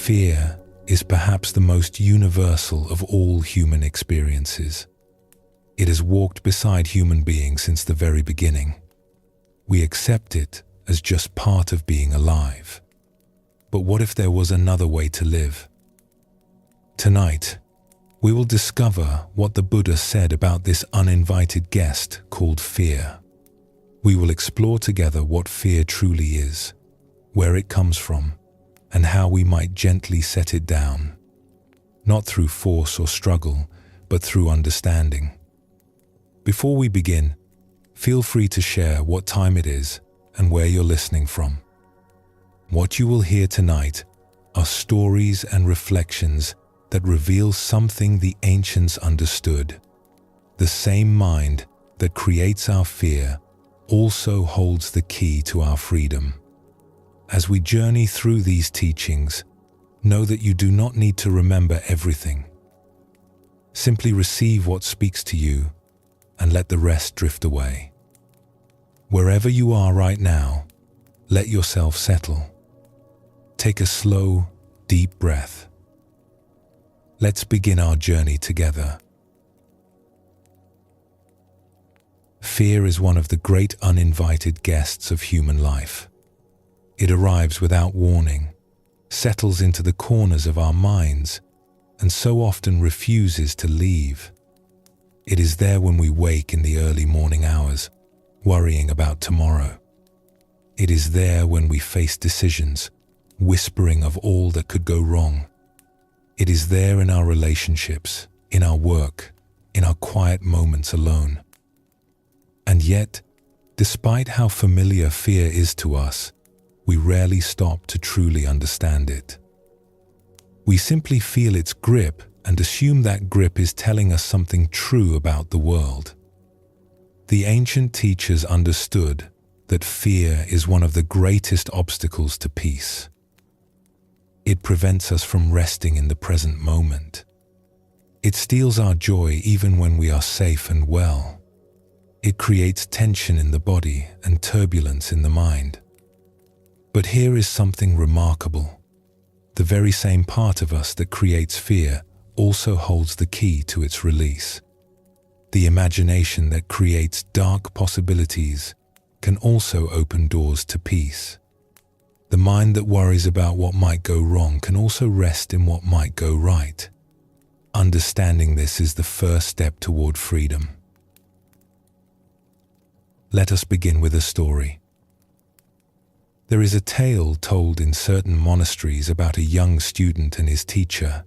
Fear is perhaps the most universal of all human experiences. It has walked beside human beings since the very beginning. We accept it as just part of being alive. But what if there was another way to live? Tonight, we will discover what the Buddha said about this uninvited guest called fear. We will explore together what fear truly is, where it comes from, and how we might gently set it down, not through force or struggle, but through understanding. Before we begin, feel free to share what time it is and where you're listening from. What you will hear tonight are stories and reflections that reveal something the ancients understood. The same mind that creates our fear also holds the key to our freedom. As we journey through these teachings, know that you do not need to remember everything. Simply receive what speaks to you and let the rest drift away. Wherever you are right now, let yourself settle. Take a slow, deep breath. Let's begin our journey together. Fear is one of the great uninvited guests of human life. It arrives without warning, settles into the corners of our minds, and so often refuses to leave. It is there when we wake in the early morning hours, worrying about tomorrow. It is there when we face decisions, whispering of all that could go wrong. It is there in our relationships, in our work, in our quiet moments alone. And yet, despite how familiar fear is to us, we rarely stop to truly understand it. We simply feel its grip and assume that grip is telling us something true about the world. The ancient teachers understood that fear is one of the greatest obstacles to peace. It prevents us from resting in the present moment. It steals our joy even when we are safe and well. It creates tension in the body and turbulence in the mind. But here is something remarkable. The very same part of us that creates fear also holds the key to its release. The imagination that creates dark possibilities can also open doors to peace. The mind that worries about what might go wrong can also rest in what might go right. Understanding this is the first step toward freedom. Let us begin with a story. There is a tale told in certain monasteries about a young student and his teacher,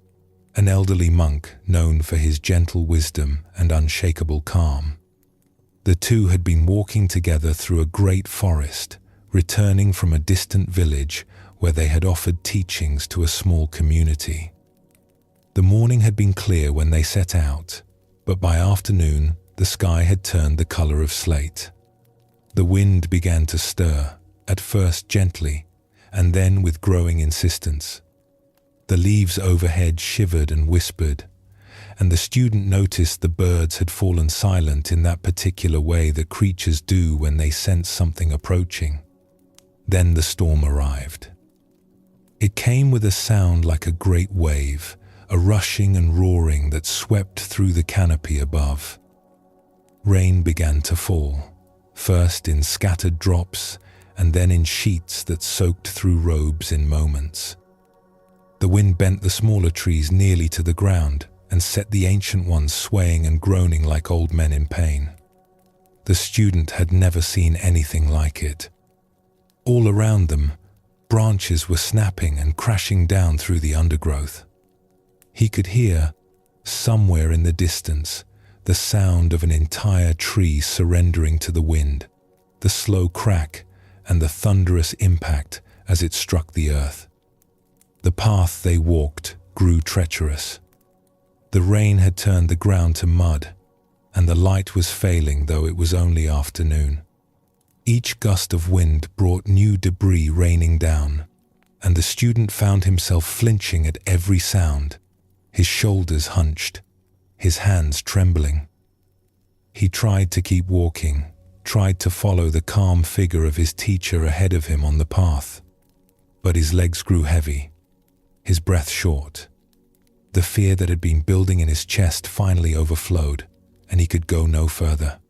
an elderly monk known for his gentle wisdom and unshakable calm. The two had been walking together through a great forest, returning from a distant village where they had offered teachings to a small community. The morning had been clear when they set out, but by afternoon the sky had turned the color of slate. The wind began to stir, at first gently, and then with growing insistence. The leaves overhead shivered and whispered, and the student noticed the birds had fallen silent in that particular way that creatures do when they sense something approaching. Then the storm arrived. It came with a sound like a great wave, a rushing and roaring that swept through the canopy above. Rain began to fall, first in scattered drops and then in sheets that soaked through robes in moments. The wind bent the smaller trees nearly to the ground and set the ancient ones swaying and groaning like old men in pain. The student had never seen anything like it. All around them, branches were snapping and crashing down through the undergrowth. He could hear, somewhere in the distance, the sound of an entire tree surrendering to the wind, the slow crack and the thunderous impact as it struck the earth. The path they walked grew treacherous. The rain had turned the ground to mud, and the light was failing though it was only afternoon. Each gust of wind brought new debris raining down, and the student found himself flinching at every sound, his shoulders hunched, his hands trembling. He tried to keep walking, tried to follow the calm figure of his teacher ahead of him on the path, but his legs grew heavy. his breath short. The fear that had been building in his chest finally overflowed, and he could go no further.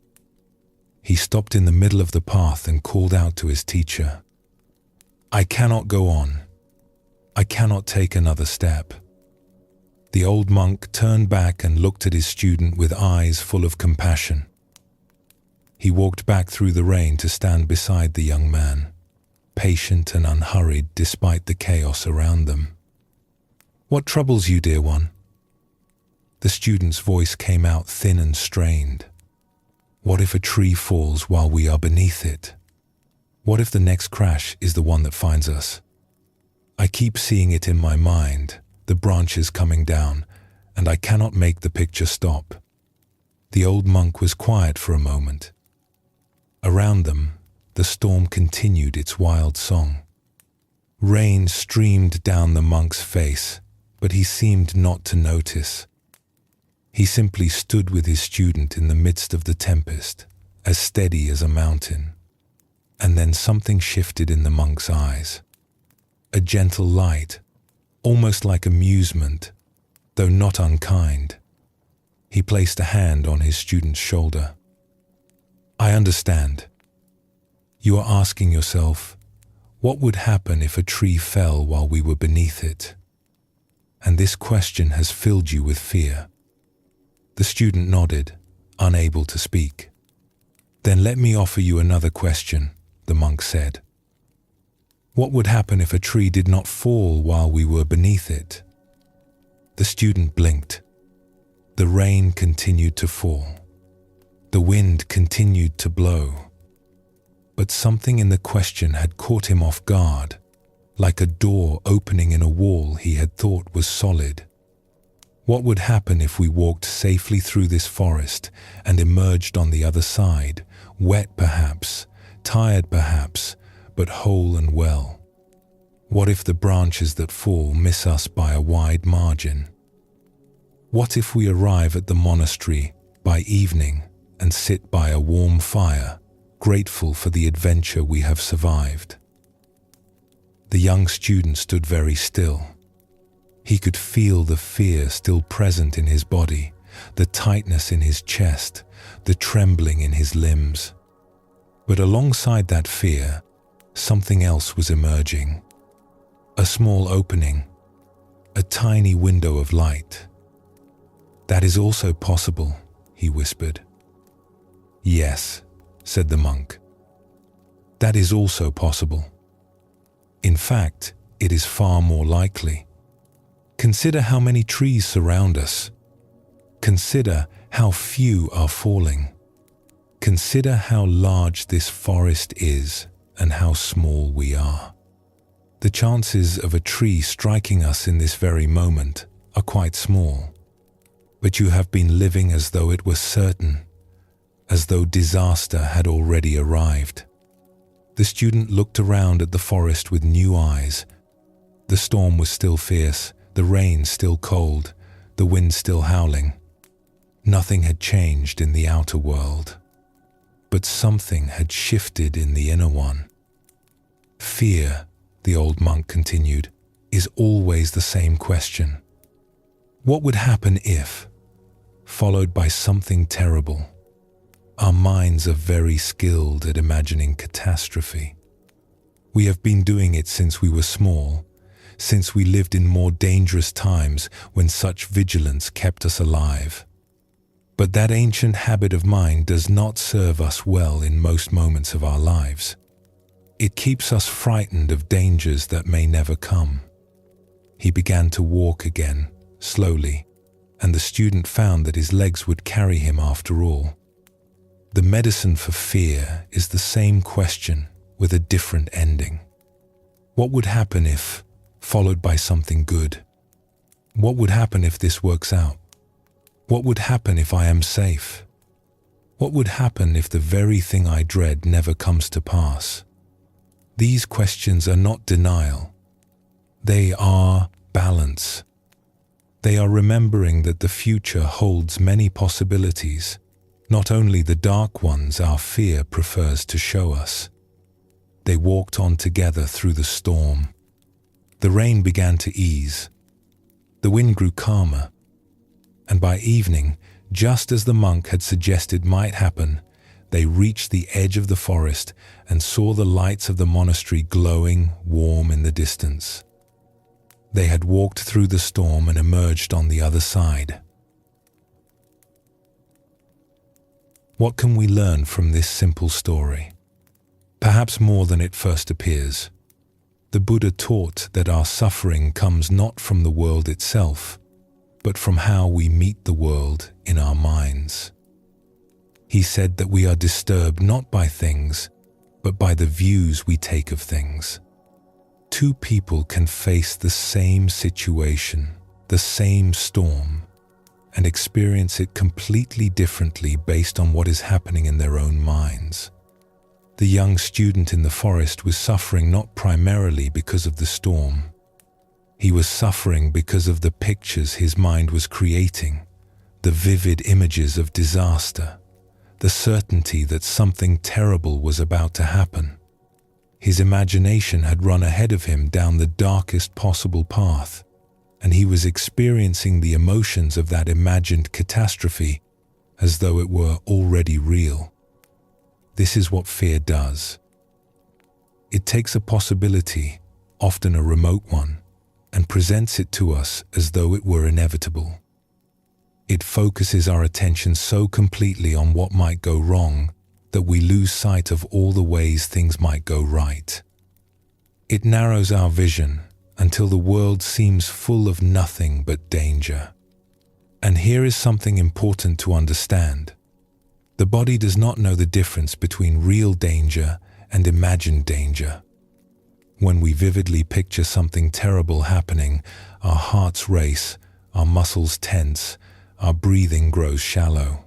He stopped in the middle of the path and called out to his teacher, "I cannot go on. I cannot take another step." The old monk turned back and looked at his student with eyes full of compassion. He walked back through the rain to stand beside the young man, patient and unhurried despite the chaos around them. "What troubles you, dear one?" The student's voice came out thin and strained. "What if a tree falls while we are beneath it? What if the next crash is the one that finds us? I keep seeing it in my mind, the branches coming down, and I cannot make the picture stop." The old monk was quiet for a moment. Around them, the storm continued its wild song. Rain streamed down the monk's face, but he seemed not to notice. He simply stood with his student in the midst of the tempest, as steady as a mountain. And then something shifted in the monk's eyes. A gentle light, almost like amusement, though not unkind. He placed a hand on his student's shoulder. "I understand. You are asking yourself, what would happen if a tree fell while we were beneath it? And this question has filled you with fear." The student nodded, unable to speak. "Then let me offer you another question," the monk said. "What would happen if a tree did not fall while we were beneath it?" The student blinked. The rain continued to fall. The wind continued to blow. But something in the question had caught him off guard, like a door opening in a wall he had thought was solid. What would happen if we walked safely through this forest and emerged on the other side, wet perhaps, tired perhaps, but whole and well? What if the branches that fall miss us by a wide margin? What if we arrive at the monastery by evening and sit by a warm fire, grateful for the adventure we have survived? The young student stood very still. He could feel the fear still present in his body, the tightness in his chest, the trembling in his limbs. But alongside that fear, something else was emerging. A small opening, a tiny window of light. "That is also possible," he whispered. "Yes," said the monk. "That is also possible. In fact, it is far more likely. Consider how many trees surround us. Consider how few are falling. Consider how large this forest is and how small we are. The chances of a tree striking us in this very moment are quite small. But you have been living as though it were certain, as though disaster had already arrived." The student looked around at the forest with new eyes. The storm was still fierce, the rain still cold, the wind still howling. Nothing had changed in the outer world, but something had shifted in the inner one. "Fear," the old monk continued, "is always the same question. What would happen if, followed by something terrible? Our minds are very skilled at imagining catastrophe. We have been doing it since we were small, since we lived in more dangerous times when such vigilance kept us alive. But that ancient habit of mind does not serve us well in most moments of our lives. It keeps us frightened of dangers that may never come." He began to walk again, slowly, and the student found that his legs would carry him after all. The medicine for fear is the same question with a different ending. What would happen if, followed by something good? What would happen if this works out? What would happen if I am safe? What would happen if the very thing I dread never comes to pass? These questions are not denial. They are balance. They are remembering that the future holds many possibilities, not only the dark ones our fear prefers to show us. They walked on together through the storm. The rain began to ease. The wind grew calmer. And by evening, just as the monk had suggested might happen, they reached the edge of the forest and saw the lights of the monastery glowing warm in the distance. They had walked through the storm and emerged on the other side. What can we learn from this simple story? Perhaps more than it first appears. The Buddha taught that our suffering comes not from the world itself, but from how we meet the world in our minds. He said that we are disturbed not by things, but by the views we take of things. Two people can face the same situation, the same storm, and experience it completely differently based on what is happening in their own minds. The young student in the forest was suffering not primarily because of the storm. He was suffering because of the pictures his mind was creating, the vivid images of disaster, the certainty that something terrible was about to happen. His imagination had run ahead of him down the darkest possible path, and he was experiencing the emotions of that imagined catastrophe as though it were already real. This is what fear does. It takes a possibility, often a remote one, and presents it to us as though it were inevitable. It focuses our attention so completely on what might go wrong that we lose sight of all the ways things might go right. It narrows our vision until the world seems full of nothing but danger. And here is something important to understand. The body does not know the difference between real danger and imagined danger. When we vividly picture something terrible happening, our hearts race, our muscles tense, our breathing grows shallow.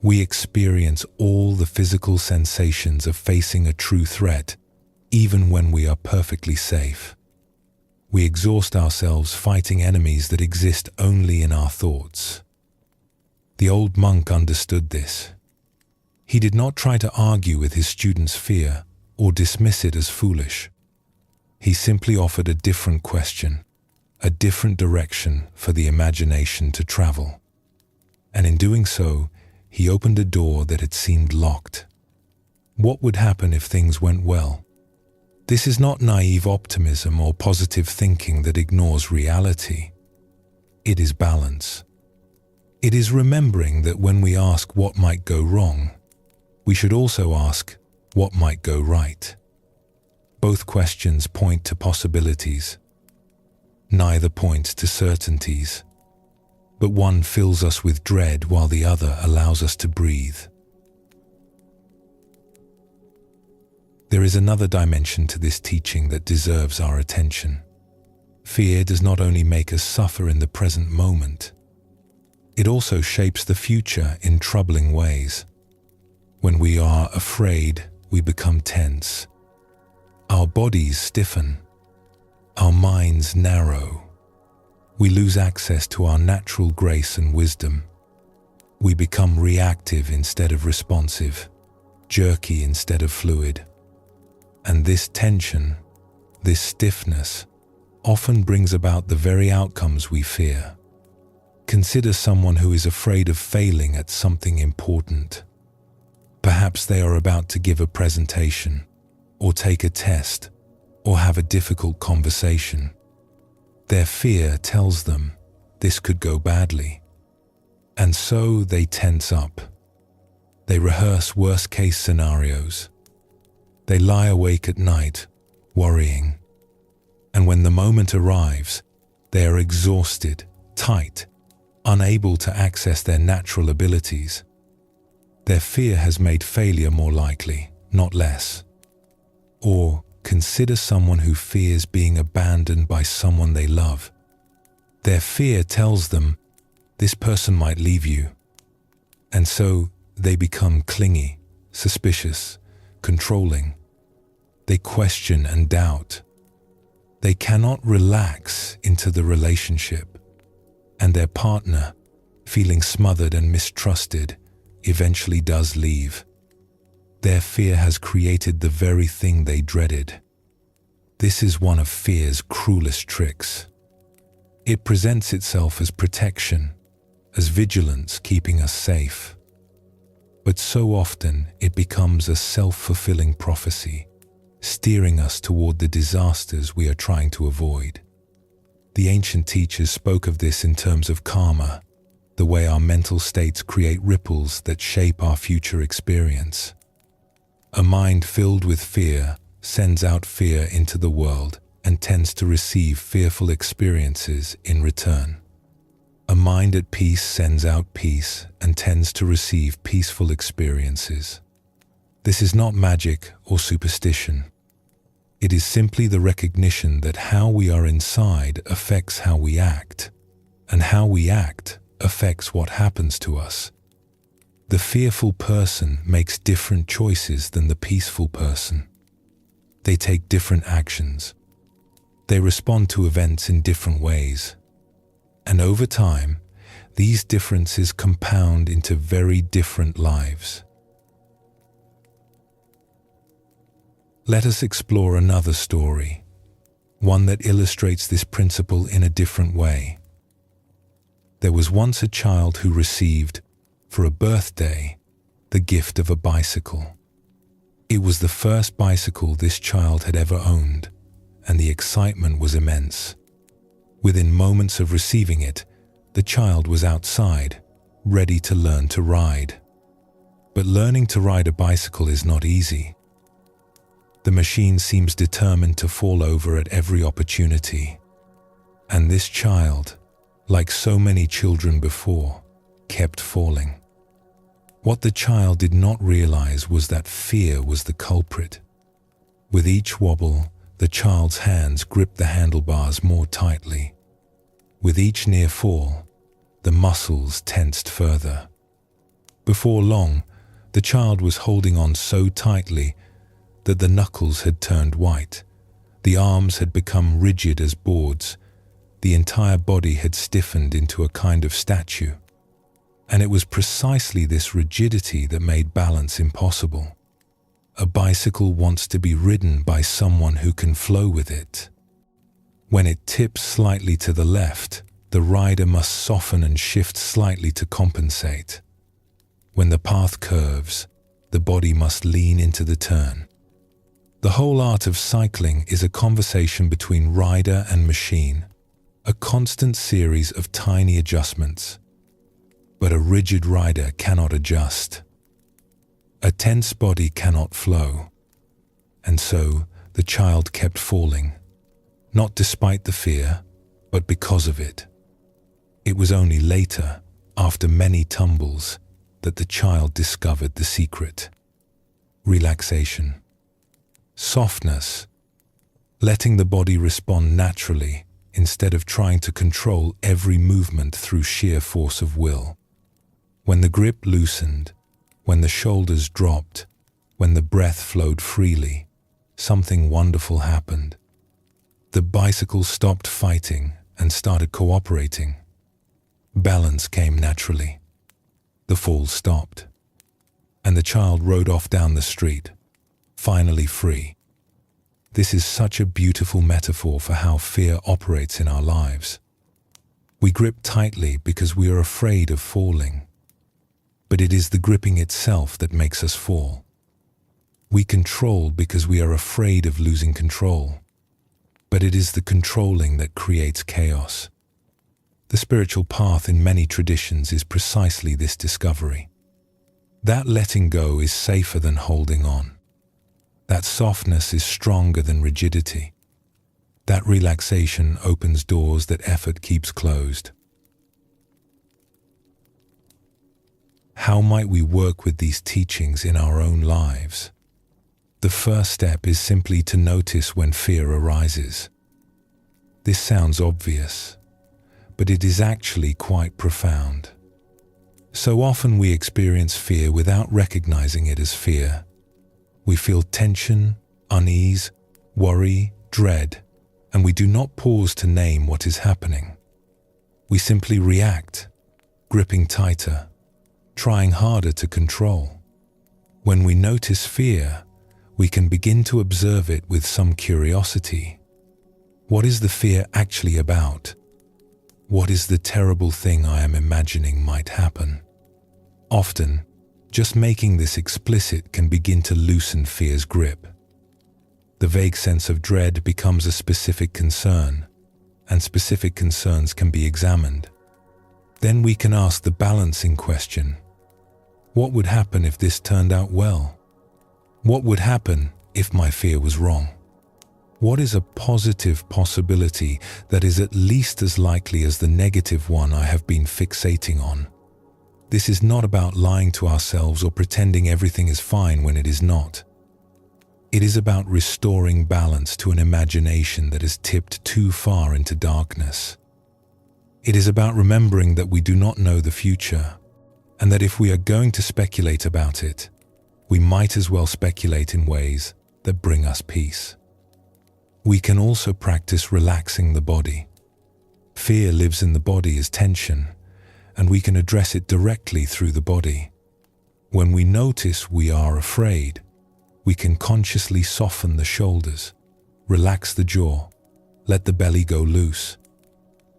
We experience all the physical sensations of facing a true threat, even when we are perfectly safe. We exhaust ourselves fighting enemies that exist only in our thoughts. The old monk understood this. He did not try to argue with his student's fear or dismiss it as foolish. He simply offered a different question, a different direction for the imagination to travel. And in doing so, he opened a door that had seemed locked. What would happen if things went well? This is not naive optimism or positive thinking that ignores reality. It is balance. It is remembering that when we ask what might go wrong, we should also ask what might go right. Both questions point to possibilities. Neither points to certainties. But one fills us with dread while the other allows us to breathe. There is another dimension to this teaching that deserves our attention. Fear does not only make us suffer in the present moment, it also shapes the future in troubling ways. When we are afraid, we become tense. Our bodies stiffen. Our minds narrow. We lose access to our natural grace and wisdom. We become reactive instead of responsive, jerky instead of fluid. And this tension, this stiffness, often brings about the very outcomes we fear. Consider someone who is afraid of failing at something important. Perhaps they are about to give a presentation, or take a test, or have a difficult conversation. Their fear tells them this could go badly. And so they tense up. They rehearse worst-case scenarios. They lie awake at night, worrying. And when the moment arrives, they are exhausted, tight, unable to access their natural abilities. Their fear has made failure more likely, not less. Or consider someone who fears being abandoned by someone they love. Their fear tells them this person might leave you. And so they become clingy, suspicious, controlling. They question and doubt. They cannot relax into the relationship. And their partner, feeling smothered and mistrusted, eventually does leave. Their fear has created the very thing they dreaded. This is one of fear's cruelest tricks. It presents itself as protection, as vigilance keeping us safe. But so often it becomes a self-fulfilling prophecy, steering us toward the disasters we are trying to avoid. The ancient teachers spoke of this in terms of karma, the way our mental states create ripples that shape our future experience. A mind filled with fear sends out fear into the world and tends to receive fearful experiences in return. A mind at peace sends out peace and tends to receive peaceful experiences. This is not magic or superstition. It is simply the recognition that how we are inside affects how we act, and how we act affects what happens to us. The fearful person makes different choices than the peaceful person. They take different actions. They respond to events in different ways. And over time, these differences compound into very different lives. Let us explore another story, one that illustrates this principle in a different way. There was once a child who received, for a birthday, the gift of a bicycle. It was the first bicycle this child had ever owned, and the excitement was immense. Within moments of receiving it, the child was outside, ready to learn to ride. But learning to ride a bicycle is not easy. The machine seems determined to fall over at every opportunity. And this child, like so many children before, kept falling. What the child did not realize was that fear was the culprit. With each wobble, the child's hands gripped the handlebars more tightly. With each near fall, the muscles tensed further. Before long, the child was holding on so tightly that the knuckles had turned white, the arms had become rigid as boards, the entire body had stiffened into a kind of statue. And it was precisely this rigidity that made balance impossible. A bicycle wants to be ridden by someone who can flow with it. When it tips slightly to the left, the rider must soften and shift slightly to compensate. When the path curves, the body must lean into the turn. The whole art of cycling is a conversation between rider and machine, a constant series of tiny adjustments. But a rigid rider cannot adjust. A tense body cannot flow. And so the child kept falling, not despite the fear, but because of it. It was only later, after many tumbles, that the child discovered the secret. Relaxation. Softness. Letting the body respond naturally instead of trying to control every movement through sheer force of will. When the grip loosened, when the shoulders dropped, when the breath flowed freely, something wonderful happened. The bicycle stopped fighting and started cooperating. Balance came naturally. The fall stopped. And the child rode off down the street, finally free. This is such a beautiful metaphor for how fear operates in our lives. We grip tightly because we are afraid of falling. But it is the gripping itself that makes us fall. We control because we are afraid of losing control. But it is the controlling that creates chaos. The spiritual path in many traditions is precisely this discovery. That letting go is safer than holding on. That softness is stronger than rigidity. That relaxation opens doors that effort keeps closed. How might we work with these teachings in our own lives? The first step is simply to notice when fear arises. This sounds obvious, but it is actually quite profound. So often we experience fear without recognizing it as fear. We feel tension, unease, worry, dread, and we do not pause to name what is happening. We simply react, gripping tighter, trying harder to control. When we notice fear, we can begin to observe it with some curiosity. What is the fear actually about? What is the terrible thing I am imagining might happen? Often, just making this explicit can begin to loosen fear's grip. The vague sense of dread becomes a specific concern, and specific concerns can be examined. Then we can ask the balancing question: what would happen if this turned out well? What would happen if my fear was wrong? What is a positive possibility that is at least as likely as the negative one I have been fixating on? This is not about lying to ourselves or pretending everything is fine when it is not. It is about restoring balance to an imagination that has tipped too far into darkness. It is about remembering that we do not know the future, and that if we are going to speculate about it, we might as well speculate in ways that bring us peace. We can also practice relaxing the body. Fear lives in the body as tension, and we can address it directly through the body. When we notice we are afraid, we can consciously soften the shoulders, relax the jaw, let the belly go loose.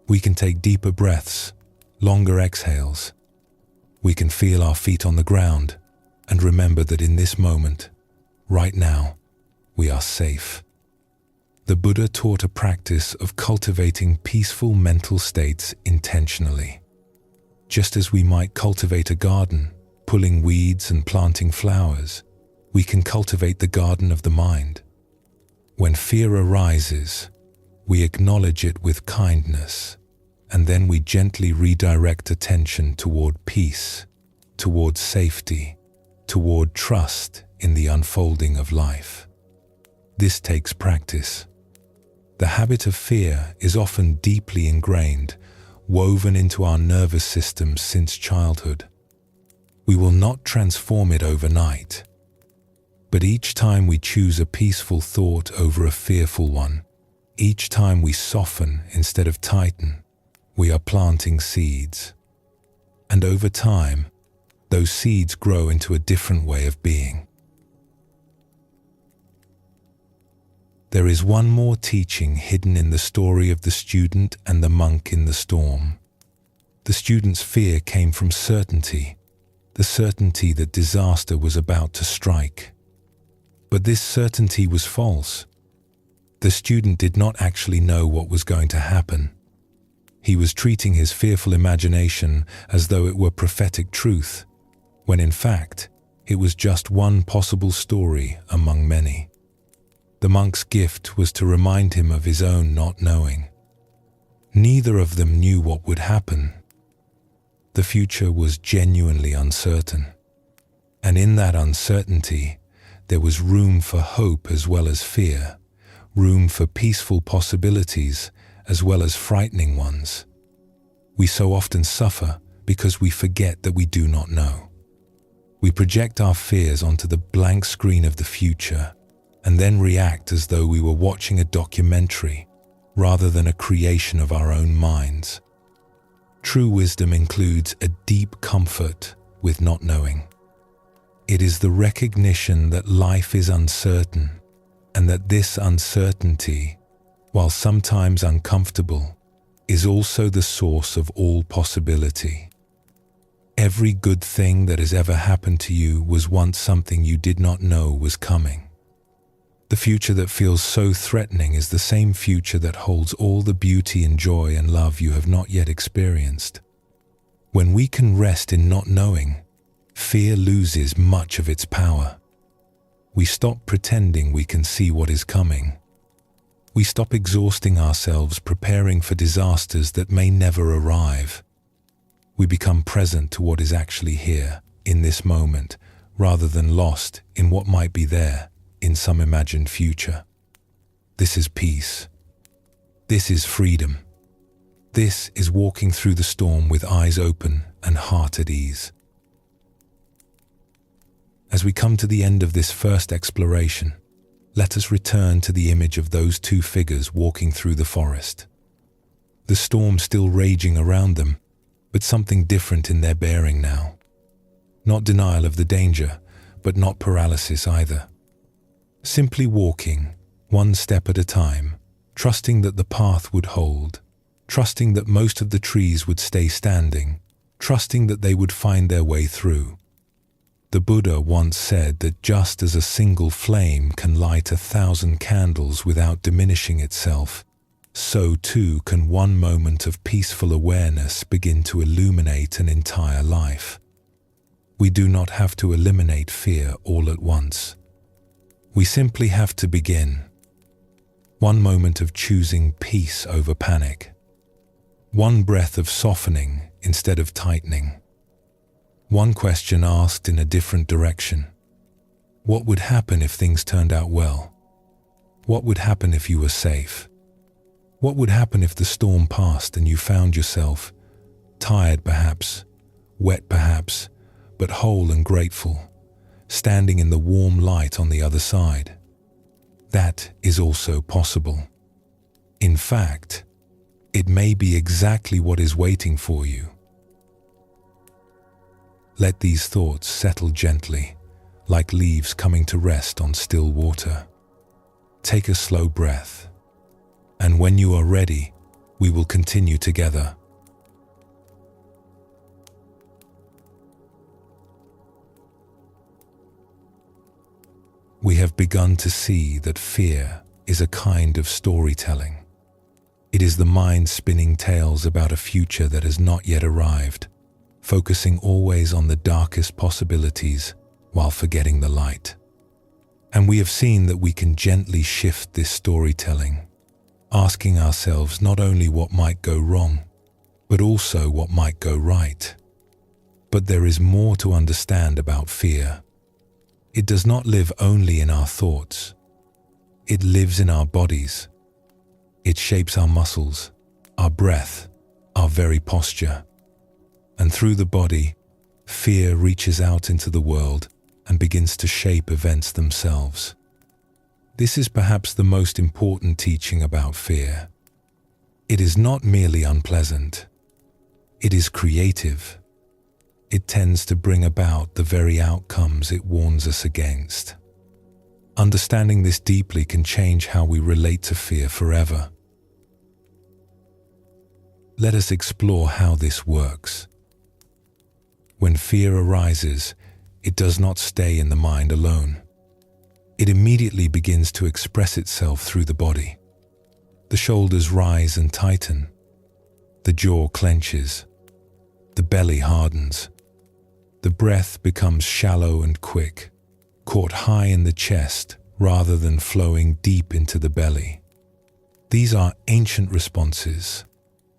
We can take deeper breaths, longer exhales. We can feel our feet on the ground and remember that in this moment, right now, we are safe. The Buddha taught a practice of cultivating peaceful mental states intentionally. Just as we might cultivate a garden, pulling weeds and planting flowers, we can cultivate the garden of the mind. When fear arises, we acknowledge it with kindness, and then we gently redirect attention toward peace, toward safety, toward trust in the unfolding of life. This takes practice. The habit of fear is often deeply ingrained, woven into our nervous systems since childhood. We will not transform it overnight. But each time we choose a peaceful thought over a fearful one, each time we soften instead of tighten, we are planting seeds. And over time, those seeds grow into a different way of being. There is one more teaching hidden in the story of the student and the monk in the storm. The student's fear came from certainty, the certainty that disaster was about to strike. But this certainty was false. The student did not actually know what was going to happen. He was treating his fearful imagination as though it were prophetic truth, when in fact, it was just one possible story among many. The monk's gift was to remind him of his own not knowing. Neither of them knew what would happen. The future was genuinely uncertain, and in that uncertainty, there was room for hope as well as fear, room for peaceful possibilities as well as frightening ones. We so often suffer because we forget that we do not know. We project our fears onto the blank screen of the future and then react as though we were watching a documentary rather than a creation of our own minds. True wisdom includes a deep comfort with not knowing. It is the recognition that life is uncertain and that this uncertainty, while sometimes uncomfortable, is also the source of all possibility. Every good thing that has ever happened to you was once something you did not know was coming. The future that feels so threatening is the same future that holds all the beauty and joy and love you have not yet experienced. When we can rest in not knowing, fear loses much of its power. We stop pretending we can see what is coming. We stop exhausting ourselves preparing for disasters that may never arrive. We become present to what is actually here, in this moment, rather than lost in what might be there, in some imagined future. This is peace. This is freedom. This is walking through the storm with eyes open and heart at ease. As we come to the end of this first exploration, let us return to the image of those two figures walking through the forest. The storm still raging around them, but something different in their bearing now. Not denial of the danger, but not paralysis either. simply walking, one step at a time, trusting that the path would hold, trusting that most of the trees would stay standing, trusting that they would find their way through. The Buddha once said that just as a single flame can light 1,000 candles without diminishing itself, so too can one moment of peaceful awareness begin to illuminate an entire life. We do not have to eliminate fear all at once. We simply have to begin. One moment of choosing peace over panic. One breath of softening instead of tightening. One question asked in a different direction. What would happen if things turned out well? What would happen if you were safe? What would happen if the storm passed and you found yourself, tired perhaps, wet perhaps, but whole and grateful, standing in the warm light on the other side? That is also possible. In fact, it may be exactly what is waiting for you. Let these thoughts settle gently, like leaves coming to rest on still water. Take a slow breath, and when you are ready, we will continue together. We have begun to see that fear is a kind of storytelling. It is the mind spinning tales about a future that has not yet arrived, focusing always on the darkest possibilities while forgetting the light. And we have seen that we can gently shift this storytelling, asking ourselves not only what might go wrong, but also what might go right. But there is more to understand about fear. It does not live only in our thoughts. It lives in our bodies. It shapes our muscles, our breath, our very posture. And through the body, fear reaches out into the world and begins to shape events themselves. This is perhaps the most important teaching about fear. It is not merely unpleasant. It is creative. It tends to bring about the very outcomes it warns us against. Understanding this deeply can change how we relate to fear forever. Let us explore how this works. When fear arises, it does not stay in the mind alone. It immediately begins to express itself through the body. The shoulders rise and tighten. The jaw clenches. The belly hardens. The breath becomes shallow and quick, caught high in the chest rather than flowing deep into the belly. These are ancient responses,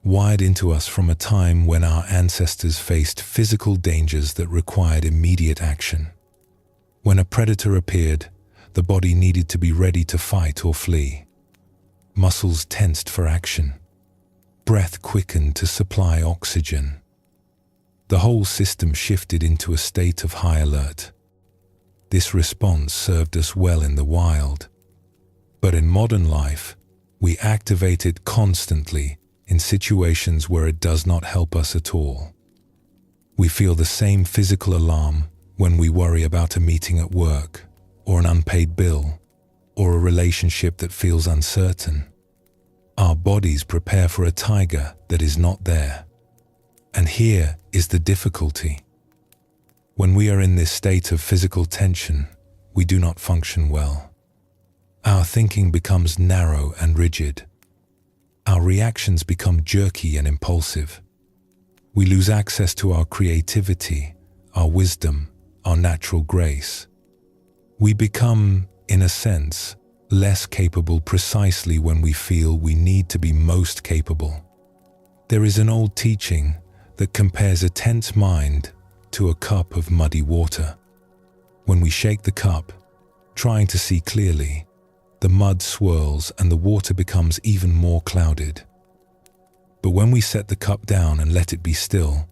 wired into us from a time when our ancestors faced physical dangers that required immediate action. When a predator appeared, the body needed to be ready to fight or flee. Muscles tensed for action. Breath quickened to supply oxygen. The whole system shifted into a state of high alert. This response served us well in the wild. But in modern life, we activate it constantly in situations where it does not help us at all. We feel the same physical alarm when we worry about a meeting at work, or an unpaid bill, or a relationship that feels uncertain. Our bodies prepare for a tiger that is not there. And here is the difficulty. When we are in this state of physical tension, we do not function well. Our thinking becomes narrow and rigid. Our reactions become jerky and impulsive. We lose access to our creativity, our wisdom, our natural grace. We become, in a sense, less capable precisely when we feel we need to be most capable. There is an old teaching that compares a tense mind to a cup of muddy water. When we shake the cup, trying to see clearly, the mud swirls and the water becomes even more clouded. But when we set the cup down and let it be still,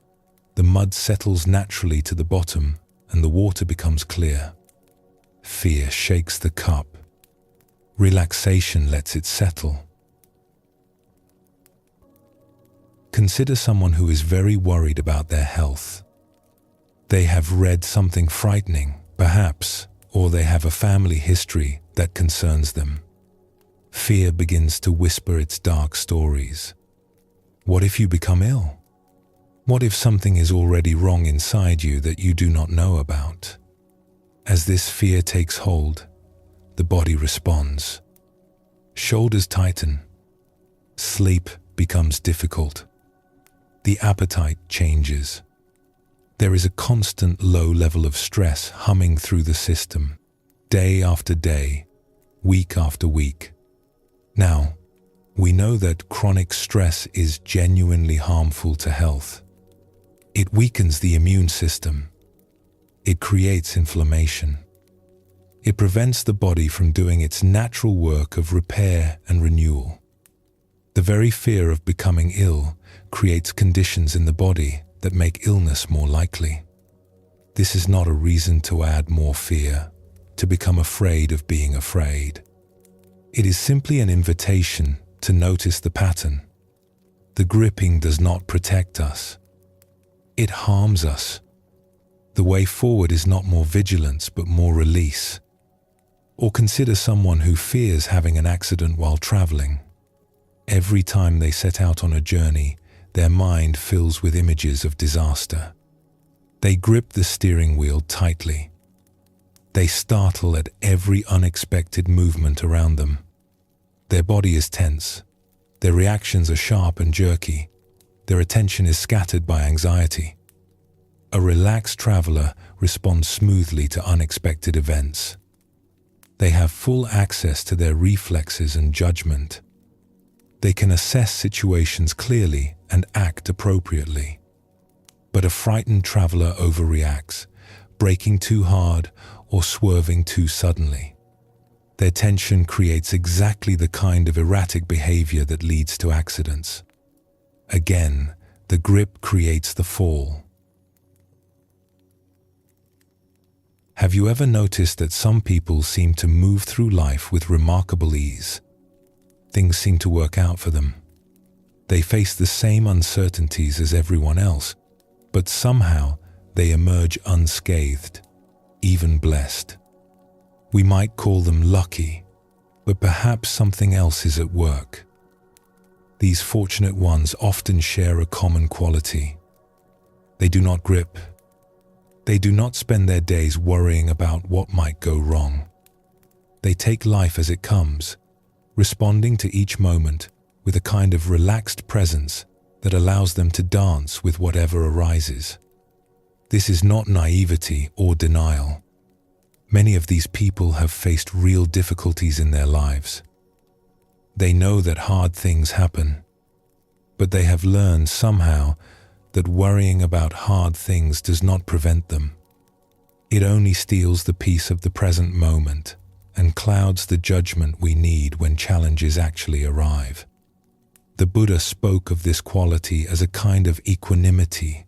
the mud settles naturally to the bottom and the water becomes clear. Fear shakes the cup. Relaxation lets it settle. Consider someone who is very worried about their health. They have read something frightening, perhaps, or they have a family history that concerns them. Fear begins to whisper its dark stories. What if you become ill? What if something is already wrong inside you that you do not know about? As this fear takes hold, the body responds. Shoulders tighten. Sleep becomes difficult. The appetite changes. There is a constant low level of stress humming through the system, day after day, week after week. Now, we know that chronic stress is genuinely harmful to health. It weakens the immune system. It creates inflammation. It prevents the body from doing its natural work of repair and renewal. The very fear of becoming ill creates conditions in the body that make illness more likely. This is not a reason to add more fear, to become afraid of being afraid. It is simply an invitation to notice the pattern. The gripping does not protect us. It harms us. The way forward is not more vigilance but more release. Or consider someone who fears having an accident while traveling. Every time they set out on a journey, their mind fills with images of disaster. They grip the steering wheel tightly. They startle at every unexpected movement around them. Their body is tense. Their reactions are sharp and jerky. Their attention is scattered by anxiety. A relaxed traveler responds smoothly to unexpected events. They have full access to their reflexes and judgment. They can assess situations clearly and act appropriately. But a frightened traveler overreacts, braking too hard or swerving too suddenly. Their tension creates exactly the kind of erratic behavior that leads to accidents. Again, the grip creates the fall. Have you ever noticed that some people seem to move through life with remarkable ease? Things seem to work out for them. They face the same uncertainties as everyone else, but somehow they emerge unscathed, even blessed. We might call them lucky, but perhaps something else is at work. These fortunate ones often share a common quality. They do not grip. They do not spend their days worrying about what might go wrong. They take life as it comes, responding to each moment with a kind of relaxed presence that allows them to dance with whatever arises. This is not naivety or denial. Many of these people have faced real difficulties in their lives. They know that hard things happen, but they have learned somehow that worrying about hard things does not prevent them. It only steals the peace of the present moment and clouds the judgment we need when challenges actually arrive. The Buddha spoke of this quality as a kind of equanimity,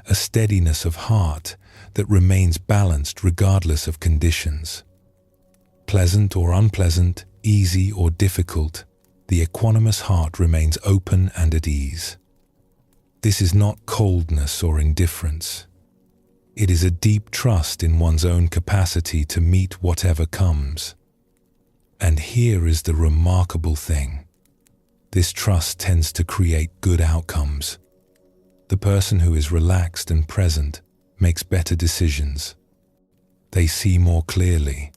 a steadiness of heart that remains balanced regardless of conditions. Pleasant or unpleasant, easy or difficult, the equanimous heart remains open and at ease. This is not coldness or indifference. It is a deep trust in one's own capacity to meet whatever comes. And here is the remarkable thing. This trust tends to create good outcomes. The person who is relaxed and present makes better decisions. They see more clearly.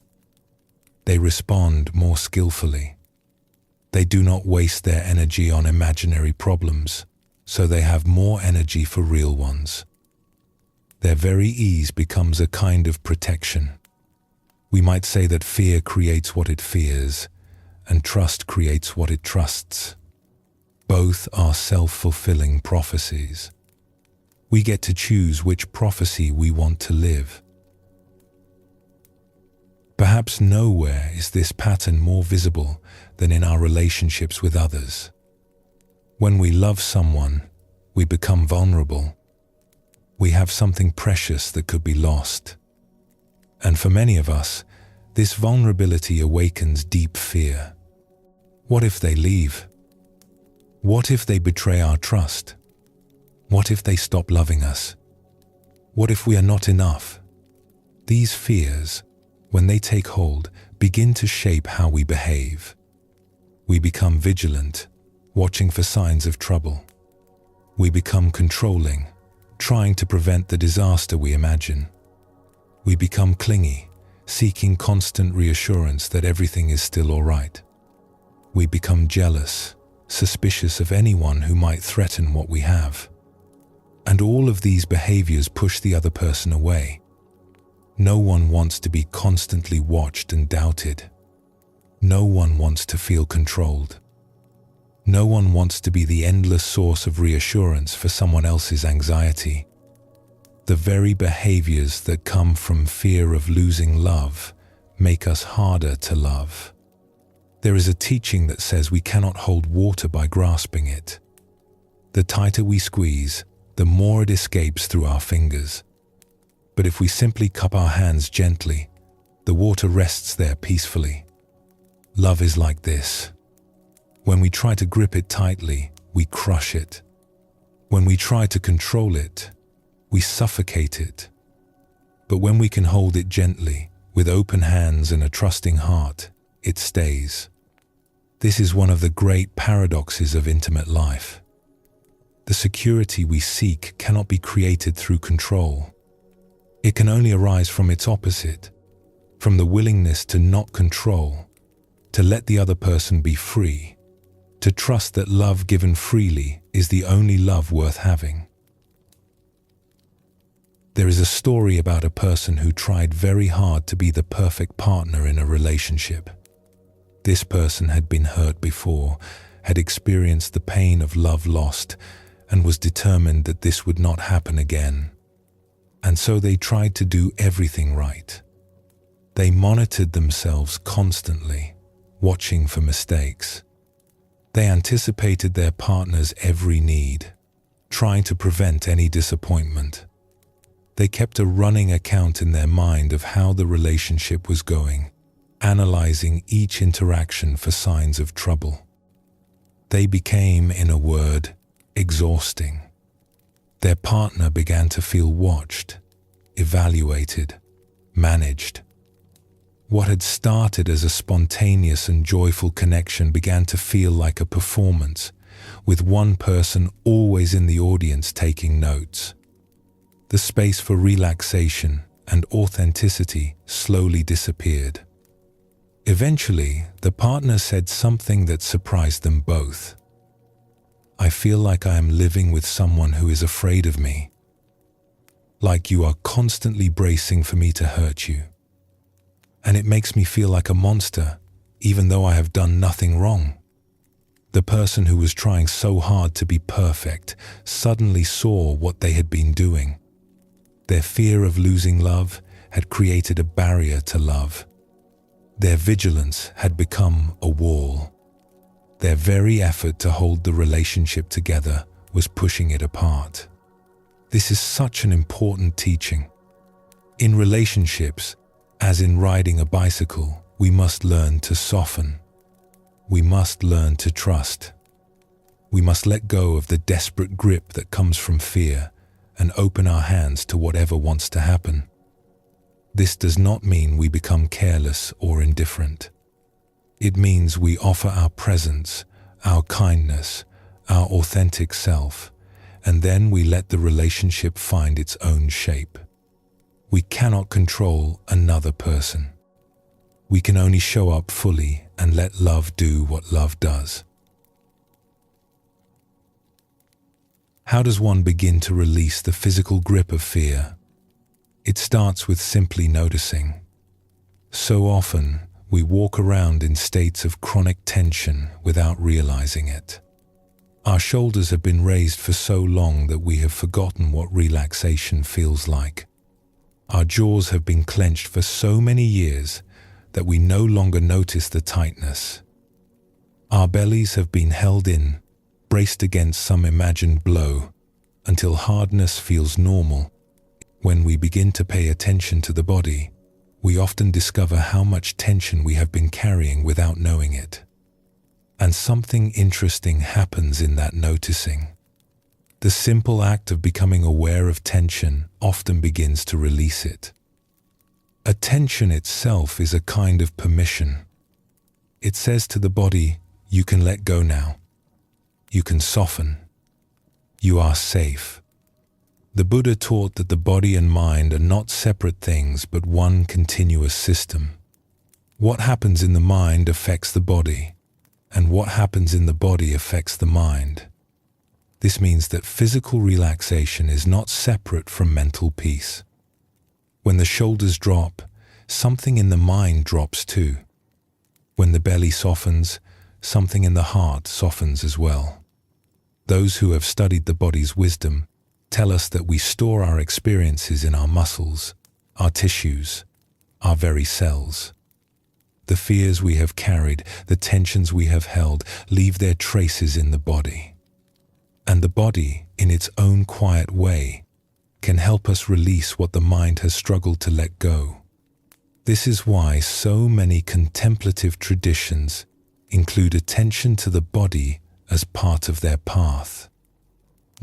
They respond more skillfully. They do not waste their energy on imaginary problems, so they have more energy for real ones. Their very ease becomes a kind of protection. We might say that fear creates what it fears, and trust creates what it trusts. Both are self-fulfilling prophecies. We get to choose which prophecy we want to live. Perhaps nowhere is this pattern more visible than in our relationships with others. When we love someone, we become vulnerable. We have something precious that could be lost. And for many of us, this vulnerability awakens deep fear. What if they leave? What if they betray our trust? What if they stop loving us? What if we are not enough? These fears, when they take hold, begin to shape how we behave. We become vigilant, watching for signs of trouble. We become controlling, trying to prevent the disaster we imagine. We become clingy, seeking constant reassurance that everything is still all right. We become jealous, suspicious of anyone who might threaten what we have. And all of these behaviors push the other person away. No one wants to be constantly watched and doubted. No one wants to feel controlled. No one wants to be the endless source of reassurance for someone else's anxiety. The very behaviors that come from fear of losing love make us harder to love. There is a teaching that says we cannot hold water by grasping it. The tighter we squeeze, the more it escapes through our fingers. But if we simply cup our hands gently, the water rests there peacefully. Love is like this. When we try to grip it tightly, we crush it. When we try to control it, we suffocate it. But when we can hold it gently, with open hands and a trusting heart, it stays. This is one of the great paradoxes of intimate life. The security we seek cannot be created through control. It can only arise from its opposite, from the willingness to not control, to let the other person be free, to trust that love given freely is the only love worth having. There is a story about a person who tried very hard to be the perfect partner in a relationship. This person had been hurt before, had experienced the pain of love lost, and was determined that this would not happen again. And so they tried to do everything right. They monitored themselves constantly, watching for mistakes. They anticipated their partner's every need, trying to prevent any disappointment. They kept a running account in their mind of how the relationship was going, analyzing each interaction for signs of trouble. They became, in a word, exhausting. Their partner began to feel watched, evaluated, managed. What had started as a spontaneous and joyful connection began to feel like a performance, with one person always in the audience taking notes. The space for relaxation and authenticity slowly disappeared. Eventually, the partner said something that surprised them both. "I feel like I am living with someone who is afraid of me. Like you are constantly bracing for me to hurt you. And it makes me feel like a monster, even though I have done nothing wrong." The person who was trying so hard to be perfect suddenly saw what they had been doing. Their fear of losing love had created a barrier to love. Their vigilance had become a wall. Their very effort to hold the relationship together was pushing it apart. This is such an important teaching. In relationships, as in riding a bicycle, we must learn to soften. We must learn to trust. We must let go of the desperate grip that comes from fear and open our hands to whatever wants to happen. This does not mean we become careless or indifferent. It means we offer our presence, our kindness, our authentic self, and then we let the relationship find its own shape. We cannot control another person. We can only show up fully and let love do what love does. How does one begin to release the physical grip of fear? It starts with simply noticing. So often, we walk around in states of chronic tension without realizing it. Our shoulders have been raised for so long that we have forgotten what relaxation feels like. Our jaws have been clenched for so many years that we no longer notice the tightness. Our bellies have been held in, braced against some imagined blow, until hardness feels normal. When we begin to pay attention to the body, we often discover how much tension we have been carrying without knowing it. And something interesting happens in that noticing. The simple act of becoming aware of tension often begins to release it. Attention itself is a kind of permission. It says to the body, you can let go now. You can soften. You are safe. The Buddha taught that the body and mind are not separate things but one continuous system. What happens in the mind affects the body, and what happens in the body affects the mind. This means that physical relaxation is not separate from mental peace. When the shoulders drop, something in the mind drops too. When the belly softens, something in the heart softens as well. Those who have studied the body's wisdom tell us that we store our experiences in our muscles, our tissues, our very cells. The fears we have carried, the tensions we have held, leave their traces in the body. And the body, in its own quiet way, can help us release what the mind has struggled to let go. This is why so many contemplative traditions include attention to the body as part of their path.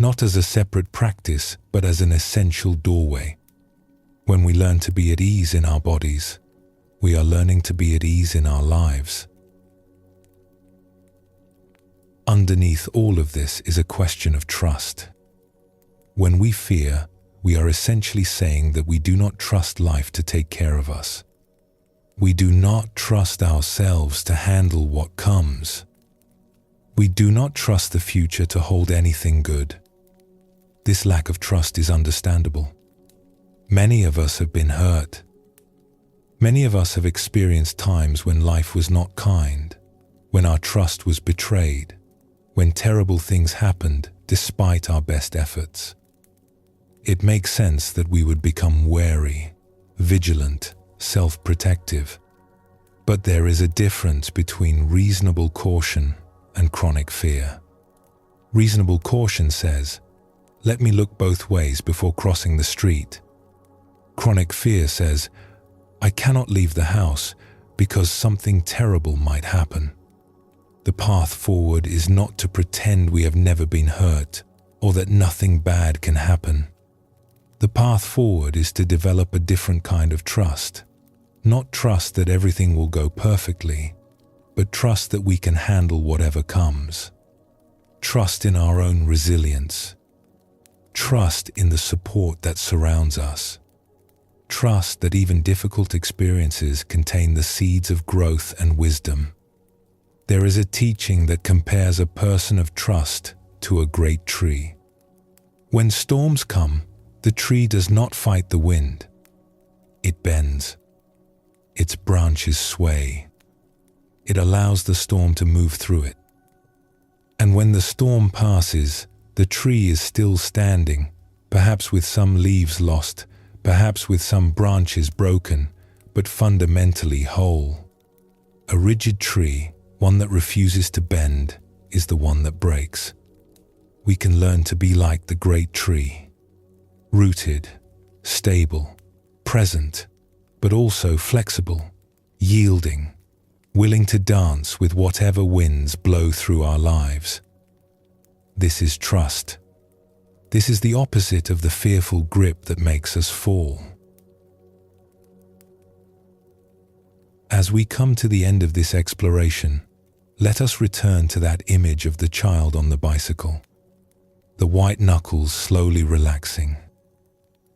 Not as a separate practice, but as an essential doorway. When we learn to be at ease in our bodies, we are learning to be at ease in our lives. Underneath all of this is a question of trust. When we fear, we are essentially saying that we do not trust life to take care of us. We do not trust ourselves to handle what comes. We do not trust the future to hold anything good. This lack of trust is understandable. Many of us have been hurt. Many of us have experienced times when life was not kind, when our trust was betrayed, when terrible things happened despite our best efforts. It makes sense that we would become wary, vigilant, self-protective. But there is a difference between reasonable caution and chronic fear. Reasonable caution says, let me look both ways before crossing the street. Chronic fear says, I cannot leave the house because something terrible might happen. The path forward is not to pretend we have never been hurt or that nothing bad can happen. The path forward is to develop a different kind of trust. Not trust that everything will go perfectly, but trust that we can handle whatever comes. Trust in our own resilience. Trust in the support that surrounds us. Trust that even difficult experiences contain the seeds of growth and wisdom. There is a teaching that compares a person of trust to a great tree. When storms come, the tree does not fight the wind. It bends. Its branches sway. It allows the storm to move through it. And when the storm passes, the tree is still standing, perhaps with some leaves lost, perhaps with some branches broken, but fundamentally whole. A rigid tree, one that refuses to bend, is the one that breaks. We can learn to be like the great tree, rooted, stable, present, but also flexible, yielding, willing to dance with whatever winds blow through our lives. This is trust. This is the opposite of the fearful grip that makes us fall. As we come to the end of this exploration, let us return to that image of the child on the bicycle. The white knuckles slowly relaxing,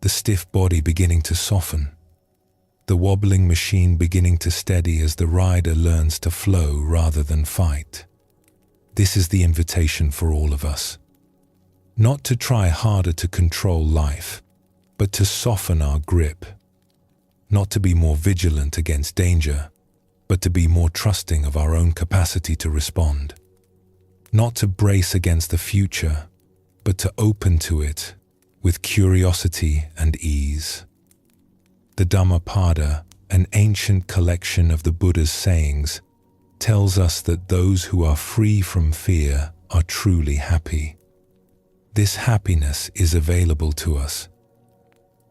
the stiff body beginning to soften, the wobbling machine beginning to steady as the rider learns to flow rather than fight. This is the invitation for all of us. Not to try harder to control life, but to soften our grip. Not to be more vigilant against danger, but to be more trusting of our own capacity to respond. Not to brace against the future, but to open to it with curiosity and ease. The Dhammapada, an ancient collection of the Buddha's sayings, tells us that those who are free from fear are truly happy. This happiness is available to us.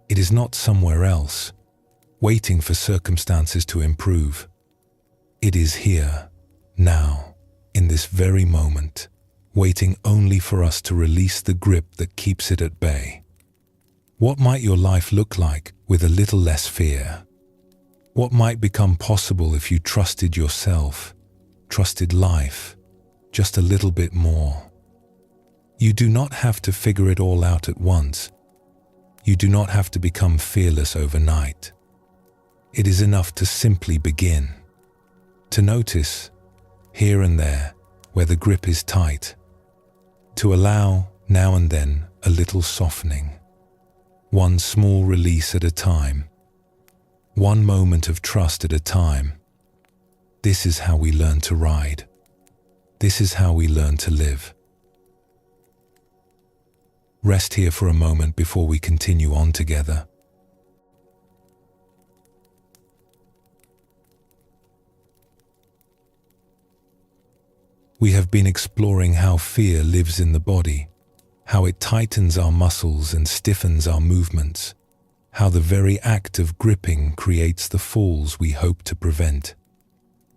It is not somewhere else, waiting for circumstances to improve. It is here, now, in this very moment, waiting only for us to release the grip that keeps it at bay. What might your life look like with a little less fear? What might become possible if you trusted yourself, trusted life, just a little bit more? You do not have to figure it all out at once. You do not have to become fearless overnight. It is enough to simply begin. To notice, here and there, where the grip is tight. To allow, now and then, a little softening. One small release at a time. One moment of trust at a time. This is how we learn to ride. This is how we learn to live. Rest here for a moment before we continue on together. We have been exploring how fear lives in the body, how it tightens our muscles and stiffens our movements, how the very act of gripping creates the falls we hope to prevent.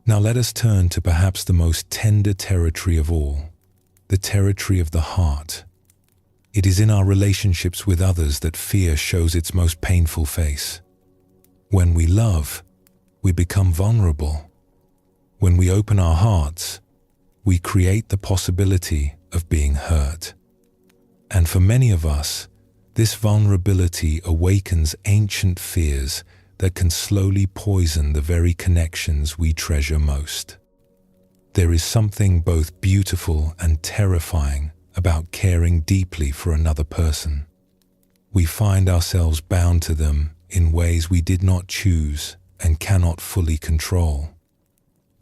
Now let us turn to perhaps the most tender territory of all, the territory of the heart. It is in our relationships with others that fear shows its most painful face. When we love, we become vulnerable. When we open our hearts, we create the possibility of being hurt. And for many of us, this vulnerability awakens ancient fears that can slowly poison the very connections we treasure most. There is something both beautiful and terrifying about caring deeply for another person. We find ourselves bound to them in ways we did not choose and cannot fully control.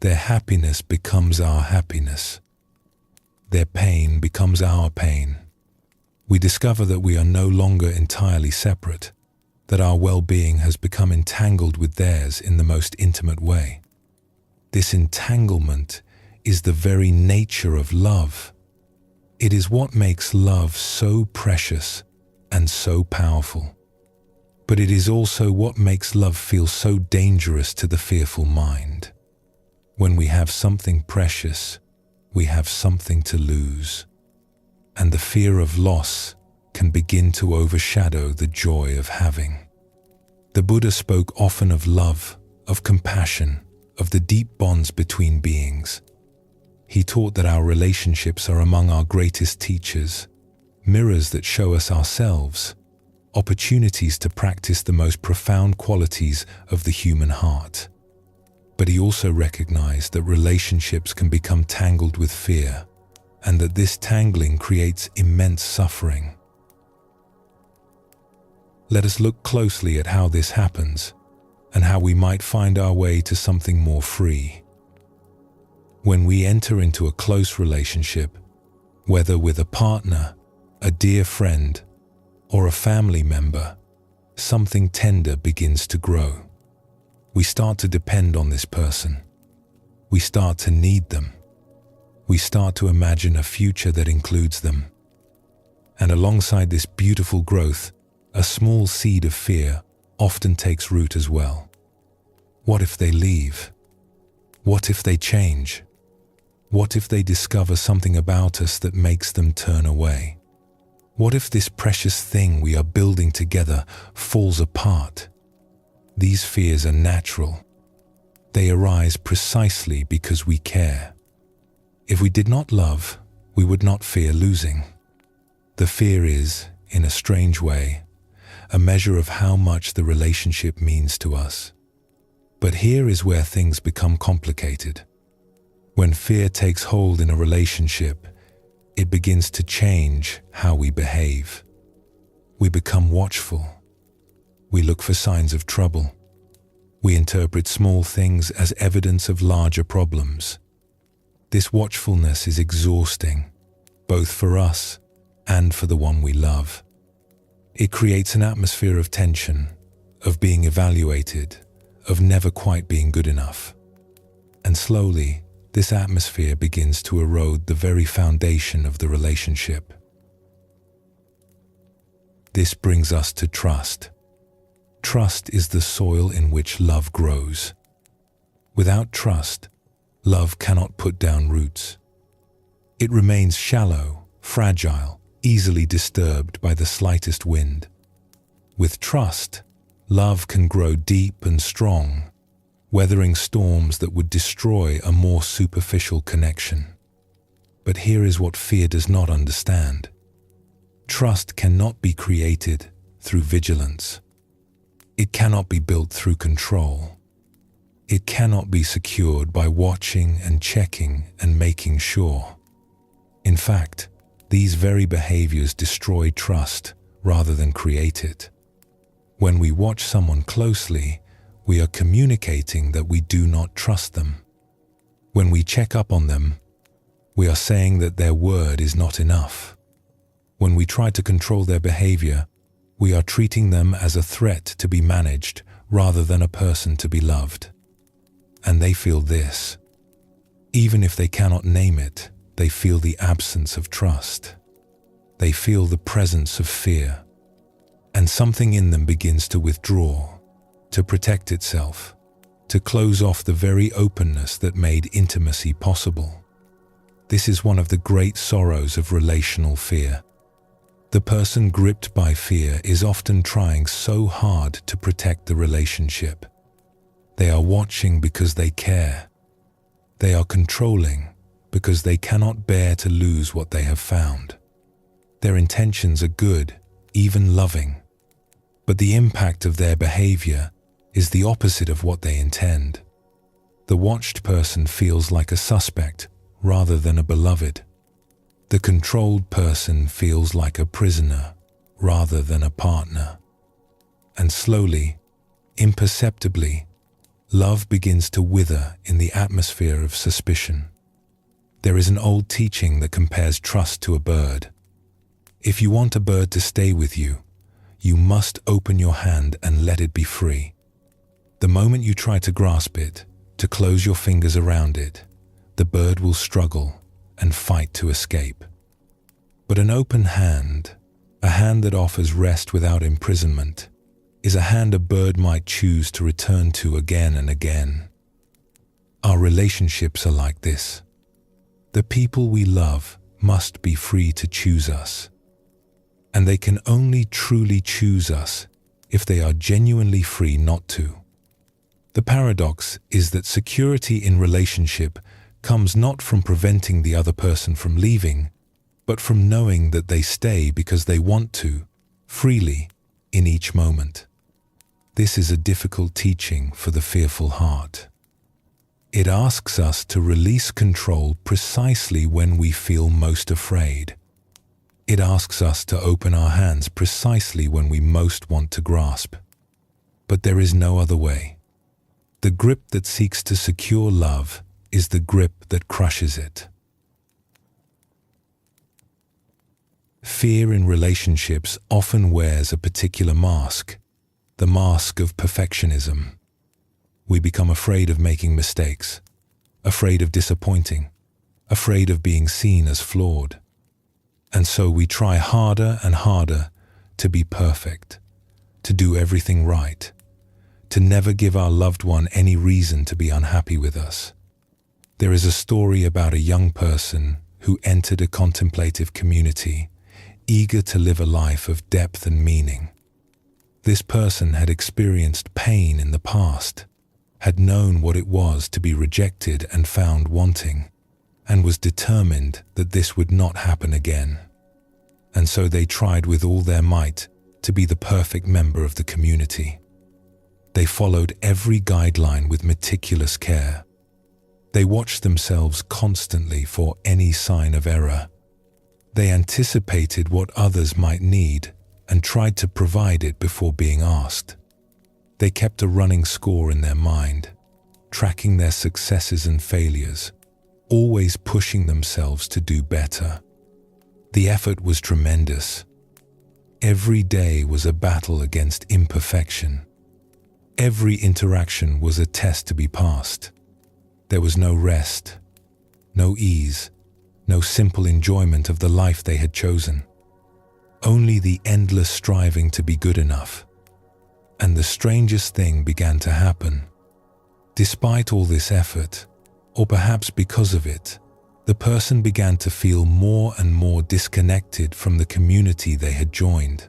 Their happiness becomes our happiness. Their pain becomes our pain. We discover that we are no longer entirely separate, that our well-being has become entangled with theirs in the most intimate way. This entanglement is the very nature of love. It is what makes love so precious and so powerful. But it is also what makes love feel so dangerous to the fearful mind. When we have something precious, we have something to lose. And the fear of loss can begin to overshadow the joy of having. The Buddha spoke often of love, of compassion, of the deep bonds between beings. He taught that our relationships are among our greatest teachers, mirrors that show us ourselves, opportunities to practice the most profound qualities of the human heart. But he also recognized that relationships can become tangled with fear, and that this tangling creates immense suffering. Let us look closely at how this happens, and how we might find our way to something more free. When we enter into a close relationship, whether with a partner, a dear friend, or a family member, something tender begins to grow. We start to depend on this person. We start to need them. We start to imagine a future that includes them. And alongside this beautiful growth, a small seed of fear often takes root as well. What if they leave? What if they change? What if they discover something about us that makes them turn away? What if this precious thing we are building together falls apart? These fears are natural. They arise precisely because we care. If we did not love, we would not fear losing. The fear is, in a strange way, a measure of how much the relationship means to us. But here is where things become complicated. When fear takes hold in a relationship, it begins to change how we behave. We become watchful. We look for signs of trouble. We interpret small things as evidence of larger problems. This watchfulness is exhausting, both for us and for the one we love. It creates an atmosphere of tension, of being evaluated, of never quite being good enough. And slowly, this atmosphere begins to erode the very foundation of the relationship. This brings us to trust. Trust is the soil in which love grows. Without trust, love cannot put down roots. It remains shallow, fragile, easily disturbed by the slightest wind. With trust, love can grow deep and strong, weathering storms that would destroy a more superficial connection. But here is what fear does not understand. Trust cannot be created through vigilance. It cannot be built through control. It cannot be secured by watching and checking and making sure. In fact, these very behaviors destroy trust rather than create it. When we watch someone closely, we are communicating that we do not trust them. When we check up on them, we are saying that their word is not enough. When we try to control their behavior, we are treating them as a threat to be managed rather than a person to be loved. And they feel this. Even if they cannot name it, they feel the absence of trust. They feel the presence of fear. And something in them begins to withdraw, to protect itself, to close off the very openness that made intimacy possible. This is one of the great sorrows of relational fear. The person gripped by fear is often trying so hard to protect the relationship. They are watching because they care. They are controlling because they cannot bear to lose what they have found. Their intentions are good, even loving. But the impact of their behavior is the opposite of what they intend. The watched person feels like a suspect rather than a beloved. The controlled person feels like a prisoner rather than a partner. And slowly, imperceptibly, love begins to wither in the atmosphere of suspicion. There is an old teaching that compares trust to a bird. If you want a bird to stay with you, you must open your hand and let it be free. The moment you try to grasp it, to close your fingers around it, the bird will struggle and fight to escape. But an open hand, a hand that offers rest without imprisonment, is a hand a bird might choose to return to again and again. Our relationships are like this. The people we love must be free to choose us. And they can only truly choose us if they are genuinely free not to. The paradox is that security in relationship comes not from preventing the other person from leaving, but from knowing that they stay because they want to, freely, in each moment. This is a difficult teaching for the fearful heart. It asks us to release control precisely when we feel most afraid. It asks us to open our hands precisely when we most want to grasp. But there is no other way. The grip that seeks to secure love is the grip that crushes it. Fear in relationships often wears a particular mask, the mask of perfectionism. We become afraid of making mistakes, afraid of disappointing, afraid of being seen as flawed. And so we try harder and harder to be perfect, to do everything right, to never give our loved one any reason to be unhappy with us. There is a story about a young person who entered a contemplative community, eager to live a life of depth and meaning. This person had experienced pain in the past, had known what it was to be rejected and found wanting, and was determined that this would not happen again. And so they tried with all their might to be the perfect member of the community. They followed every guideline with meticulous care. They watched themselves constantly for any sign of error. They anticipated what others might need and tried to provide it before being asked. They kept a running score in their mind, tracking their successes and failures, always pushing themselves to do better. The effort was tremendous. Every day was a battle against imperfection. Every interaction was a test to be passed. There was no rest, no ease, no simple enjoyment of the life they had chosen. Only the endless striving to be good enough. And the strangest thing began to happen. Despite all this effort, or perhaps because of it, the person began to feel more and more disconnected from the community they had joined.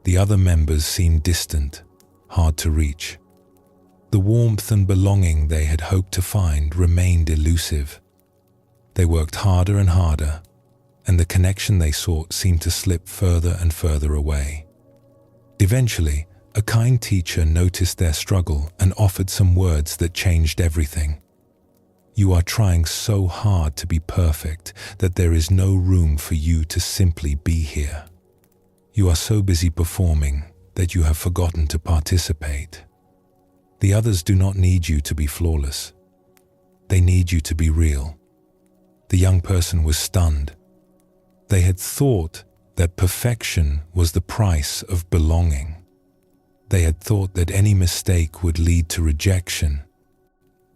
The other members seemed distant, hard to reach. The warmth and belonging they had hoped to find remained elusive. They worked harder and harder, and the connection they sought seemed to slip further and further away. Eventually, a kind teacher noticed their struggle and offered some words that changed everything. "You are trying so hard to be perfect that there is no room for you to simply be here. You are so busy performing that you have forgotten to participate. The others do not need you to be flawless. They need you to be real." The young person was stunned. They had thought that perfection was the price of belonging. They had thought that any mistake would lead to rejection.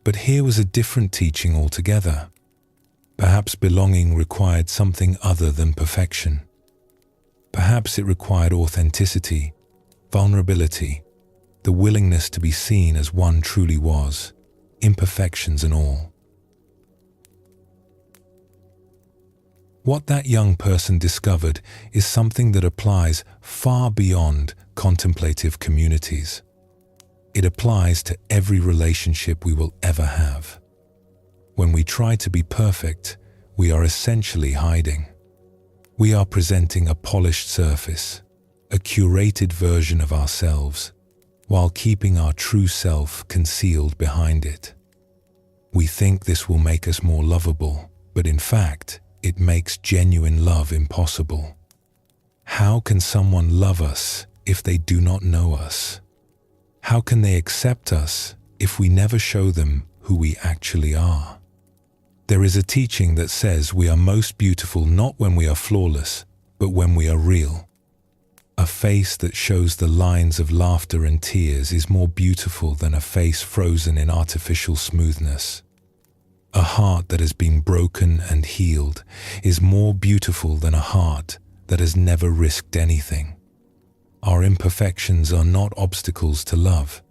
But here was a different teaching altogether. Perhaps belonging required something other than perfection. Perhaps it required authenticity, vulnerability, the willingness to be seen as one truly was, imperfections and all. What that young person discovered is something that applies far beyond contemplative communities. It applies to every relationship we will ever have. When we try to be perfect, we are essentially hiding. We are presenting a polished surface, a curated version of ourselves, while keeping our true self concealed behind it. We think this will make us more lovable, but in fact, it makes genuine love impossible. How can someone love us if they do not know us? How can they accept us if we never show them who we actually are? There is a teaching that says we are most beautiful not when we are flawless, but when we are real. A face that shows the lines of laughter and tears is more beautiful than a face frozen in artificial smoothness. A heart that has been broken and healed is more beautiful than a heart that has never risked anything. Our imperfections are not obstacles to love.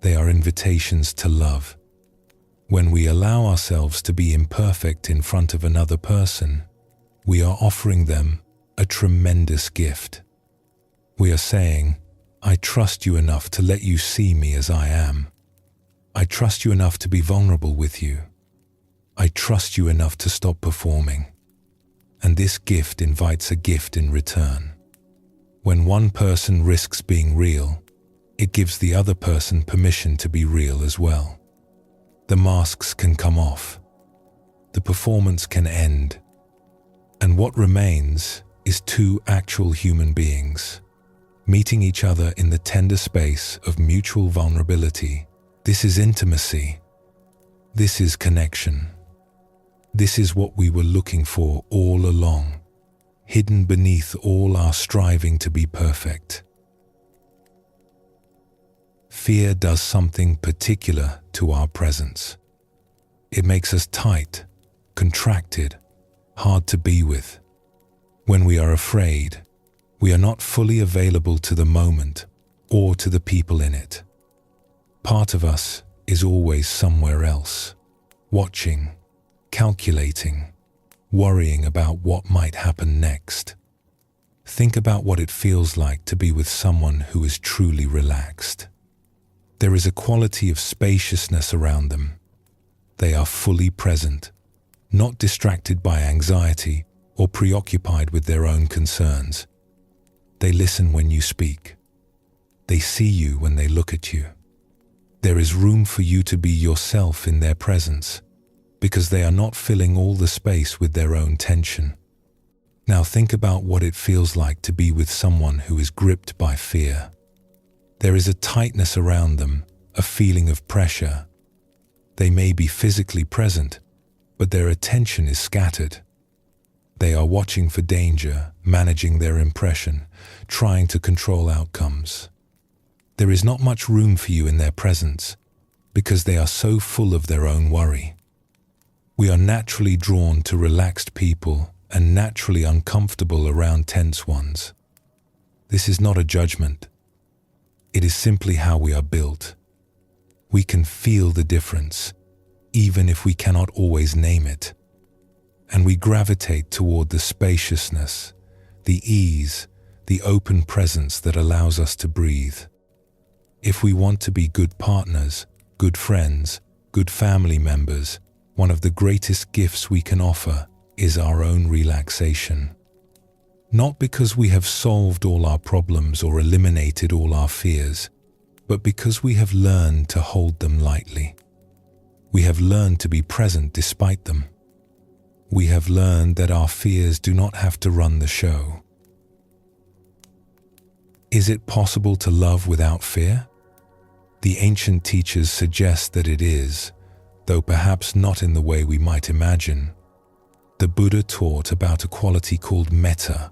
They are invitations to love. When we allow ourselves to be imperfect in front of another person, we are offering them a tremendous gift. We are saying, "I trust you enough to let you see me as I am. I trust you enough to be vulnerable with you. I trust you enough to stop performing." And this gift invites a gift in return. When one person risks being real, it gives the other person permission to be real as well. The masks can come off. The performance can end. And what remains is two actual human beings, meeting each other in the tender space of mutual vulnerability. This is intimacy. This is connection. This is what we were looking for all along, hidden beneath all our striving to be perfect. Fear does something particular to our presence. It makes us tight, contracted, hard to be with. When we are afraid, we are not fully available to the moment or to the people in it. Part of us is always somewhere else, watching, calculating, worrying about what might happen next. Think about what it feels like to be with someone who is truly relaxed. There is a quality of spaciousness around them. They are fully present, not distracted by anxiety or preoccupied with their own concerns. They listen when you speak. They see you when they look at you. There is room for you to be yourself in their presence, because they are not filling all the space with their own tension. Now think about what it feels like to be with someone who is gripped by fear. There is a tightness around them, a feeling of pressure. They may be physically present, but their attention is scattered. They are watching for danger, managing their impression, trying to control outcomes. There is not much room for you in their presence, because they are so full of their own worry. We are naturally drawn to relaxed people and naturally uncomfortable around tense ones. This is not a judgment. It is simply how we are built. We can feel the difference, even if we cannot always name it. And we gravitate toward the spaciousness, the ease, the open presence that allows us to breathe. If we want to be good partners, good friends, good family members, one of the greatest gifts we can offer is our own relaxation. Not because we have solved all our problems or eliminated all our fears, but because we have learned to hold them lightly. We have learned to be present despite them. We have learned that our fears do not have to run the show. Is it possible to love without fear? The ancient teachers suggest that it is, though perhaps not in the way we might imagine. The Buddha taught about a quality called metta,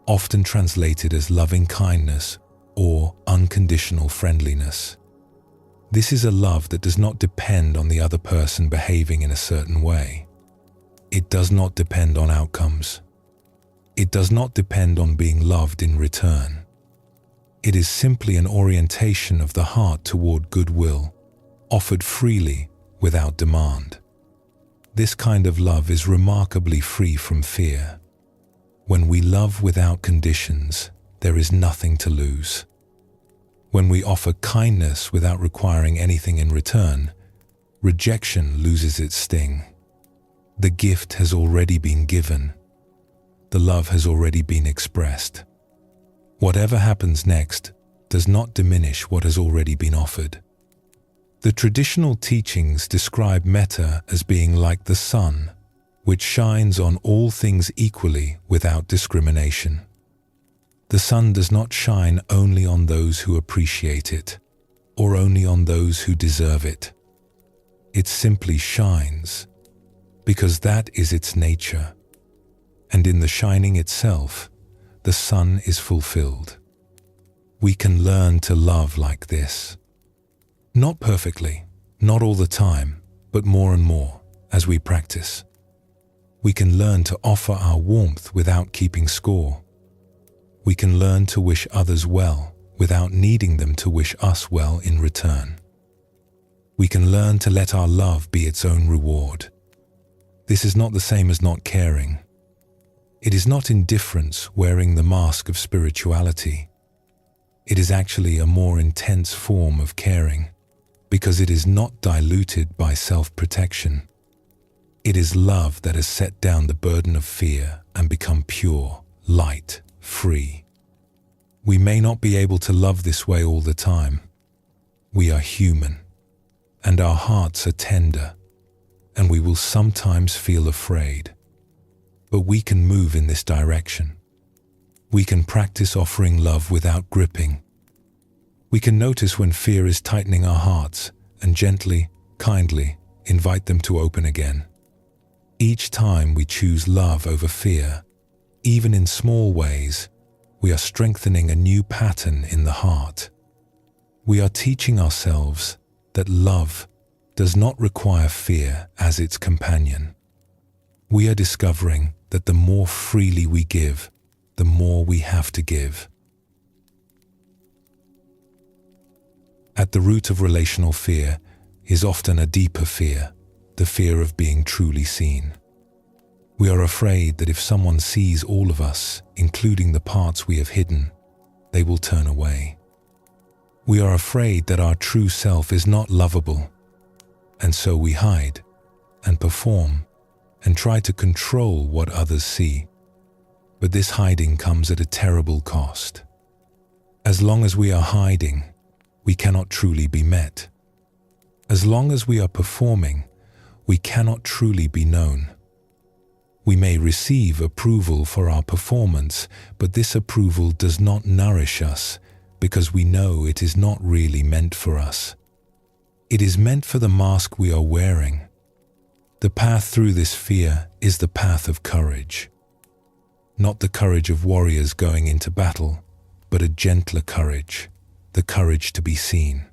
often translated as loving kindness or unconditional friendliness. This is a love that does not depend on the other person behaving in a certain way. It does not depend on outcomes. It does not depend on being loved in return. It is simply an orientation of the heart toward goodwill, offered freely without demand. This kind of love is remarkably free from fear. When we love without conditions, there is nothing to lose. When we offer kindness without requiring anything in return, rejection loses its sting. The gift has already been given. The love has already been expressed. Whatever happens next does not diminish what has already been offered. The traditional teachings describe metta as being like the sun, which shines on all things equally without discrimination. The sun does not shine only on those who appreciate it, or only on those who deserve it. It simply shines, because that is its nature. And in the shining itself, the sun is fulfilled. We can learn to love like this. Not perfectly, not all the time, but more and more as we practice. We can learn to offer our warmth without keeping score. We can learn to wish others well without needing them to wish us well in return. We can learn to let our love be its own reward. This is not the same as not caring. It is not indifference wearing the mask of spirituality. It is actually a more intense form of caring, because it is not diluted by self-protection. It is love that has set down the burden of fear and become pure, light, free. We may not be able to love this way all the time. We are human, and our hearts are tender, and we will sometimes feel afraid. But we can move in this direction. We can practice offering love without gripping. We can notice when fear is tightening our hearts and gently, kindly invite them to open again. Each time we choose love over fear, even in small ways, we are strengthening a new pattern in the heart. We are teaching ourselves that love does not require fear as its companion. We are discovering that the more freely we give, the more we have to give. At the root of relational fear is often a deeper fear, the fear of being truly seen. We are afraid that if someone sees all of us, including the parts we have hidden, they will turn away. We are afraid that our true self is not lovable, and so we hide and perform and try to control what others see. But this hiding comes at a terrible cost. As long as we are hiding, we cannot truly be met. As long as we are performing, we cannot truly be known. We may receive approval for our performance, but this approval does not nourish us because we know it is not really meant for us. It is meant for the mask we are wearing. The path through this fear is the path of courage. Not the courage of warriors going into battle, but a gentler courage, the courage to be seen.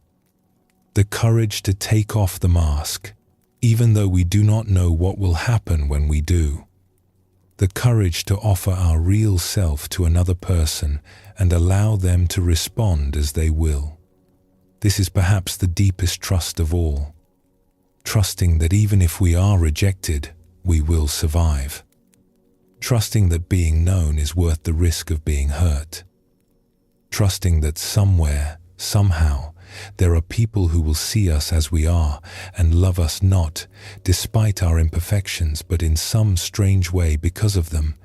The courage to take off the mask, even though we do not know what will happen when we do. The courage to offer our real self to another person and allow them to respond as they will. This is perhaps the deepest trust of all. Trusting that even if we are rejected, we will survive. Trusting that being known is worth the risk of being hurt. Trusting that somewhere, somehow, There are people who will see us as we are and love us not, despite our imperfections, but in some strange way because of them,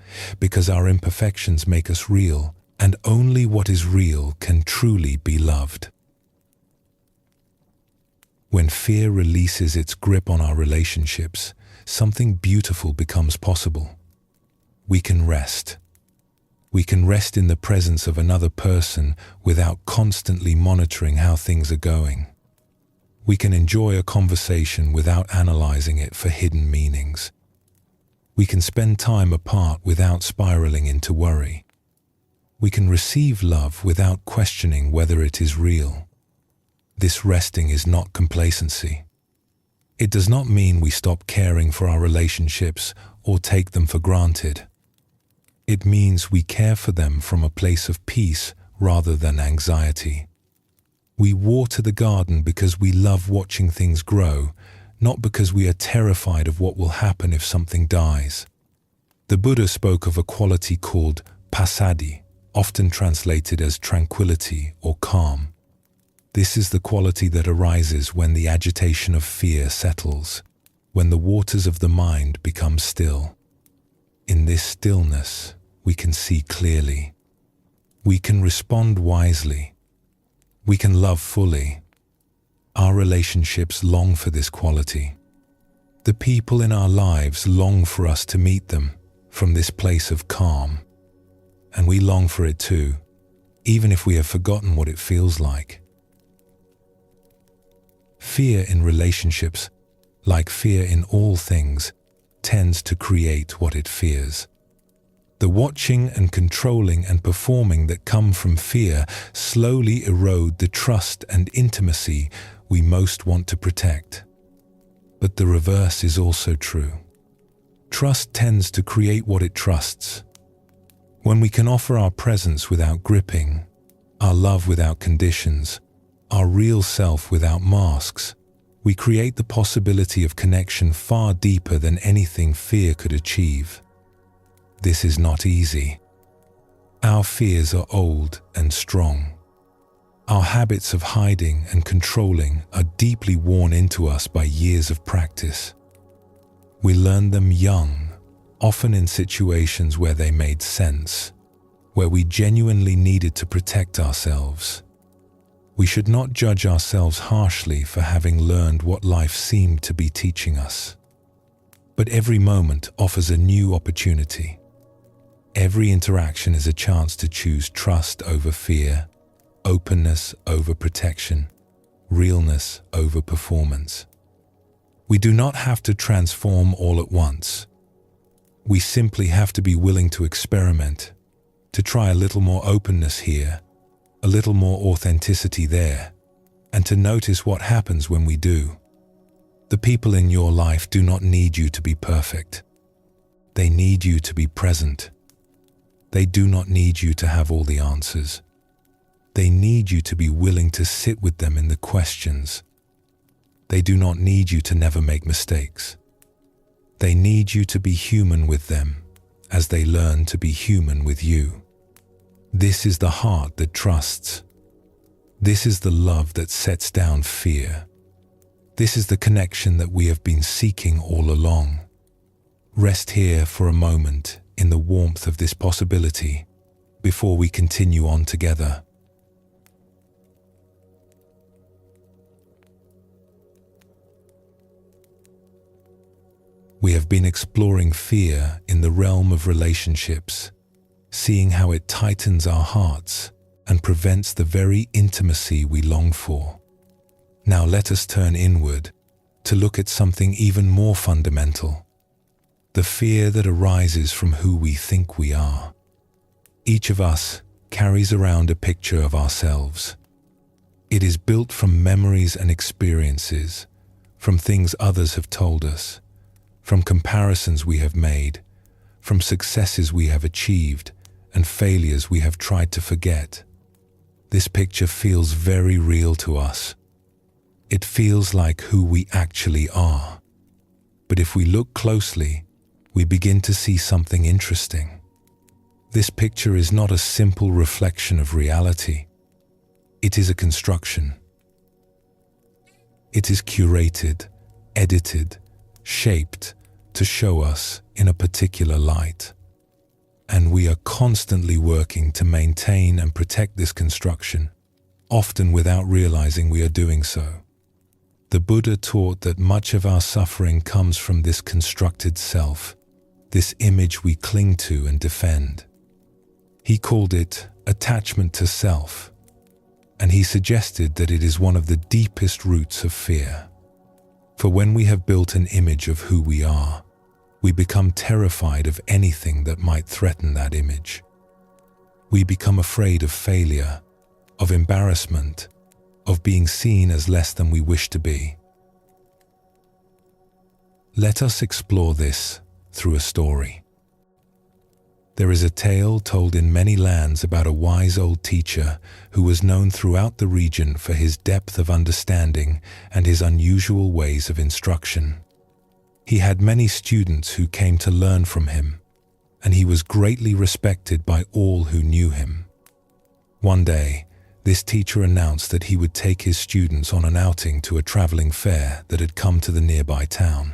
because our imperfections make us real, and only what is real can truly be loved. When fear releases its grip on our relationships, something beautiful becomes possible. We can rest. We can rest in the presence of another person without constantly monitoring how things are going. We can enjoy a conversation without analyzing it for hidden meanings. We can spend time apart without spiraling into worry. We can receive love without questioning whether it is real. This resting is not complacency. It does not mean we stop caring for our relationships or take them for granted. It means we care for them from a place of peace rather than anxiety. We water the garden because we love watching things grow, not because we are terrified of what will happen if something dies. The Buddha spoke of a quality called passaddhi, often translated as tranquility or calm. This is the quality that arises when the agitation of fear settles, when the waters of the mind become still. In this stillness, we can see clearly. We can respond wisely. We can love fully. Our relationships long for this quality. The people in our lives long for us to meet them from this place of calm. And we long for it too, even if we have forgotten what it feels like. Fear in relationships, like fear in all things, tends to create what it fears. The watching and controlling and performing that come from fear slowly erode the trust and intimacy we most want to protect. But the reverse is also true. Trust tends to create what it trusts. When we can offer our presence without gripping, our love without conditions, our real self without masks, we create the possibility of connection far deeper than anything fear could achieve. This is not easy. Our fears are old and strong. Our habits of hiding and controlling are deeply worn into us by years of practice. We learned them young, often in situations where they made sense, where we genuinely needed to protect ourselves. We should not judge ourselves harshly for having learned what life seemed to be teaching us. But every moment offers a new opportunity. Every interaction is a chance to choose trust over fear, openness over protection, realness over performance. We do not have to transform all at once. We simply have to be willing to experiment, to try a little more openness here, a little more authenticity there, and to notice what happens when we do. The people in your life do not need you to be perfect. They need you to be present. They do not need you to have all the answers. They need you to be willing to sit with them in the questions. They do not need you to never make mistakes. They need you to be human with them as they learn to be human with you. This is the heart that trusts. This is the love that sets down fear. This is the connection that we have been seeking all along. Rest here for a moment in the warmth of this possibility before we continue on together. We have been exploring fear in the realm of relationships, seeing how it tightens our hearts and prevents the very intimacy we long for. Now let us turn inward to look at something even more fundamental: the fear that arises from who we think we are. Each of us carries around a picture of ourselves. It is built from memories and experiences, from things others have told us, from comparisons we have made, from successes we have achieved and failures we have tried to forget. This picture feels very real to us. It feels like who we actually are. But if we look closely, we begin to see something interesting. This picture is not a simple reflection of reality. It is a construction. It is curated, edited, shaped to show us in a particular light. And we are constantly working to maintain and protect this construction, often without realizing we are doing so. The Buddha taught that much of our suffering comes from this constructed self, this image we cling to and defend. He called it attachment to self, and he suggested that it is one of the deepest roots of fear. For when we have built an image of who we are, we become terrified of anything that might threaten that image. We become afraid of failure, of embarrassment, of being seen as less than we wish to be. Let us explore this through a story. There is a tale told in many lands about a wise old teacher who was known throughout the region for his depth of understanding and his unusual ways of instruction. He had many students who came to learn from him, and he was greatly respected by all who knew him. One day, this teacher announced that he would take his students on an outing to a traveling fair that had come to the nearby town.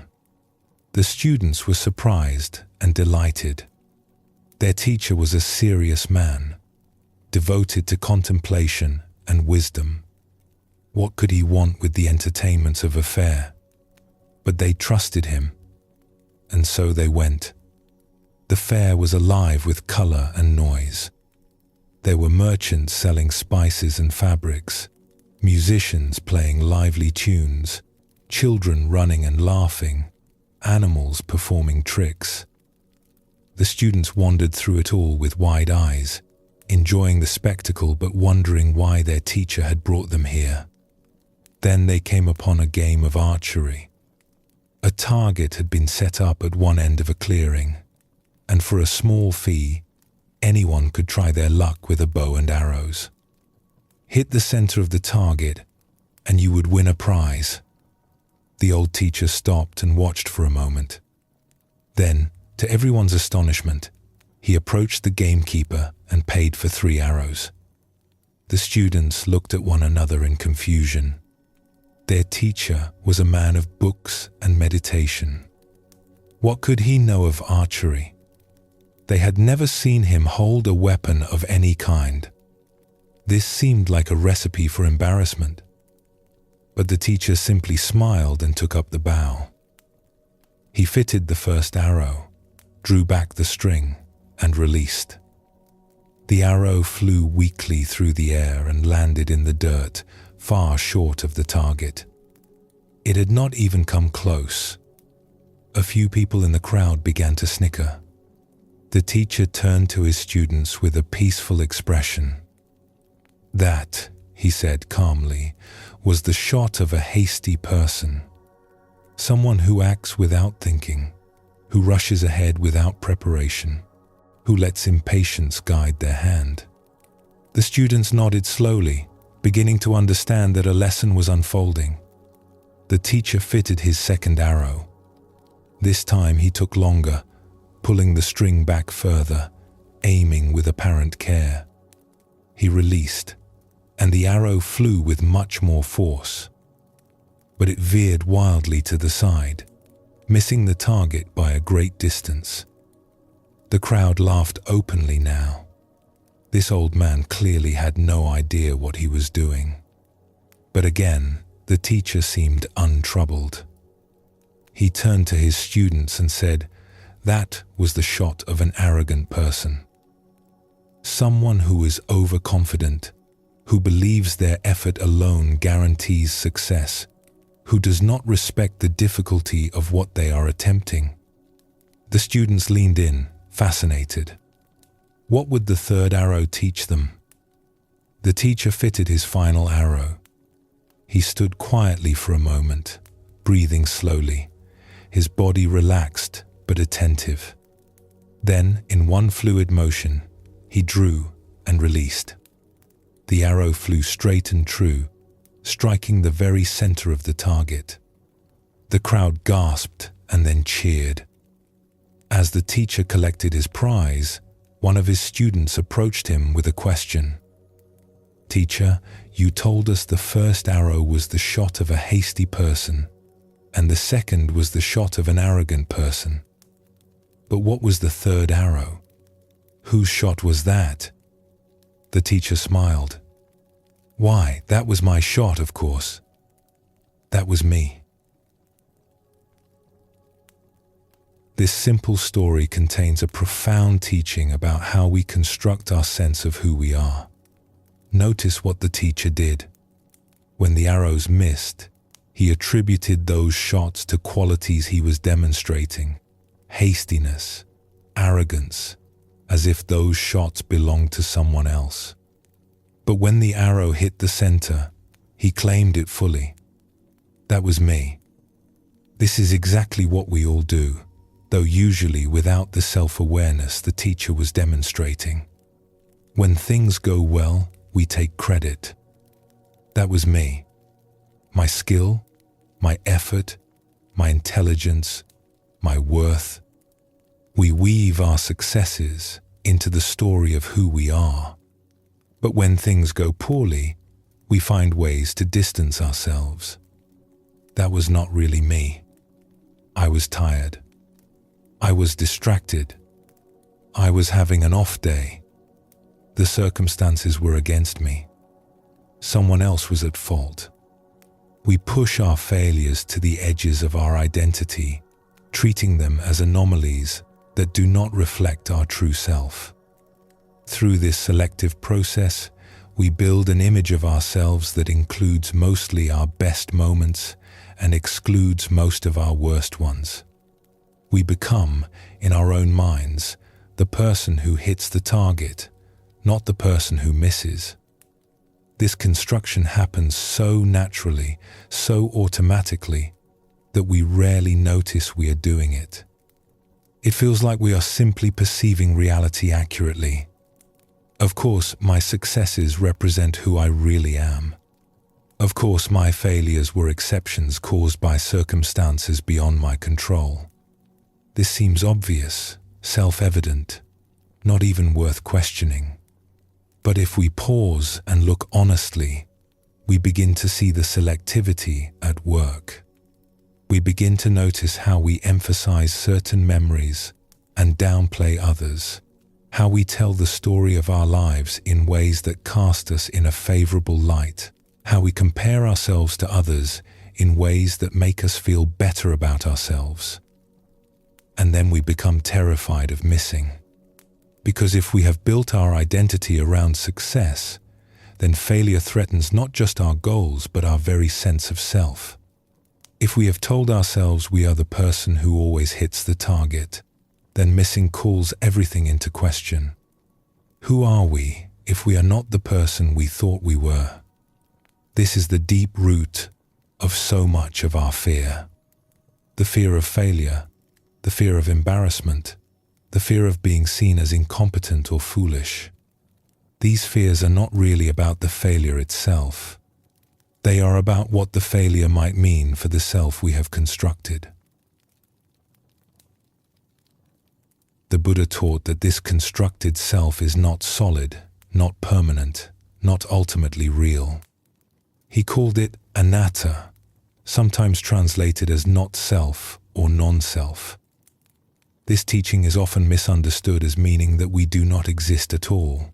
The students were surprised and delighted. Their teacher was a serious man, devoted to contemplation and wisdom. What could he want with the entertainments of a fair? But they trusted him, and so they went. The fair was alive with color and noise. There were merchants selling spices and fabrics, musicians playing lively tunes, children running and laughing, animals performing tricks. The students wandered through it all with wide eyes, enjoying the spectacle but wondering why their teacher had brought them here. Then they came upon a game of archery. A target had been set up at one end of a clearing, and for a small fee, anyone could try their luck with a bow and arrows. Hit the center of the target, and you would win a prize. The old teacher stopped and watched for a moment. Then, to everyone's astonishment, he approached the gamekeeper and paid for 3 arrows. The students looked at one another in confusion. Their teacher was a man of books and meditation. What could he know of archery? They had never seen him hold a weapon of any kind. This seemed like a recipe for embarrassment. But the teacher simply smiled and took up the bow. He fitted the first arrow, drew back the string, and released. The arrow flew weakly through the air and landed in the dirt, far short of the target. It had not even come close. A few people in the crowd began to snicker. The teacher turned to his students with a peaceful expression. That, he said calmly, was the shot of a hasty person. Someone who acts without thinking, who rushes ahead without preparation, who lets impatience guide their hand. The students nodded slowly, beginning to understand that a lesson was unfolding. The teacher fitted his second arrow. This time he took longer, pulling the string back further, aiming with apparent care. He released, and the arrow flew with much more force. But it veered wildly to the side, missing the target by a great distance. The crowd laughed openly now. This old man clearly had no idea what he was doing. But again, the teacher seemed untroubled. He turned to his students and said, "That was the shot of an arrogant person. Someone who is overconfident, who believes their effort alone guarantees success, who does not respect the difficulty of what they are attempting." The students leaned in, fascinated. What would the third arrow teach them? The teacher fitted his final arrow. He stood quietly for a moment, breathing slowly, his body relaxed but attentive. Then, in one fluid motion, he drew and released. The arrow flew straight and true, striking the very center of the target. The crowd gasped and then cheered. As the teacher collected his prize, one of his students approached him with a question. Teacher, you told us the first arrow was the shot of a hasty person, and the second was the shot of an arrogant person. But what was the third arrow? Whose shot was that? The teacher smiled. Why, that was my shot, of course. That was me. This simple story contains a profound teaching about how we construct our sense of who we are. Notice what the teacher did. When the arrows missed, he attributed those shots to qualities he was demonstrating: hastiness, arrogance, as if those shots belonged to someone else. But when the arrow hit the center, he claimed it fully. That was me. This is exactly what we all do, though usually without the self-awareness the teacher was demonstrating. When things go well, we take credit. That was me. My skill, my effort, my intelligence, my worth. We weave our successes into the story of who we are. But when things go poorly, we find ways to distance ourselves. That was not really me. I was tired. I was distracted. I was having an off day. The circumstances were against me. Someone else was at fault. We push our failures to the edges of our identity, treating them as anomalies that do not reflect our true self. Through this selective process, we build an image of ourselves that includes mostly our best moments and excludes most of our worst ones. We become, in our own minds, the person who hits the target, not the person who misses. This construction happens so naturally, so automatically, that we rarely notice we are doing it. It feels like we are simply perceiving reality accurately. Of course, my successes represent who I really am. Of course, my failures were exceptions caused by circumstances beyond my control. This seems obvious, self-evident, not even worth questioning. But if we pause and look honestly, we begin to see the selectivity at work. We begin to notice how we emphasize certain memories and downplay others, how we tell the story of our lives in ways that cast us in a favorable light, how we compare ourselves to others in ways that make us feel better about ourselves. And then we become terrified of missing. Because if we have built our identity around success, then failure threatens not just our goals but our very sense of self. If we have told ourselves we are the person who always hits the target, then missing calls everything into question. Who are we if we are not the person we thought we were? This is the deep root of so much of our fear. The fear of failure, the fear of embarrassment, the fear of being seen as incompetent or foolish. These fears are not really about the failure itself. They are about what the failure might mean for the self we have constructed. The Buddha taught that this constructed self is not solid, not permanent, not ultimately real. He called it anatta, sometimes translated as not self or non-self. This teaching is often misunderstood as meaning that we do not exist at all.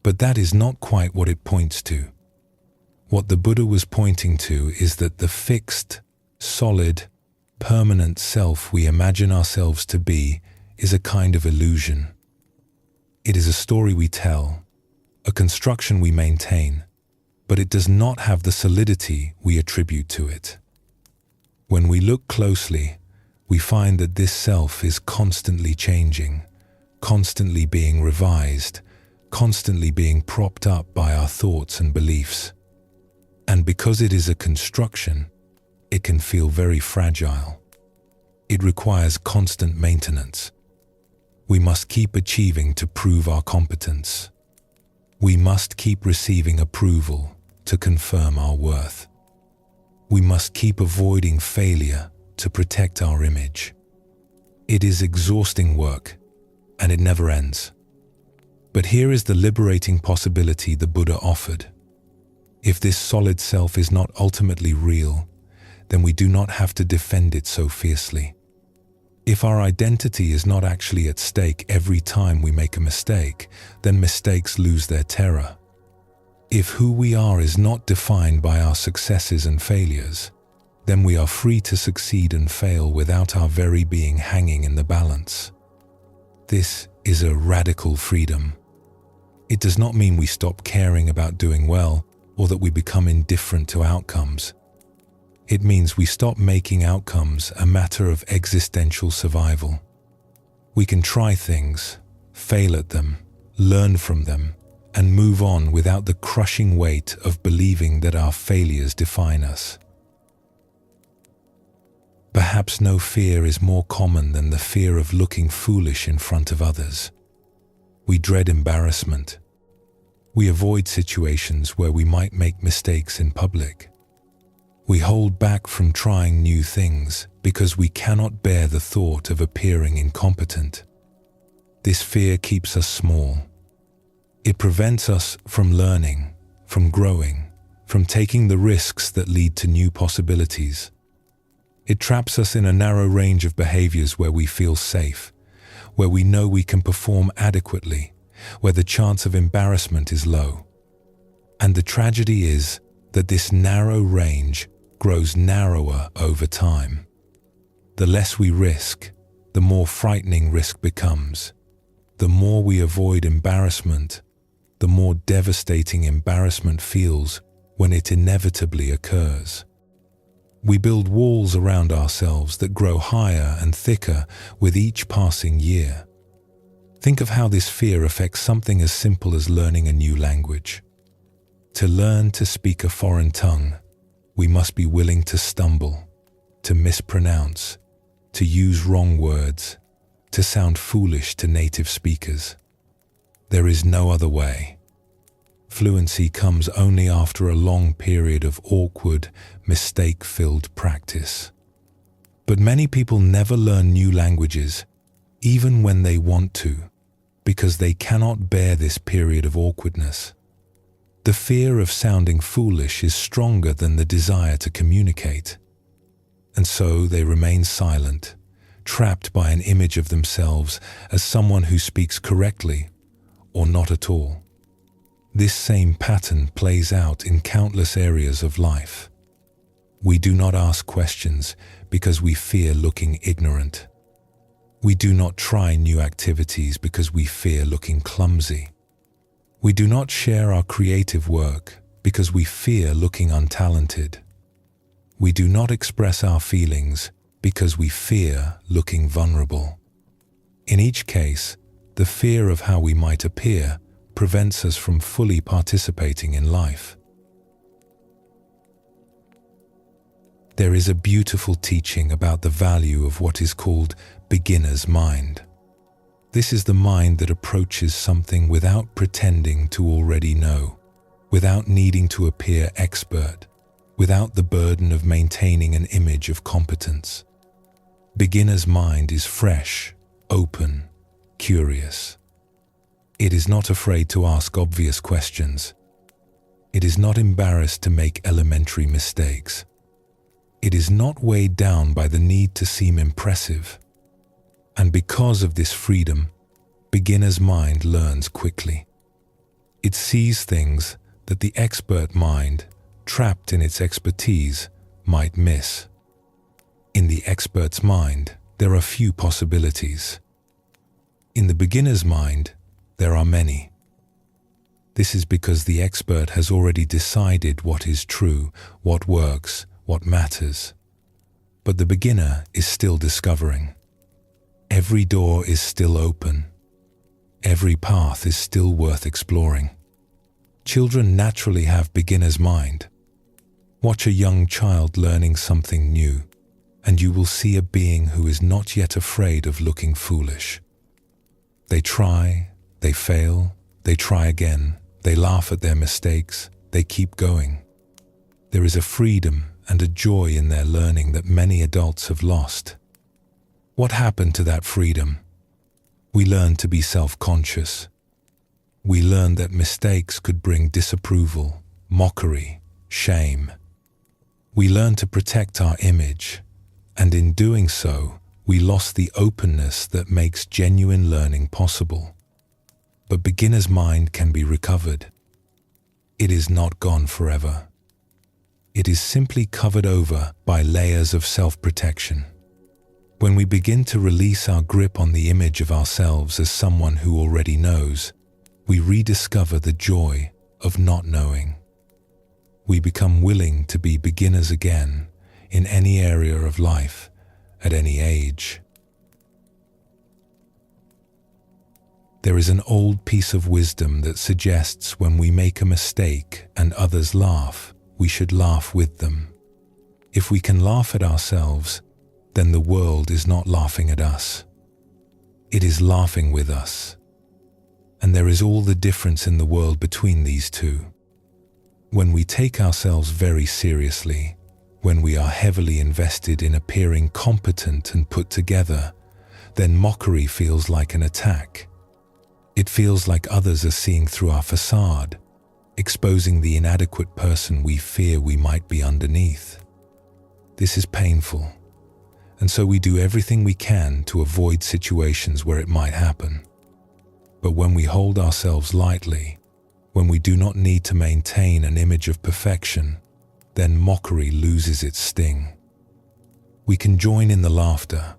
But that is not quite what it points to. What the Buddha was pointing to is that the fixed, solid, permanent self we imagine ourselves to be is a kind of illusion. It is a story we tell, a construction we maintain, but it does not have the solidity we attribute to it. When we look closely, we find that this self is constantly changing, constantly being revised, constantly being propped up by our thoughts and beliefs. And because it is a construction, it can feel very fragile. It requires constant maintenance. We must keep achieving to prove our competence. We must keep receiving approval to confirm our worth. We must keep avoiding failure to protect our image. It is exhausting work, and it never ends. But here is the liberating possibility the Buddha offered. If this solid self is not ultimately real, then we do not have to defend it so fiercely. If our identity is not actually at stake every time we make a mistake, then mistakes lose their terror. If who we are is not defined by our successes and failures, then we are free to succeed and fail without our very being hanging in the balance. This is a radical freedom. It does not mean we stop caring about doing well or that we become indifferent to outcomes. It means we stop making outcomes a matter of existential survival. We can try things, fail at them, learn from them, and move on without the crushing weight of believing that our failures define us. Perhaps no fear is more common than the fear of looking foolish in front of others. We dread embarrassment. We avoid situations where we might make mistakes in public. We hold back from trying new things because we cannot bear the thought of appearing incompetent. This fear keeps us small. It prevents us from learning, from growing, from taking the risks that lead to new possibilities. It traps us in a narrow range of behaviors where we feel safe, where we know we can perform adequately, where the chance of embarrassment is low. And the tragedy is that this narrow range grows narrower over time. The less we risk, the more frightening risk becomes. The more we avoid embarrassment, the more devastating embarrassment feels when it inevitably occurs. We build walls around ourselves that grow higher and thicker with each passing year. Think of how this fear affects something as simple as learning a new language. To learn to speak a foreign tongue, we must be willing to stumble, to mispronounce, to use wrong words, to sound foolish to native speakers. There is no other way. Fluency comes only after a long period of awkward, mistake-filled practice. But many people never learn new languages, even when they want to, because they cannot bear this period of awkwardness. The fear of sounding foolish is stronger than the desire to communicate. And so they remain silent, trapped by an image of themselves as someone who speaks correctly or not at all. This same pattern plays out in countless areas of life. We do not ask questions because we fear looking ignorant. We do not try new activities because we fear looking clumsy. We do not share our creative work because we fear looking untalented. We do not express our feelings because we fear looking vulnerable. In each case, the fear of how we might appear prevents us from fully participating in life. There is a beautiful teaching about the value of what is called beginner's mind. This is the mind that approaches something without pretending to already know, without needing to appear expert, without the burden of maintaining an image of competence. Beginner's mind is fresh, open, curious. It is not afraid to ask obvious questions. It is not embarrassed to make elementary mistakes. It is not weighed down by the need to seem impressive. And because of this freedom, beginner's mind learns quickly. It sees things that the expert mind, trapped in its expertise, might miss. In the expert's mind, there are few possibilities. In the beginner's mind, there are many. This is because the expert has already decided what is true, what works, what matters. But the beginner is still discovering. Every door is still open. Every path is still worth exploring. Children naturally have beginner's mind. Watch a young child learning something new, and you will see a being who is not yet afraid of looking foolish. They try, they fail, they try again, they laugh at their mistakes, they keep going. There is a freedom and a joy in their learning that many adults have lost. What happened to that freedom? We learn to be self-conscious. we learned that mistakes could bring disapproval, mockery, shame. We learned to protect our image, and in doing so, we lost the openness that makes genuine learning possible. But beginner's mind can be recovered. It is not gone forever. It is simply covered over by layers of self-protection. When we begin to release our grip on the image of ourselves as someone who already knows, we rediscover the joy of not knowing. We become willing to be beginners again in any area of life, at any age. There is an old piece of wisdom that suggests when we make a mistake and others laugh, we should laugh with them. If we can laugh at ourselves, then the world is not laughing at us. It is laughing with us. And there is all the difference in the world between these two. When we take ourselves very seriously, when we are heavily invested in appearing competent and put together, then mockery feels like an attack. It feels like others are seeing through our facade, exposing the inadequate person we fear we might be underneath. This is painful, and so we do everything we can to avoid situations where it might happen. But when we hold ourselves lightly, when we do not need to maintain an image of perfection, then mockery loses its sting. We can join in the laughter.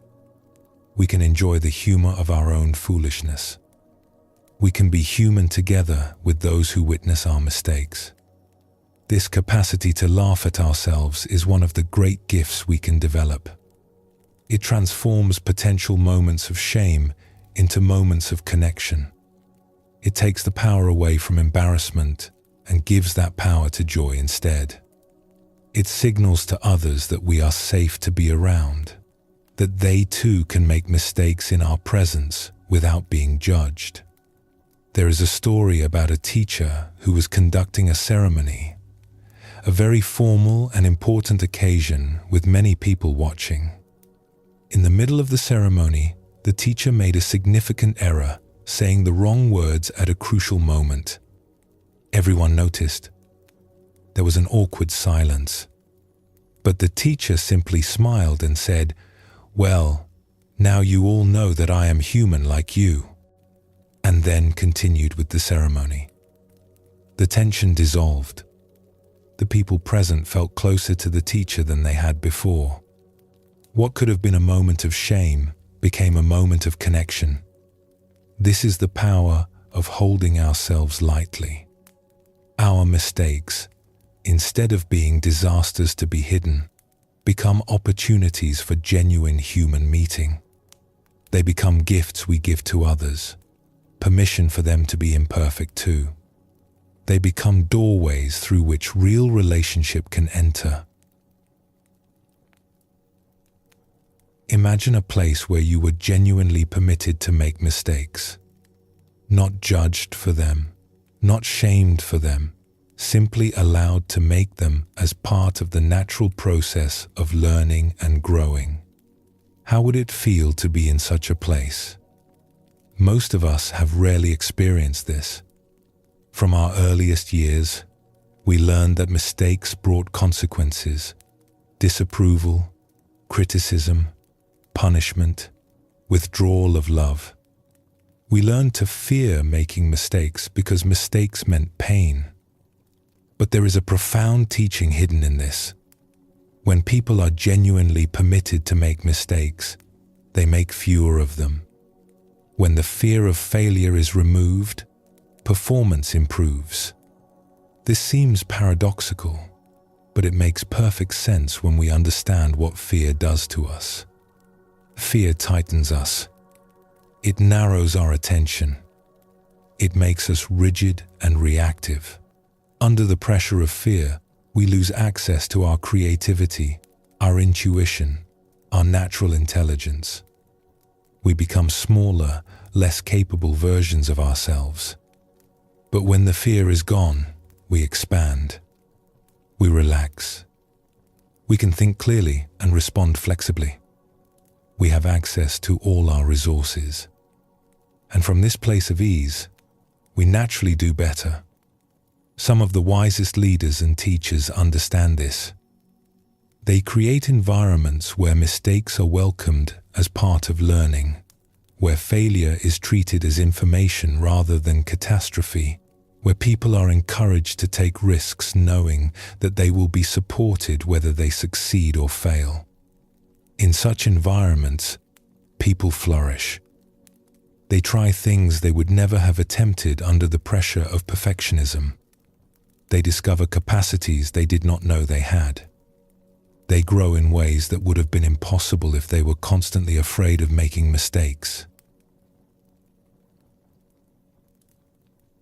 We can enjoy the humor of our own foolishness. We can be human together with those who witness our mistakes. This capacity to laugh at ourselves is one of the great gifts we can develop. It transforms potential moments of shame into moments of connection. It takes the power away from embarrassment and gives that power to joy instead. It signals to others that we are safe to be around, that they too can make mistakes in our presence without being judged. There is a story about a teacher who was conducting a ceremony, a very formal and important occasion with many people watching. In the middle of the ceremony, the teacher made a significant error, saying the wrong words at a crucial moment. Everyone noticed. There was an awkward silence. But the teacher simply smiled and said, "Well, now you all know that I am human like you," and then continued with the ceremony. The tension dissolved. The people present felt closer to the teacher than they had before. What could have been a moment of shame became a moment of connection. This is the power of holding ourselves lightly. Our mistakes, instead of being disasters to be hidden, become opportunities for genuine human meeting. They become gifts we give to others, permission for them to be imperfect too. They become doorways through which real relationship can enter. Imagine a place where you were genuinely permitted to make mistakes, not judged for them, not shamed for them, simply allowed to make them as part of the natural process of learning and growing. How would it feel to be in such a place? Most of us have rarely experienced this. From our earliest years, we learned that mistakes brought consequences, disapproval, criticism, punishment, withdrawal of love. We learned to fear making mistakes because mistakes meant pain. But there is a profound teaching hidden in this. When people are genuinely permitted to make mistakes, they make fewer of them. When the fear of failure is removed, performance improves. This seems paradoxical, but it makes perfect sense when we understand what fear does to us. Fear tightens us. It narrows our attention. It makes us rigid and reactive. Under the pressure of fear, we lose access to our creativity, our intuition, our natural intelligence. We become smaller, less capable versions of ourselves. But when the fear is gone, we expand. We relax. We can think clearly and respond flexibly. We have access to all our resources. And from this place of ease, we naturally do better. Some of the wisest leaders and teachers understand this. They create environments where mistakes are welcomed as part of learning, where failure is treated as information rather than catastrophe, where people are encouraged to take risks knowing that they will be supported whether they succeed or fail. In such environments, people flourish. They try things they would never have attempted under the pressure of perfectionism. They discover capacities they did not know they had. They grow in ways that would have been impossible if they were constantly afraid of making mistakes.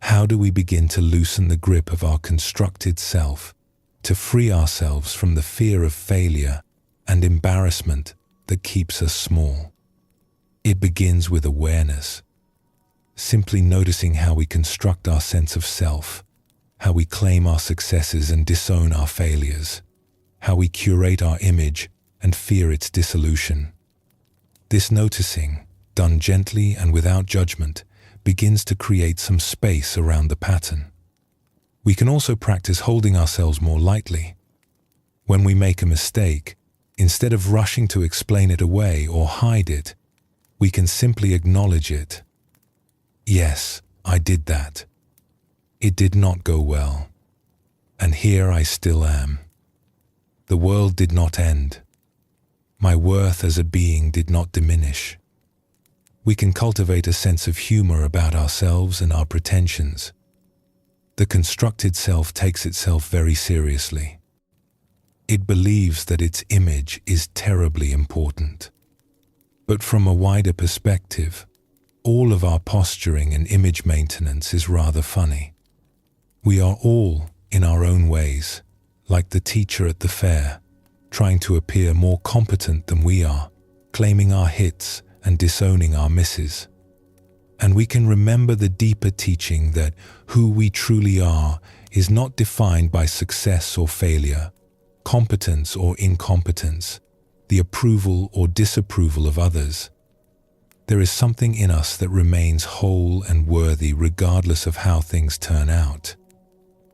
How do we begin to loosen the grip of our constructed self, to free ourselves from the fear of failure and embarrassment that keeps us small? It begins with awareness, simply noticing how we construct our sense of self, how we claim our successes and disown our failures, how we curate our image and fear its dissolution. This noticing, done gently and without judgment, begins to create some space around the pattern. We can also practice holding ourselves more lightly. When we make a mistake, instead of rushing to explain it away or hide it, we can simply acknowledge it. Yes, I did that. It did not go well. And here I still am. The world did not end. My worth as a being did not diminish. We can cultivate a sense of humor about ourselves and our pretensions. The constructed self takes itself very seriously. It believes that its image is terribly important. But from a wider perspective, all of our posturing and image maintenance is rather funny. We are all, in our own ways, like the teacher at the fair, trying to appear more competent than we are, claiming our hits and disowning our misses. And we can remember the deeper teaching that who we truly are is not defined by success or failure, competence or incompetence, the approval or disapproval of others. There is something in us that remains whole and worthy regardless of how things turn out.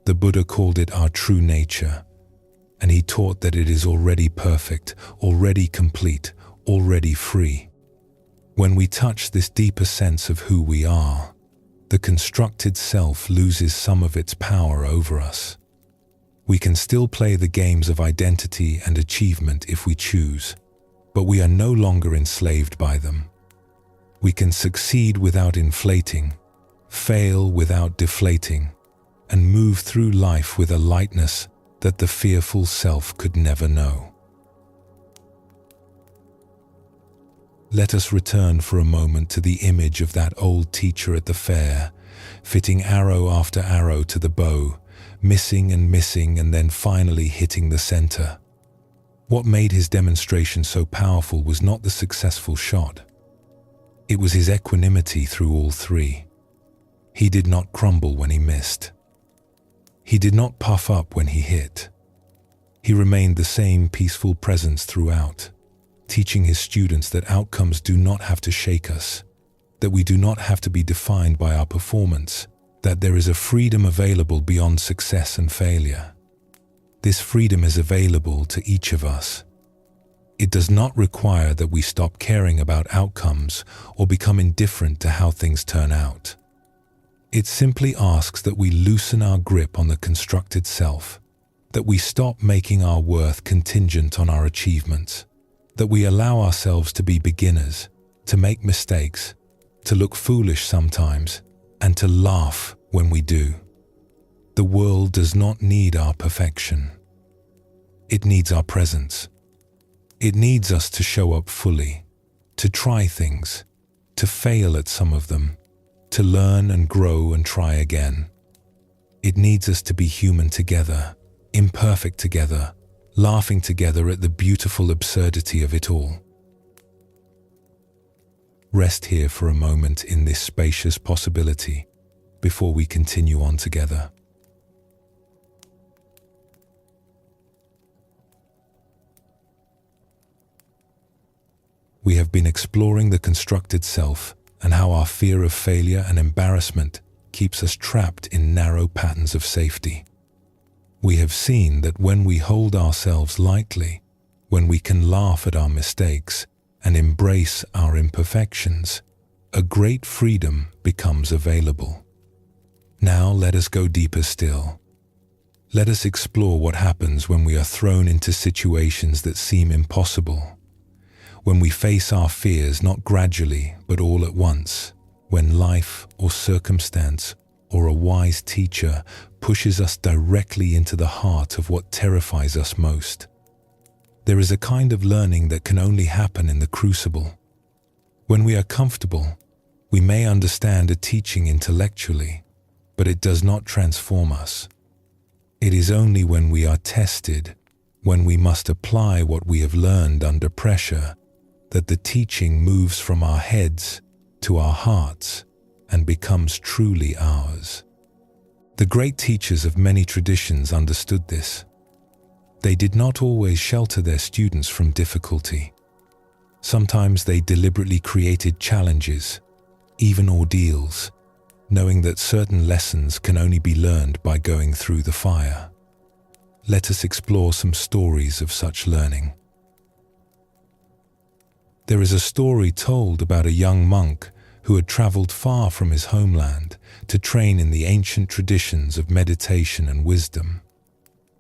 The Buddha called it our true nature, and he taught that it is already perfect, already complete, already free. When we touch this deeper sense of who we are, the constructed self loses some of its power over us. We can still play the games of identity and achievement if we choose, but we are no longer enslaved by them. We can succeed without inflating, fail without deflating, and move through life with a lightness that the fearful self could never know. Let us return for a moment to the image of that old teacher at the fair, fitting arrow after arrow to the bow, missing and then finally hitting the center. What made his demonstration so powerful was not the successful shot. It was his equanimity through all three. He did not crumble when he missed. He did not puff up when he hit. He remained the same peaceful presence throughout, teaching his students that outcomes do not have to shake us, that we do not have to be defined by our performance, that there is a freedom available beyond success and failure. This freedom is available to each of us. It does not require that we stop caring about outcomes or become indifferent to how things turn out. It simply asks that we loosen our grip on the constructed self, that we stop making our worth contingent on our achievements, that we allow ourselves to be beginners, to make mistakes, to look foolish sometimes, and to laugh when we do. The world does not need our perfection. It needs our presence. It needs us to show up fully, to try things, to fail at some of them, to learn and grow and try again. It needs us to be human together, imperfect together, laughing together at the beautiful absurdity of it all. Rest here for a moment in this spacious possibility before we continue on together. We have been exploring the constructed self and how our fear of failure and embarrassment keeps us trapped in narrow patterns of safety. We have seen that when we hold ourselves lightly, when we can laugh at our mistakes and embrace our imperfections, a great freedom becomes available. Now let us go deeper still. Let us explore what happens when we are thrown into situations that seem impossible, when we face our fears not gradually but all at once, when life or circumstance or a wise teacher pushes us directly into the heart of what terrifies us most. There is a kind of learning that can only happen in the crucible. When we are comfortable, we may understand a teaching intellectually, but it does not transform us. It is only when we are tested, when we must apply what we have learned under pressure, that the teaching moves from our heads to our hearts and becomes truly ours. The great teachers of many traditions understood this. They did not always shelter their students from difficulty. Sometimes they deliberately created challenges, even ordeals, knowing that certain lessons can only be learned by going through the fire. Let us explore some stories of such learning. There is a story told about a young monk who had traveled far from his homeland to train in the ancient traditions of meditation and wisdom.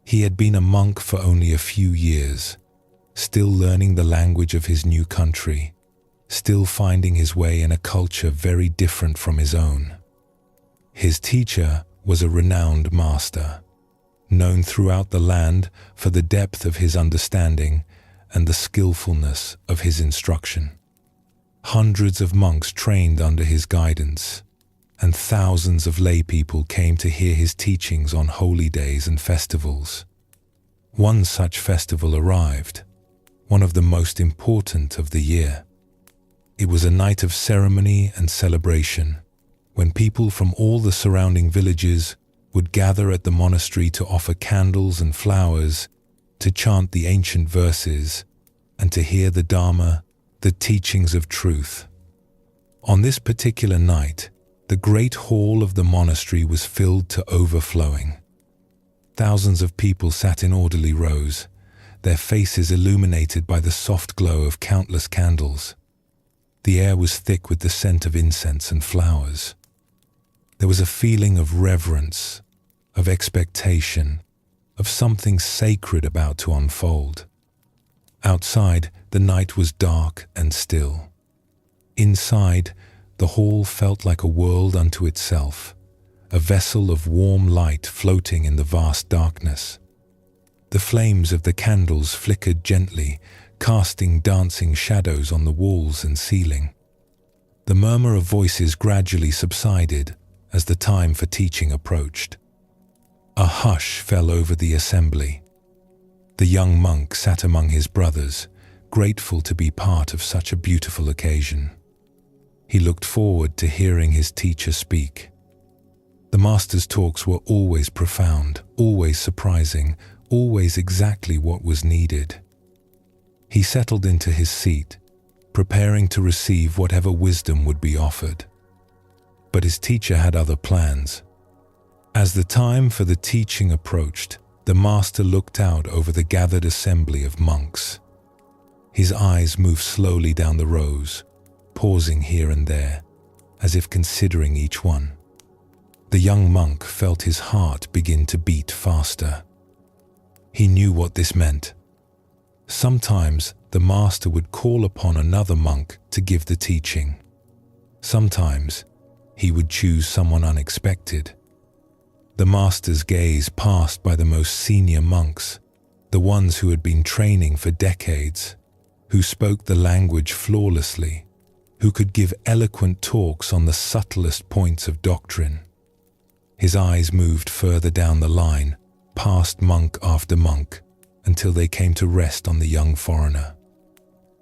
He had been a monk for only a few years, still learning the language of his new country, still finding his way in a culture very different from his own. His teacher was a renowned master, known throughout the land for the depth of his understanding and the skillfulness of his instruction. Hundreds of monks trained under his guidance, and thousands of lay people came to hear his teachings on holy days and festivals. One such festival arrived, one of the most important of the year. It was a night of ceremony and celebration, when people from all the surrounding villages would gather at the monastery to offer candles and flowers, to chant the ancient verses, and to hear the Dharma, the teachings of truth. On this particular night, the great hall of the monastery was filled to overflowing. Thousands of people sat in orderly rows, their faces illuminated by the soft glow of countless candles. The air was thick with the scent of incense and flowers. There was a feeling of reverence, of expectation, of something sacred about to unfold. Outside, the night was dark and still. Inside, the hall felt like a world unto itself, a vessel of warm light floating in the vast darkness. The flames of the candles flickered gently, casting dancing shadows on the walls and ceiling. The murmur of voices gradually subsided as the time for teaching approached. A hush fell over the assembly. The young monk sat among his brothers, grateful to be part of such a beautiful occasion. He looked forward to hearing his teacher speak. The master's talks were always profound, always surprising, always exactly what was needed. He settled into his seat, preparing to receive whatever wisdom would be offered. But his teacher had other plans. As the time for the teaching approached, the master looked out over the gathered assembly of monks. His eyes moved slowly down the rows, pausing here and there, as if considering each one. The young monk felt his heart begin to beat faster. He knew what this meant. Sometimes the master would call upon another monk to give the teaching. Sometimes he would choose someone unexpected. The master's gaze passed by the most senior monks, the ones who had been training for decades, who spoke the language flawlessly, who could give eloquent talks on the subtlest points of doctrine. His eyes moved further down the line, past monk after monk, until they came to rest on the young foreigner,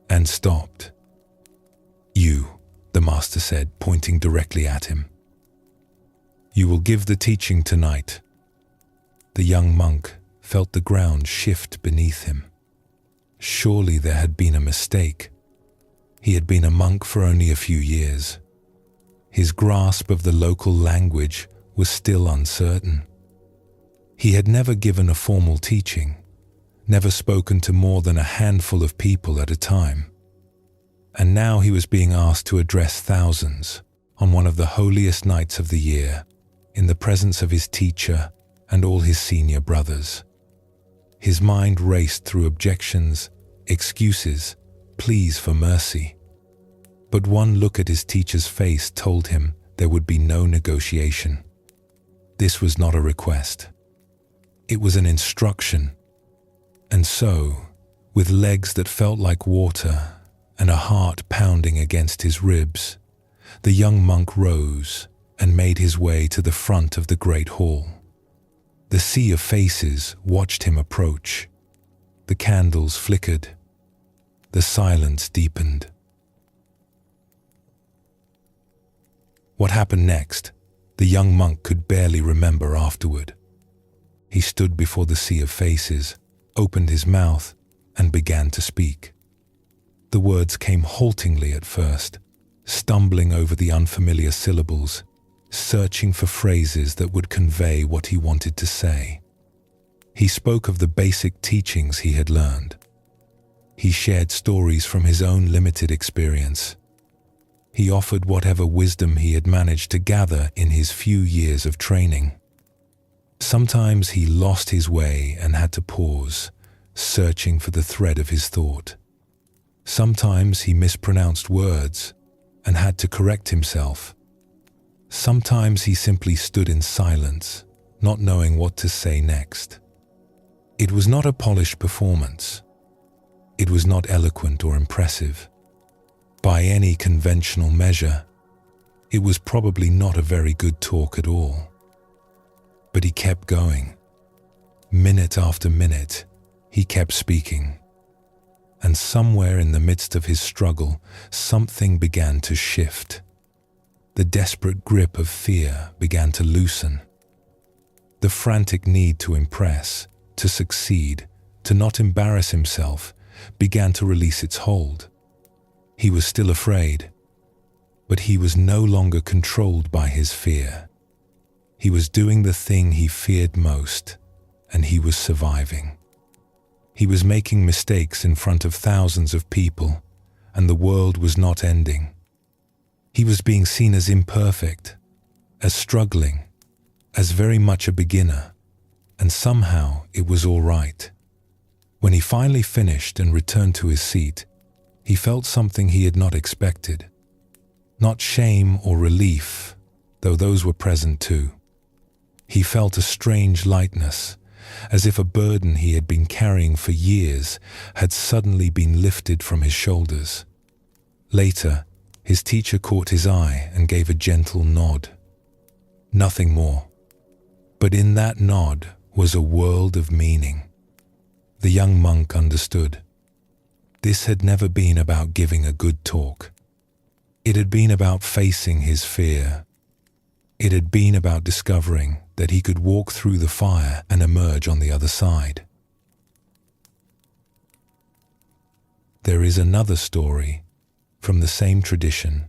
and stopped. "You," the master said, pointing directly at him. "You will give the teaching tonight." The young monk felt the ground shift beneath him. Surely there had been a mistake. He had been a monk for only a few years. His grasp of the local language was still uncertain. He had never given a formal teaching, never spoken to more than a handful of people at a time. And now he was being asked to address thousands on one of the holiest nights of the year, in the presence of his teacher and all his senior brothers. His mind raced through objections, excuses, pleas for mercy. But one look at his teacher's face told him there would be no negotiation. This was not a request. It was an instruction. And so, with legs that felt like water and a heart pounding against his ribs, the young monk rose and made his way to the front of the great hall. The sea of faces watched him approach. The candles flickered. The silence deepened. What happened next, the young monk could barely remember afterward. He stood before the sea of faces, opened his mouth, and began to speak. The words came haltingly at first, stumbling over the unfamiliar syllables, searching for phrases that would convey what he wanted to say. He spoke of the basic teachings he had learned. He shared stories from his own limited experience. He offered whatever wisdom he had managed to gather in his few years of training. Sometimes he lost his way and had to pause, searching for the thread of his thought. Sometimes he mispronounced words and had to correct himself. Sometimes he simply stood in silence, not knowing what to say next. It was not a polished performance. It was not eloquent or impressive. By any conventional measure, it was probably not a very good talk at all. But he kept going. Minute after minute, he kept speaking. And somewhere in the midst of his struggle, something began to shift. The desperate grip of fear began to loosen. The frantic need to impress, to succeed, to not embarrass himself, began to release its hold. He was still afraid, but he was no longer controlled by his fear. He was doing the thing he feared most, and he was surviving. He was making mistakes in front of thousands of people, and the world was not ending. He was being seen as imperfect, as struggling, as very much a beginner, and somehow it was all right. When he finally finished and returned to his seat, he felt something he had not expected. Not shame or relief, though those were present too. He felt a strange lightness, as if a burden he had been carrying for years had suddenly been lifted from his shoulders. Later, his teacher caught his eye and gave a gentle nod. Nothing more. But in that nod was a world of meaning. The young monk understood. This had never been about giving a good talk. It had been about facing his fear. It had been about discovering that he could walk through the fire and emerge on the other side. There is another story from the same tradition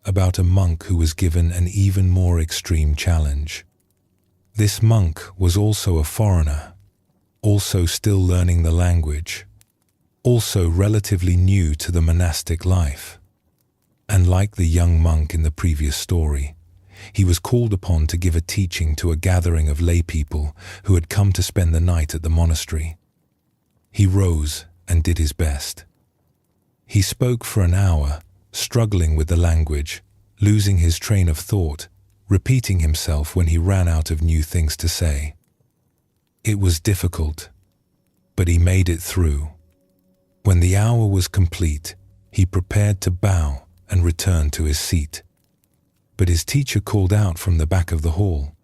about a monk who was given an even more extreme challenge. This monk was also a foreigner, also still learning the language, also relatively new to the monastic life. And like the young monk in the previous story, he was called upon to give a teaching to a gathering of lay people who had come to spend the night at the monastery. He rose and did his best. He spoke for an hour, struggling with the language, losing his train of thought, repeating himself when he ran out of new things to say. It was difficult, but he made it through. When the hour was complete, he prepared to bow and return to his seat. But his teacher called out from the back of the hall,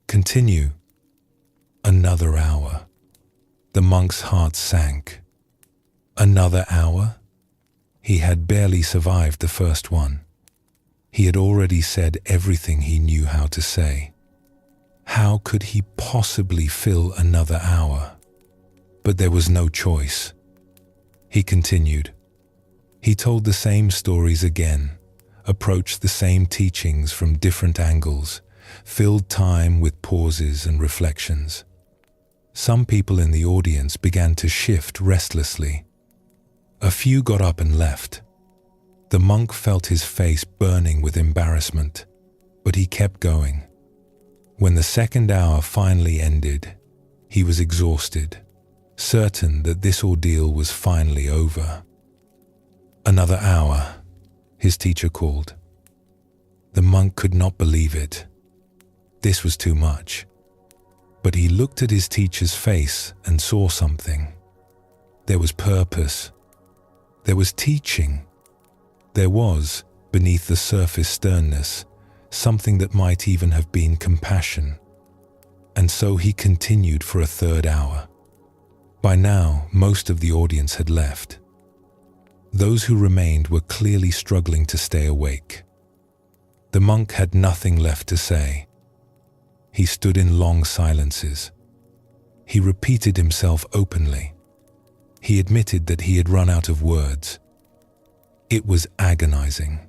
"Continue." Another hour. The monk's heart sank. Another hour? He had barely survived the first one. He had already said everything he knew how to say. How could he possibly fill another hour? But there was no choice. He continued. He told the same stories again, approached the same teachings from different angles, filled time with pauses and reflections. Some people in the audience began to shift restlessly. A few got up and left. The monk felt his face burning with embarrassment, but he kept going. When the second hour finally ended, he was exhausted, certain that this ordeal was finally over. "Another hour," his teacher called. The monk could not believe it. This was too much. But he looked at his teacher's face and saw something. There was purpose. There was teaching. There was, beneath the surface sternness, something that might even have been compassion. And so he continued for a third hour. By now, most of the audience had left. Those who remained were clearly struggling to stay awake. The monk had nothing left to say. He stood in long silences. He repeated himself openly. He admitted that he had run out of words. It was agonizing.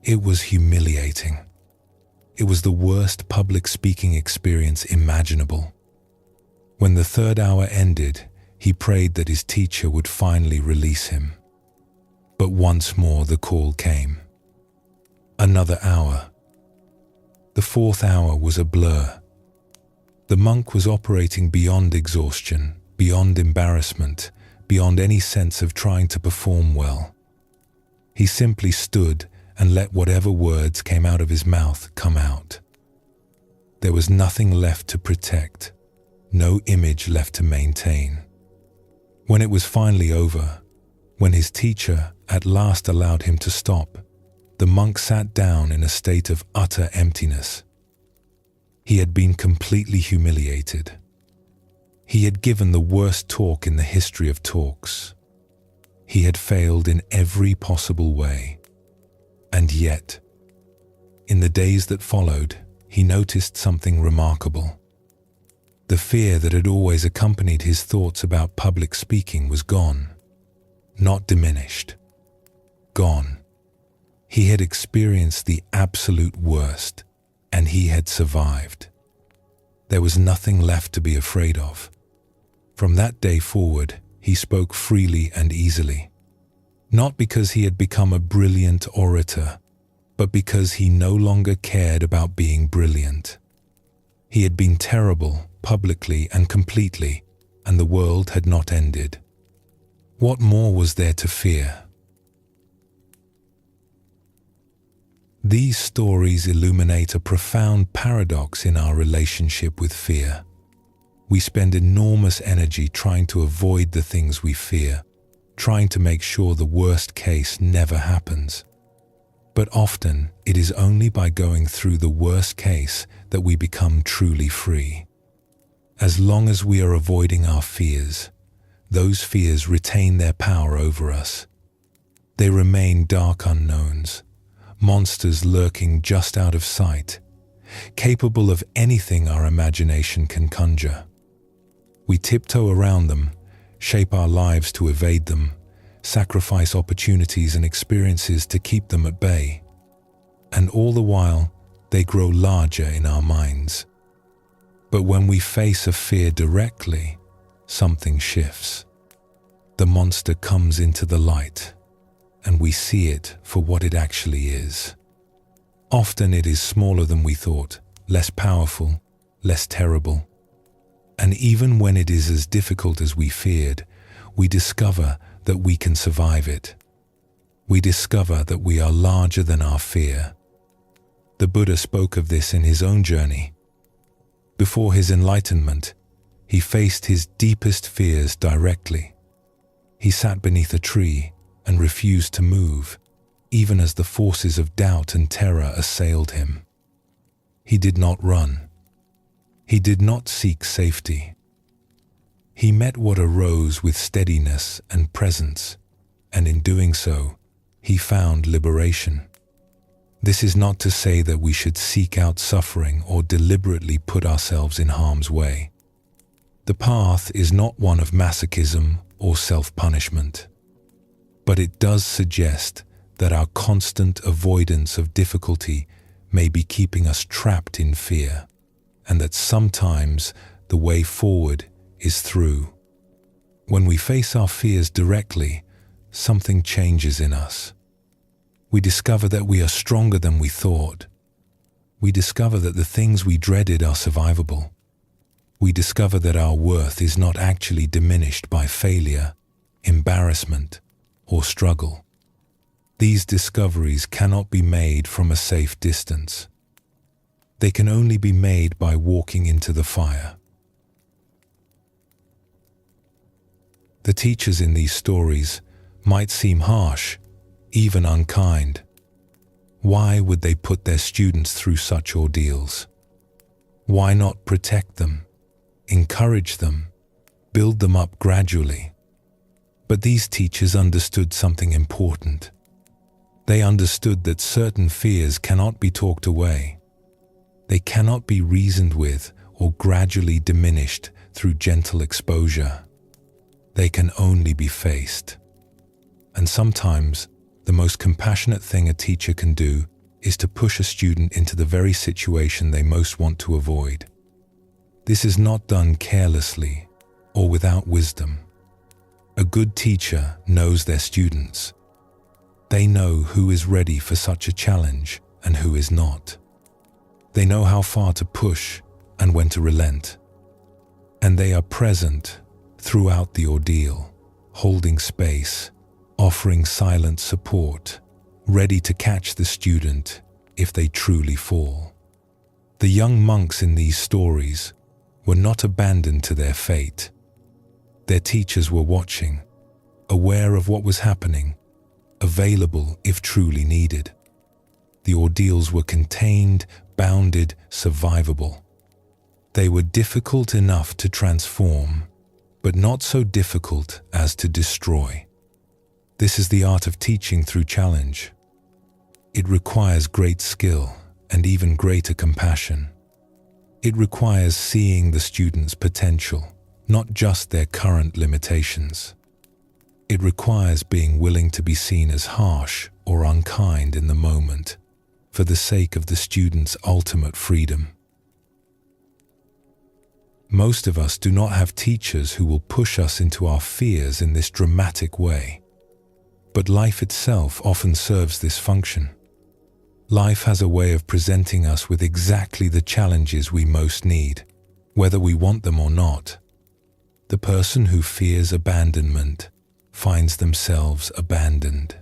It was humiliating. It was the worst public speaking experience imaginable. When the third hour ended, he prayed that his teacher would finally release him. But once more the call came. Another hour. The fourth hour was a blur. The monk was operating beyond exhaustion, beyond embarrassment, beyond any sense of trying to perform well. He simply stood and let whatever words came out of his mouth come out. There was nothing left to protect, no image left to maintain. When it was finally over, when his teacher at last allowed him to stop, the monk sat down in a state of utter emptiness. He had been completely humiliated. He had given the worst talk in the history of talks. He had failed in every possible way. And yet, in the days that followed, he noticed something remarkable. The fear that had always accompanied his thoughts about public speaking was gone, not diminished. Gone. He had experienced the absolute worst, and he had survived. There was nothing left to be afraid of. From that day forward, he spoke freely and easily. Not because he had become a brilliant orator, but because he no longer cared about being brilliant. He had been terrible, publicly and completely, and the world had not ended. What more was there to fear? These stories illuminate a profound paradox in our relationship with fear. We spend enormous energy trying to avoid the things we fear, trying to make sure the worst case never happens. But often, it is only by going through the worst case that we become truly free. As long as we are avoiding our fears, those fears retain their power over us. They remain dark unknowns, monsters lurking just out of sight, capable of anything our imagination can conjure. We tiptoe around them, shape our lives to evade them, sacrifice opportunities and experiences to keep them at bay. And all the while, they grow larger in our minds. But when we face a fear directly, something shifts. The monster comes into the light, and we see it for what it actually is. Often it is smaller than we thought, less powerful, less terrible. And even when it is as difficult as we feared, we discover that we can survive it. We discover that we are larger than our fear. The Buddha spoke of this in his own journey. Before his enlightenment, he faced his deepest fears directly. He sat beneath a tree and refused to move, even as the forces of doubt and terror assailed him. He did not run. He did not seek safety. He met what arose with steadiness and presence, and in doing so, he found liberation. This is not to say that we should seek out suffering or deliberately put ourselves in harm's way. The path is not one of masochism or self-punishment, but it does suggest that our constant avoidance of difficulty may be keeping us trapped in fear, and that sometimes the way forward is through. When we face our fears directly, something changes in us. We discover that we are stronger than we thought. We discover that the things we dreaded are survivable. We discover that our worth is not actually diminished by failure, embarrassment, or struggle. These discoveries cannot be made from a safe distance. They can only be made by walking into the fire. The teachers in these stories might seem harsh, even unkind. Why would they put their students through such ordeals? Why not protect them, encourage them, build them up gradually? But these teachers understood something important. They understood that certain fears cannot be talked away. They cannot be reasoned with or gradually diminished through gentle exposure. They can only be faced. And sometimes, the most compassionate thing a teacher can do is to push a student into the very situation they most want to avoid. This is not done carelessly or without wisdom. A good teacher knows their students. They know who is ready for such a challenge and who is not. They know how far to push and when to relent. And they are present throughout the ordeal, holding space, offering silent support, ready to catch the student if they truly fall. The young monks in these stories were not abandoned to their fate. Their teachers were watching, aware of what was happening, available if truly needed. The ordeals were contained, bounded, survivable. They were difficult enough to transform, but not so difficult as to destroy. This is the art of teaching through challenge. It requires great skill and even greater compassion. It requires seeing the student's potential, not just their current limitations. It requires being willing to be seen as harsh or unkind in the moment, for the sake of the student's ultimate freedom. Most of us do not have teachers who will push us into our fears in this dramatic way. But life itself often serves this function. Life has a way of presenting us with exactly the challenges we most need, whether we want them or not. The person who fears abandonment finds themselves abandoned.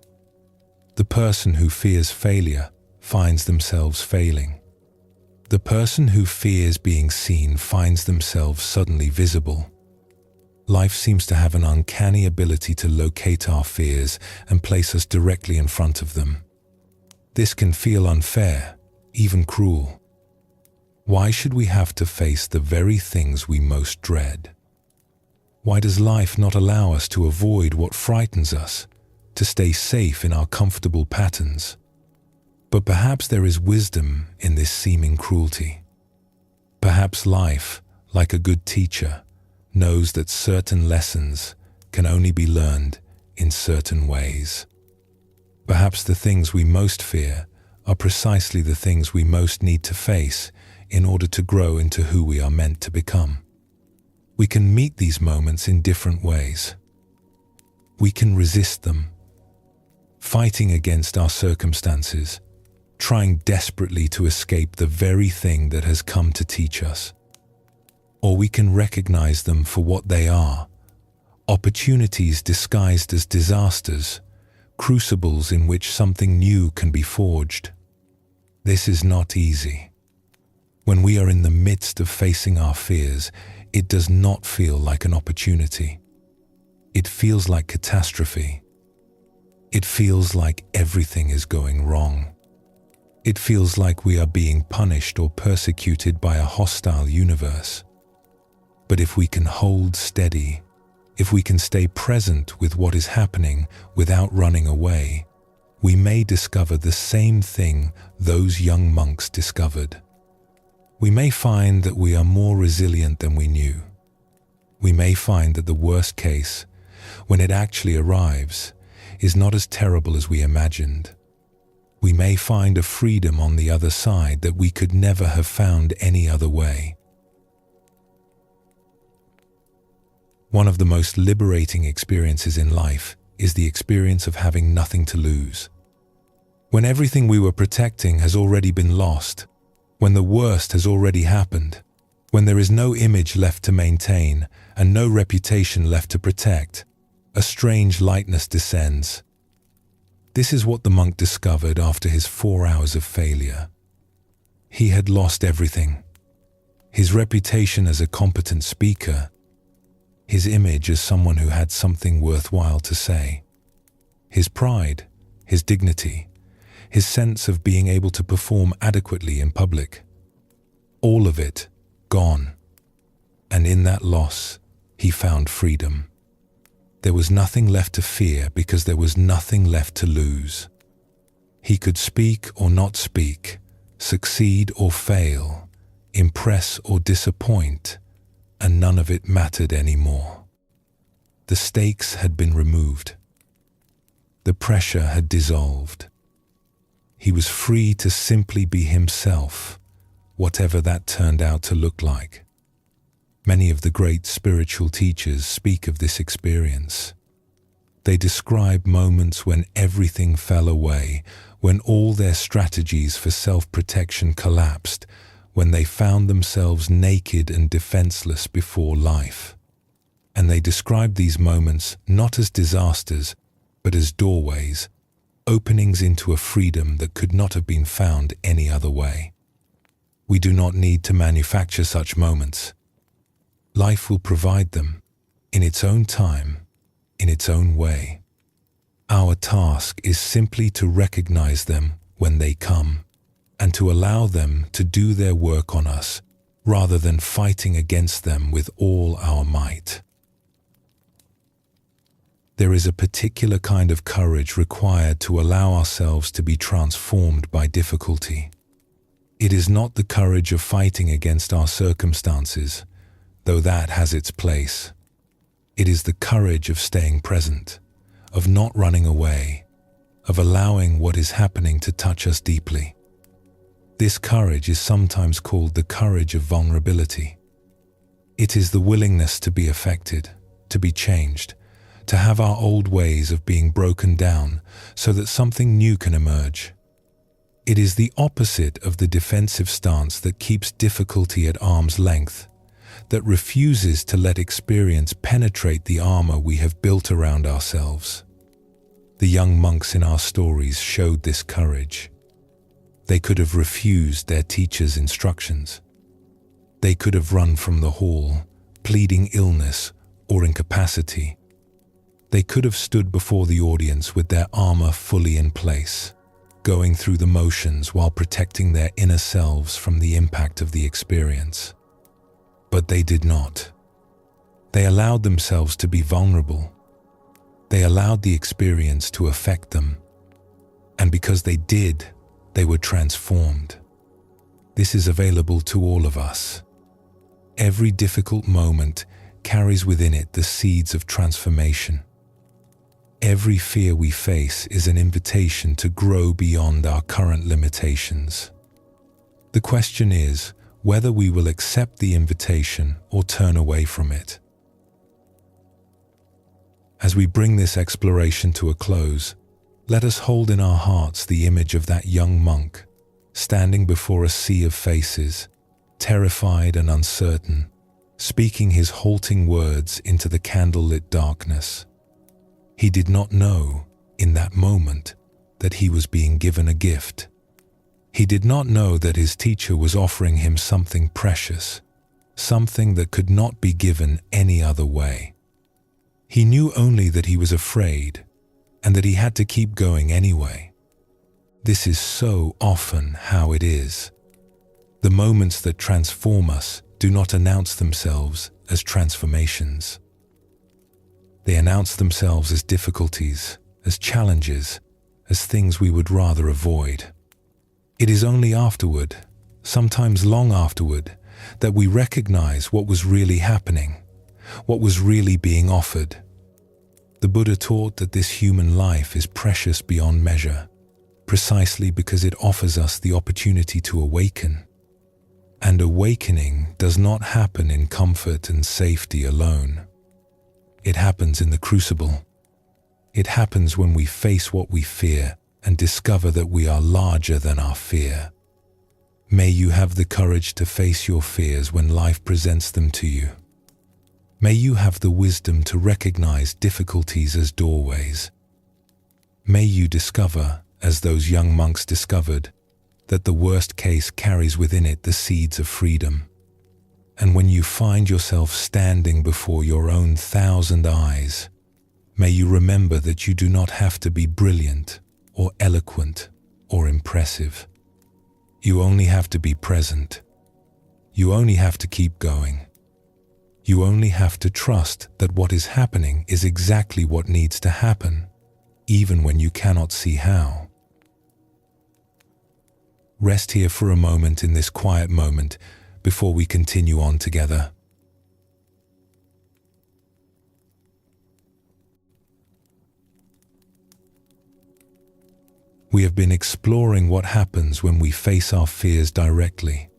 The person who fears failure finds themselves failing. The person who fears being seen finds themselves suddenly visible. Life seems to have an uncanny ability to locate our fears and place us directly in front of them. This can feel unfair, even cruel. Why should we have to face the very things we most dread? Why does life not allow us to avoid what frightens us, to stay safe in our comfortable patterns? But perhaps there is wisdom in this seeming cruelty. Perhaps life, like a good teacher, knows that certain lessons can only be learned in certain ways. Perhaps the things we most fear are precisely the things we most need to face in order to grow into who we are meant to become. We can meet these moments in different ways. We can resist them, fighting against our circumstances, trying desperately to escape the very thing that has come to teach us. Or we can recognize them for what they are, opportunities disguised as disasters, crucibles in which something new can be forged. This is not easy. When we are in the midst of facing our fears, it does not feel like an opportunity. It feels like catastrophe. It feels like everything is going wrong. It feels like we are being punished or persecuted by a hostile universe. But if we can hold steady, if we can stay present with what is happening without running away, we may discover the same thing those young monks discovered. We may find that we are more resilient than we knew. We may find that the worst case, when it actually arrives, is not as terrible as we imagined. We may find a freedom on the other side that we could never have found any other way. One of the most liberating experiences in life is the experience of having nothing to lose. When everything we were protecting has already been lost, when the worst has already happened, when there is no image left to maintain and no reputation left to protect, a strange lightness descends. This is what the monk discovered after his 4 hours of failure. He had lost everything. His reputation as a competent speaker, his image as someone who had something worthwhile to say, his pride, his dignity, his sense of being able to perform adequately in public. All of it gone. And in that loss, he found freedom. There was nothing left to fear because there was nothing left to lose. He could speak or not speak, succeed or fail, impress or disappoint, and none of it mattered anymore. The stakes had been removed. The pressure had dissolved. He was free to simply be himself, whatever that turned out to look like. Many of the great spiritual teachers speak of this experience. They describe moments when everything fell away, when all their strategies for self-protection collapsed, when they found themselves naked and defenseless before life. And they describe these moments not as disasters, but as doorways, openings into a freedom that could not have been found any other way. We do not need to manufacture such moments. Life will provide them, in its own time, in its own way. Our task is simply to recognize them when they come, and to allow them to do their work on us, rather than fighting against them with all our might. There is a particular kind of courage required to allow ourselves to be transformed by difficulty. It is not the courage of fighting against our circumstances, though that has its place. It is the courage of staying present, of not running away, of allowing what is happening to touch us deeply. This courage is sometimes called the courage of vulnerability. It is the willingness to be affected, to be changed, to have our old ways of being broken down so that something new can emerge. It is the opposite of the defensive stance that keeps difficulty at arm's length, that refuses to let experience penetrate the armor we have built around ourselves. The young monks in our stories showed this courage. They could have refused their teacher's instructions. They could have run from the hall, pleading illness or incapacity. They could have stood before the audience with their armor fully in place, going through the motions while protecting their inner selves from the impact of the experience. But they did not. They allowed themselves to be vulnerable. They allowed the experience to affect them. And because they did, they were transformed. This is available to all of us. Every difficult moment carries within it the seeds of transformation. Every fear we face is an invitation to grow beyond our current limitations. The question is whether we will accept the invitation or turn away from it. As we bring this exploration to a close, let us hold in our hearts the image of that young monk, standing before a sea of faces, terrified and uncertain, speaking his halting words into the candlelit darkness. He did not know, in that moment, that he was being given a gift. He did not know that his teacher was offering him something precious, something that could not be given any other way. He knew only that he was afraid, and that he had to keep going anyway. This is so often how it is. The moments that transform us do not announce themselves as transformations. They announce themselves as difficulties, as challenges, as things we would rather avoid. It is only afterward, sometimes long afterward, that we recognize what was really happening, what was really being offered. The Buddha taught that this human life is precious beyond measure, precisely because it offers us the opportunity to awaken. And awakening does not happen in comfort and safety alone. It happens in the crucible. It happens when we face what we fear and discover that we are larger than our fear. May you have the courage to face your fears when life presents them to you. May you have the wisdom to recognize difficulties as doorways. May you discover, as those young monks discovered, that the worst case carries within it the seeds of freedom. And when you find yourself standing before your own 1,000 eyes, may you remember that you do not have to be brilliant or eloquent or impressive. You only have to be present. You only have to keep going. You only have to trust that what is happening is exactly what needs to happen, even when you cannot see how. Rest here for a moment in this quiet moment before we continue on together. We have been exploring what happens when we face our fears directly,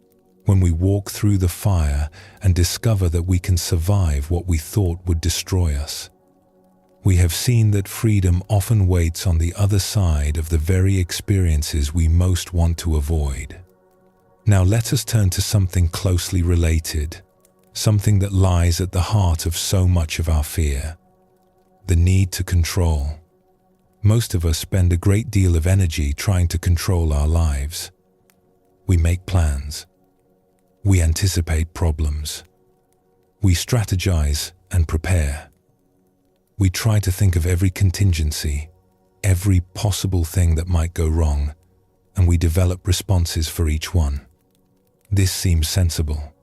when we walk through the fire and discover that we can survive what we thought would destroy us. We have seen that freedom often waits on the other side of the very experiences we most want to avoid. Now let us turn to something closely related, something that lies at the heart of so much of our fear: the need to control. Most of us spend a great deal of energy trying to control our lives. We make plans. We anticipate problems. We strategize and prepare. We try to think of every contingency, every possible thing that might go wrong, and we develop responses for each one. This seems sensible.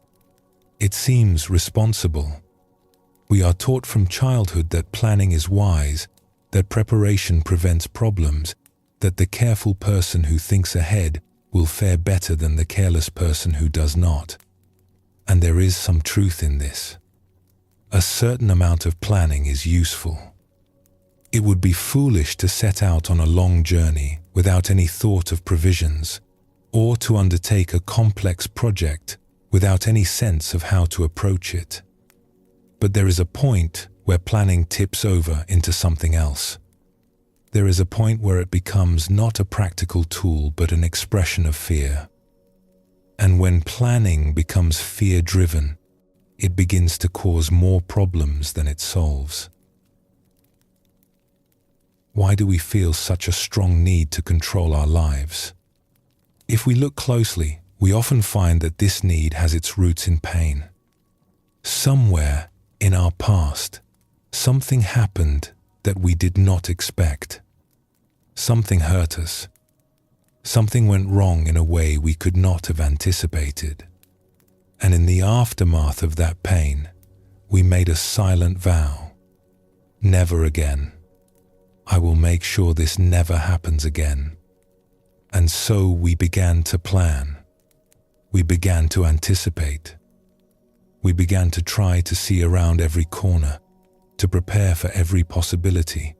It seems responsible. We are taught from childhood that planning is wise, that preparation prevents problems, that the careful person who thinks ahead will fare better than the careless person who does not. And there is some truth in this. A certain amount of planning is useful. It would be foolish to set out on a long journey without any thought of provisions, or to undertake a complex project without any sense of how to approach it. But there is a point where planning tips over into something else. There is a point where it becomes not a practical tool but an expression of fear. And when planning becomes fear-driven, it begins to cause more problems than it solves. Why do we feel such a strong need to control our lives? If we look closely, we often find that this need has its roots in pain. Somewhere in our past, something happened that we did not expect. Something hurt us. Something went wrong in a way we could not have anticipated. And in the aftermath of that pain, we made a silent vow. Never again. I will make sure this never happens again. And so we began to plan. We began to anticipate. We began to try to see around every corner, to prepare for every possibility,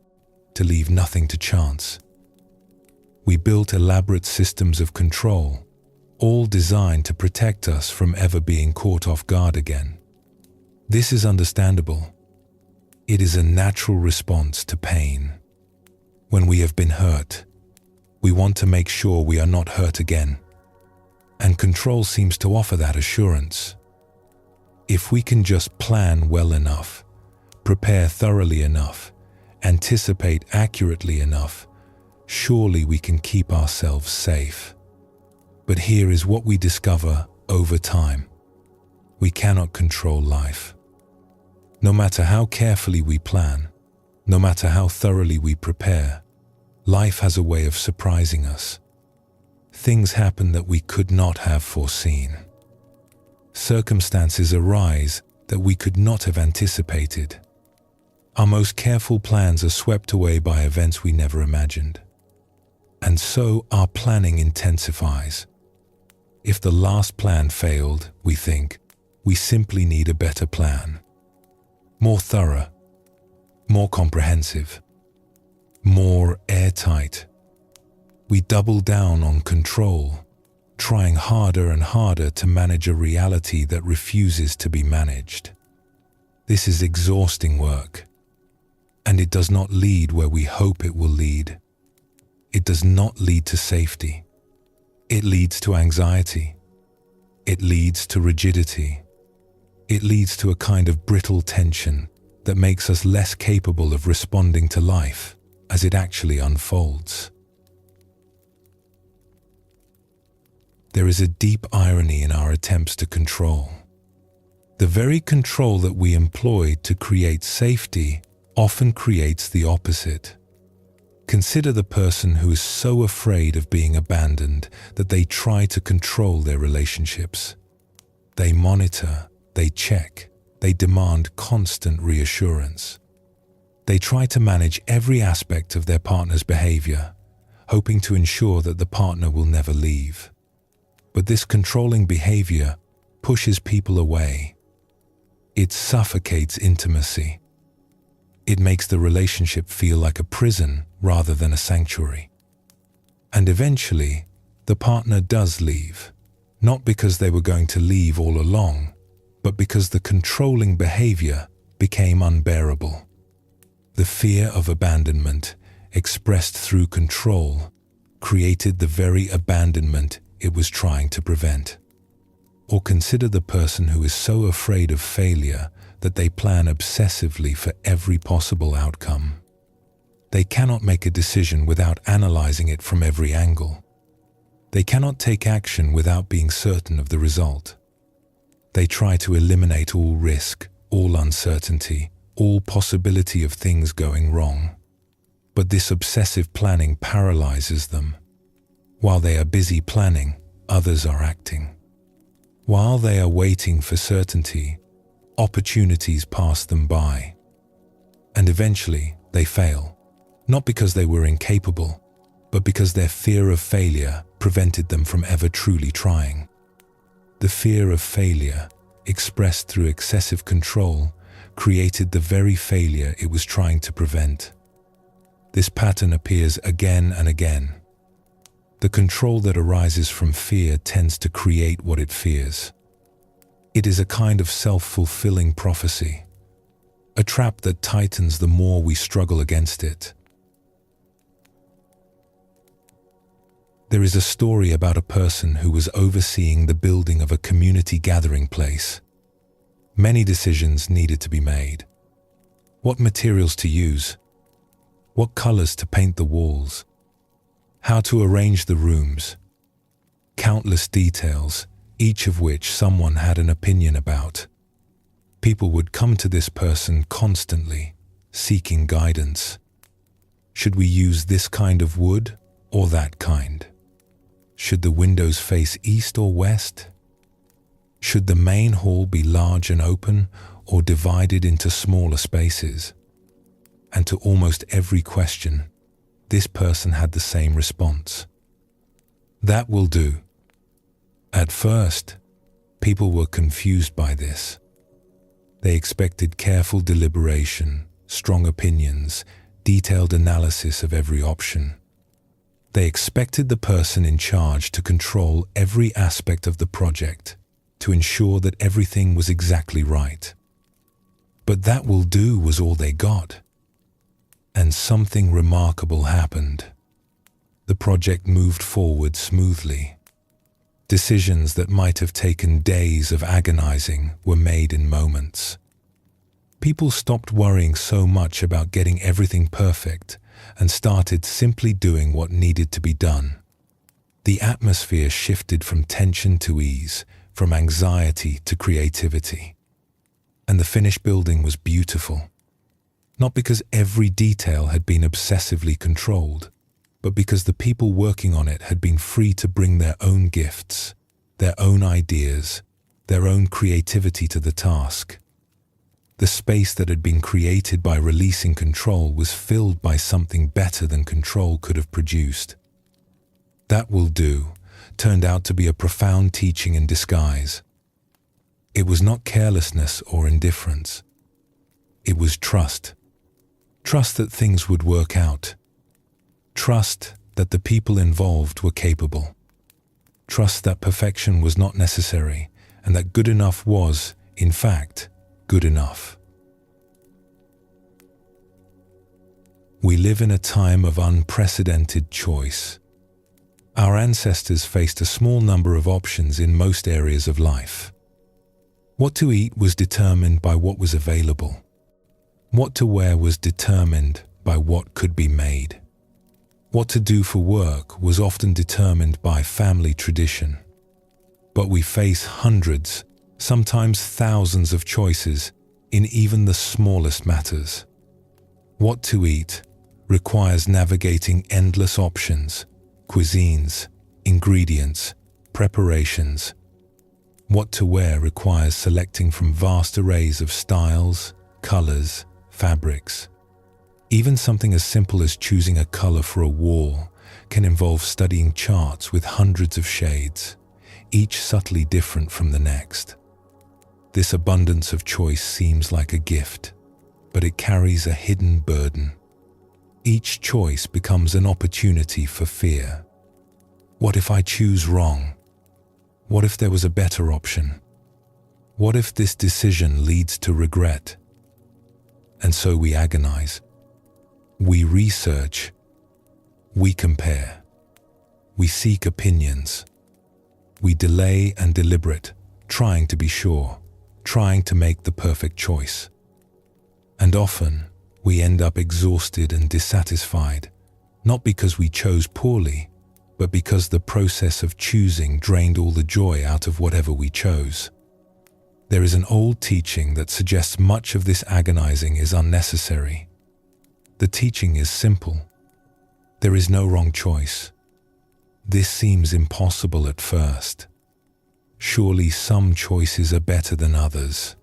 to leave nothing to chance. We built elaborate systems of control, all designed to protect us from ever being caught off guard again. This is understandable. It is a natural response to pain. When we have been hurt, we want to make sure we are not hurt again. And control seems to offer that assurance. If we can just plan well enough, prepare thoroughly enough, anticipate accurately enough, surely we can keep ourselves safe. But here is what we discover over time. We cannot control life. No matter how carefully we plan, no matter how thoroughly we prepare, life has a way of surprising us. Things happen that we could not have foreseen. Circumstances arise that we could not have anticipated. Our most careful plans are swept away by events we never imagined. And so our planning intensifies. If the last plan failed, we think, we simply need a better plan. More thorough, more comprehensive, more airtight. We double down on control, trying harder and harder to manage a reality that refuses to be managed. This is exhausting work, and it does not lead where we hope it will lead. It does not lead to safety. It leads to anxiety. It leads to rigidity. It leads to a kind of brittle tension that makes us less capable of responding to life as it actually unfolds. There is a deep irony in our attempts to control. The very control that we employ to create safety often creates the opposite. Consider the person who is so afraid of being abandoned that they try to control their relationships. They monitor, they check, they demand constant reassurance. They try to manage every aspect of their partner's behavior, hoping to ensure that the partner will never leave. But this controlling behavior pushes people away. It suffocates intimacy. It makes the relationship feel like a prison rather than a sanctuary. And eventually, the partner does leave, not because they were going to leave all along, but because the controlling behavior became unbearable. The fear of abandonment, expressed through control, created the very abandonment it was trying to prevent. Or consider the person who is so afraid of failure that they plan obsessively for every possible outcome. They cannot make a decision without analyzing it from every angle. They cannot take action without being certain of the result. They try to eliminate all risk, all uncertainty, all possibility of things going wrong. But this obsessive planning paralyzes them. While they are busy planning, others are acting. While they are waiting for certainty, opportunities pass them by. And eventually, they fail. Not because they were incapable, but because their fear of failure prevented them from ever truly trying. The fear of failure, expressed through excessive control, created the very failure it was trying to prevent. This pattern appears again and again. The control that arises from fear tends to create what it fears. It is a kind of self-fulfilling prophecy, a trap that tightens the more we struggle against it. There is a story about a person who was overseeing the building of a community gathering place. Many decisions needed to be made. What materials to use? What colors to paint the walls? How to arrange the rooms? Countless details, each of which someone had an opinion about. People would come to this person constantly, seeking guidance. Should we use this kind of wood or that kind? Should the windows face east or west? Should the main hall be large and open or divided into smaller spaces? And to almost every question, this person had the same response. That will do. At first, people were confused by this. They expected careful deliberation, strong opinions, detailed analysis of every option. They expected the person in charge to control every aspect of the project, to ensure that everything was exactly right. But that will do was all they got. And something remarkable happened. The project moved forward smoothly. Decisions that might have taken days of agonizing were made in moments. People stopped worrying so much about getting everything perfect and started simply doing what needed to be done. The atmosphere shifted from tension to ease, from anxiety to creativity. And the finished building was beautiful. Not because every detail had been obsessively controlled, but because the people working on it had been free to bring their own gifts, their own ideas, their own creativity to the task. The space that had been created by releasing control was filled by something better than control could have produced. That will do turned out to be a profound teaching in disguise. It was not carelessness or indifference. It was trust. Trust that things would work out. Trust that the people involved were capable. Trust that perfection was not necessary and that good enough was, in fact, good enough. We live in a time of unprecedented choice. Our ancestors faced a small number of options in most areas of life. What to eat was determined by what was available. What to wear was determined by what could be made. What to do for work was often determined by family tradition. But we face hundreds, sometimes thousands of choices in even the smallest matters. What to eat requires navigating endless options, cuisines, ingredients, preparations. What to wear requires selecting from vast arrays of styles, colors, fabrics. Even something as simple as choosing a color for a wall can involve studying charts with hundreds of shades, each subtly different from the next. This abundance of choice seems like a gift, but it carries a hidden burden. Each choice becomes an opportunity for fear. What if I choose wrong? What if there was a better option? What if this decision leads to regret? And so we agonize. We research. We compare. We seek opinions. We delay and deliberate, trying to be sure, trying to make the perfect choice. And often, we end up exhausted and dissatisfied, not because we chose poorly, but because the process of choosing drained all the joy out of whatever we chose. There is an old teaching that suggests much of this agonizing is unnecessary. The teaching is simple. There is no wrong choice. This seems impossible at first. Surely some choices are better than others.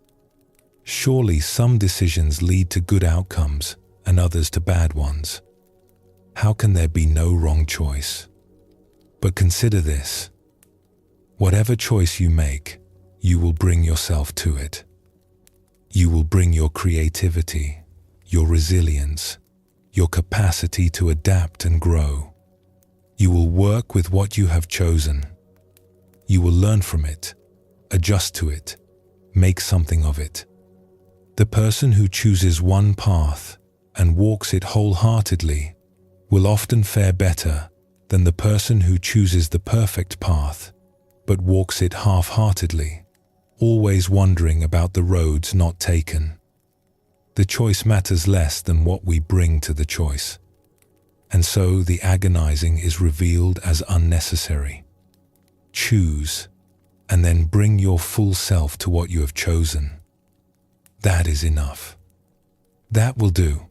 Surely some decisions lead to good outcomes and others to bad ones. How can there be no wrong choice? But consider this. Whatever choice you make, you will bring yourself to it. You will bring your creativity, your resilience, your capacity to adapt and grow. You will work with what you have chosen. You will learn from it, adjust to it, make something of it. The person who chooses one path and walks it wholeheartedly will often fare better than the person who chooses the perfect path but walks it half-heartedly, always wondering about the roads not taken. The choice matters less than what we bring to the choice, and so the agonizing is revealed as unnecessary. Choose, and then bring your full self to what you have chosen. That is enough. That will do.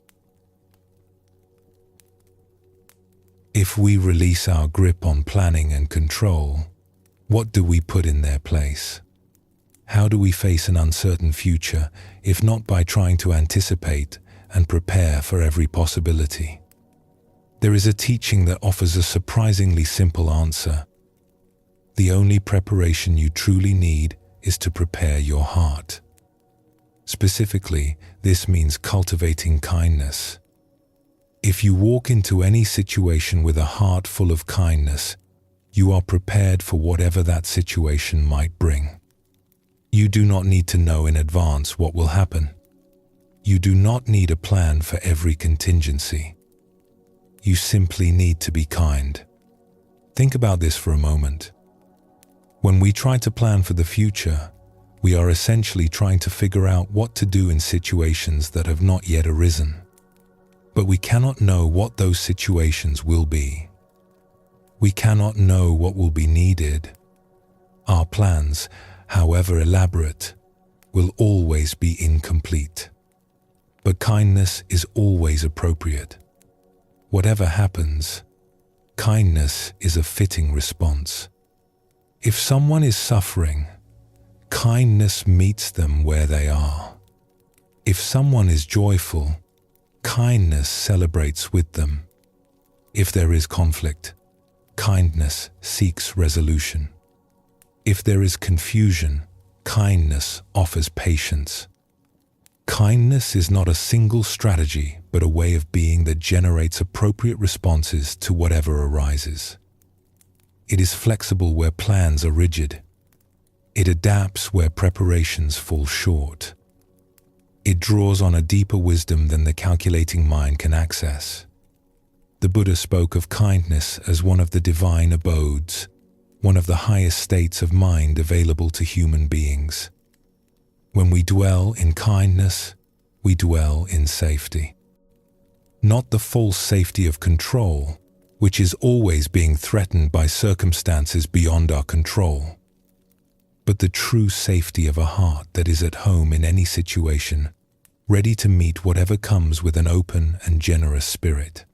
If we release our grip on planning and control, what do we put in their place? How do we face an uncertain future, if not by trying to anticipate and prepare for every possibility? There is a teaching that offers a surprisingly simple answer. The only preparation you truly need is to prepare your heart. Specifically, this means cultivating kindness. If you walk into any situation with a heart full of kindness, you are prepared for whatever that situation might bring. You do not need to know in advance what will happen. You do not need a plan for every contingency. You simply need to be kind. Think about this for a moment. When we try to plan for the future, we are essentially trying to figure out what to do in situations that have not yet arisen. But we cannot know what those situations will be. We cannot know what will be needed. Our plans, however elaborate, will always be incomplete. But kindness is always appropriate. Whatever happens, kindness is a fitting response. If someone is suffering, kindness meets them where they are. If someone is joyful, kindness celebrates with them. If there is conflict, kindness seeks resolution. If there is confusion, kindness offers patience. Kindness is not a single strategy, but a way of being that generates appropriate responses to whatever arises. It is flexible where plans are rigid. It adapts where preparations fall short. It draws on a deeper wisdom than the calculating mind can access. The Buddha spoke of kindness as one of the divine abodes, one of the highest states of mind available to human beings. When we dwell in kindness, we dwell in safety. Not the false safety of control, which is always being threatened by circumstances beyond our control, but the true safety of a heart that is at home in any situation, ready to meet whatever comes with an open and generous spirit.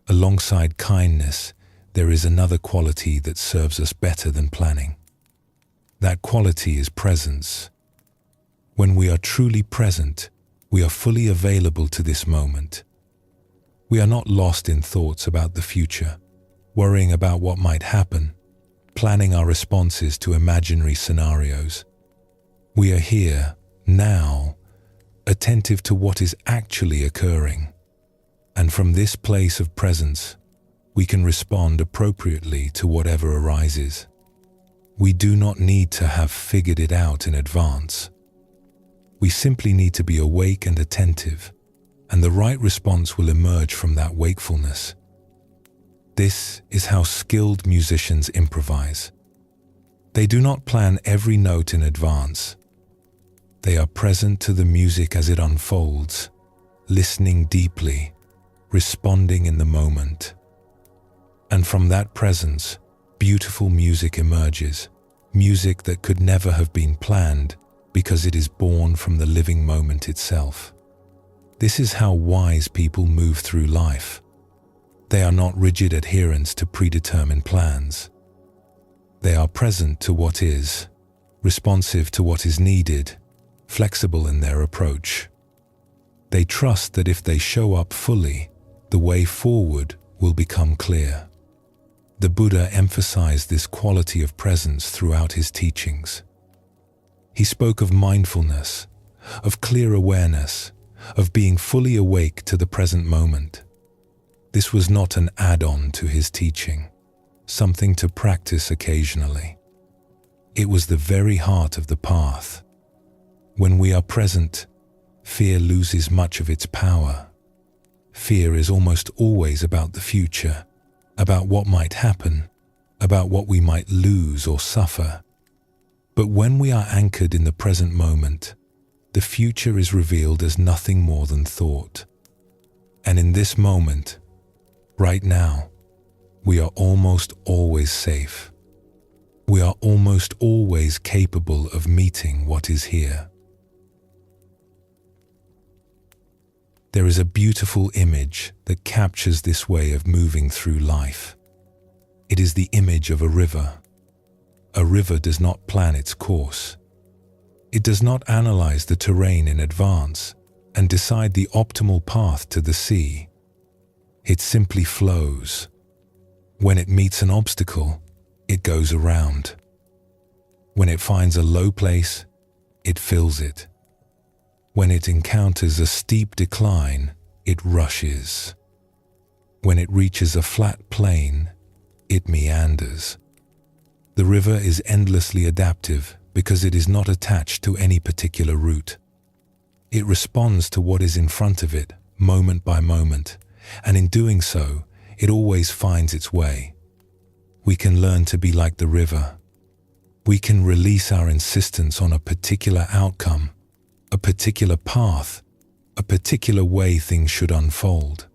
Alongside kindness, there is another quality that serves us better than planning. That quality is presence. When we are truly present, we are fully available to this moment. We are not lost in thoughts about the future, worrying about what might happen, planning our responses to imaginary scenarios. We are here, now, attentive to what is actually occurring. And from this place of presence, we can respond appropriately to whatever arises. We do not need to have figured it out in advance. We simply need to be awake and attentive, and the right response will emerge from that wakefulness. This is how skilled musicians improvise. They do not plan every note in advance. They are present to the music as it unfolds, listening deeply, responding in the moment. And from that presence, beautiful music emerges, music that could never have been planned because it is born from the living moment itself. This is how wise people move through life. They are not rigid adherents to predetermined plans. They are present to what is, responsive to what is needed, flexible in their approach. They trust that if they show up fully, the way forward will become clear. The Buddha emphasized this quality of presence throughout his teachings. He spoke of mindfulness, of clear awareness, of being fully awake to the present moment. This was not an add-on to his teaching, something to practice occasionally. It was the very heart of the path. When we are present, fear loses much of its power. Fear is almost always about the future, about what might happen, about what we might lose or suffer. But when we are anchored in the present moment, the future is revealed as nothing more than thought. And in this moment, right now, we are almost always safe. We are almost always capable of meeting what is here. There is a beautiful image that captures this way of moving through life. It is the image of a river. A river does not plan its course. It does not analyze the terrain in advance and decide the optimal path to the sea. It simply flows. When it meets an obstacle, it goes around. When it finds a low place, it fills it. When it encounters a steep decline, it rushes. When it reaches a flat plain, it meanders. The river is endlessly adaptive because it is not attached to any particular route. It responds to what is in front of it, moment by moment, and in doing so, it always finds its way. We can learn to be like the river. We can release our insistence on a particular outcome, a particular path, a particular way things should unfold.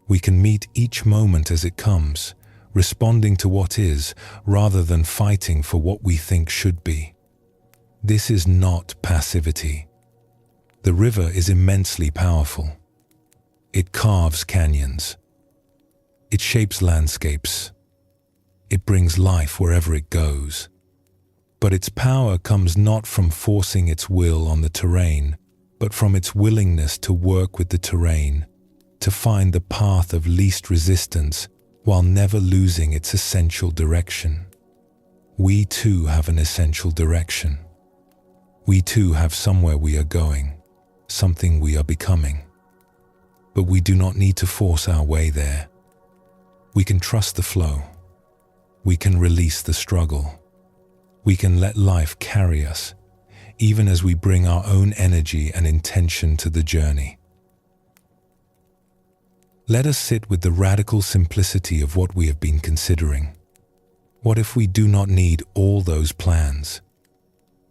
We can meet each moment as it comes, responding to what is, rather than fighting for what we think should be. This is not passivity. The river is immensely powerful. It carves canyons. It shapes landscapes. It brings life wherever it goes. But its power comes not from forcing its will on the terrain, but from its willingness to work with the terrain, to find the path of least resistance while never losing its essential direction. We too have an essential direction. We too have somewhere we are going. something we are becoming. But we do not need to force our way there. We can trust the flow. We can release the struggle. We can let life carry us, even as we bring our own energy and intention to the journey. Let us sit with the radical simplicity of what we have been considering. What if we do not need all those plans?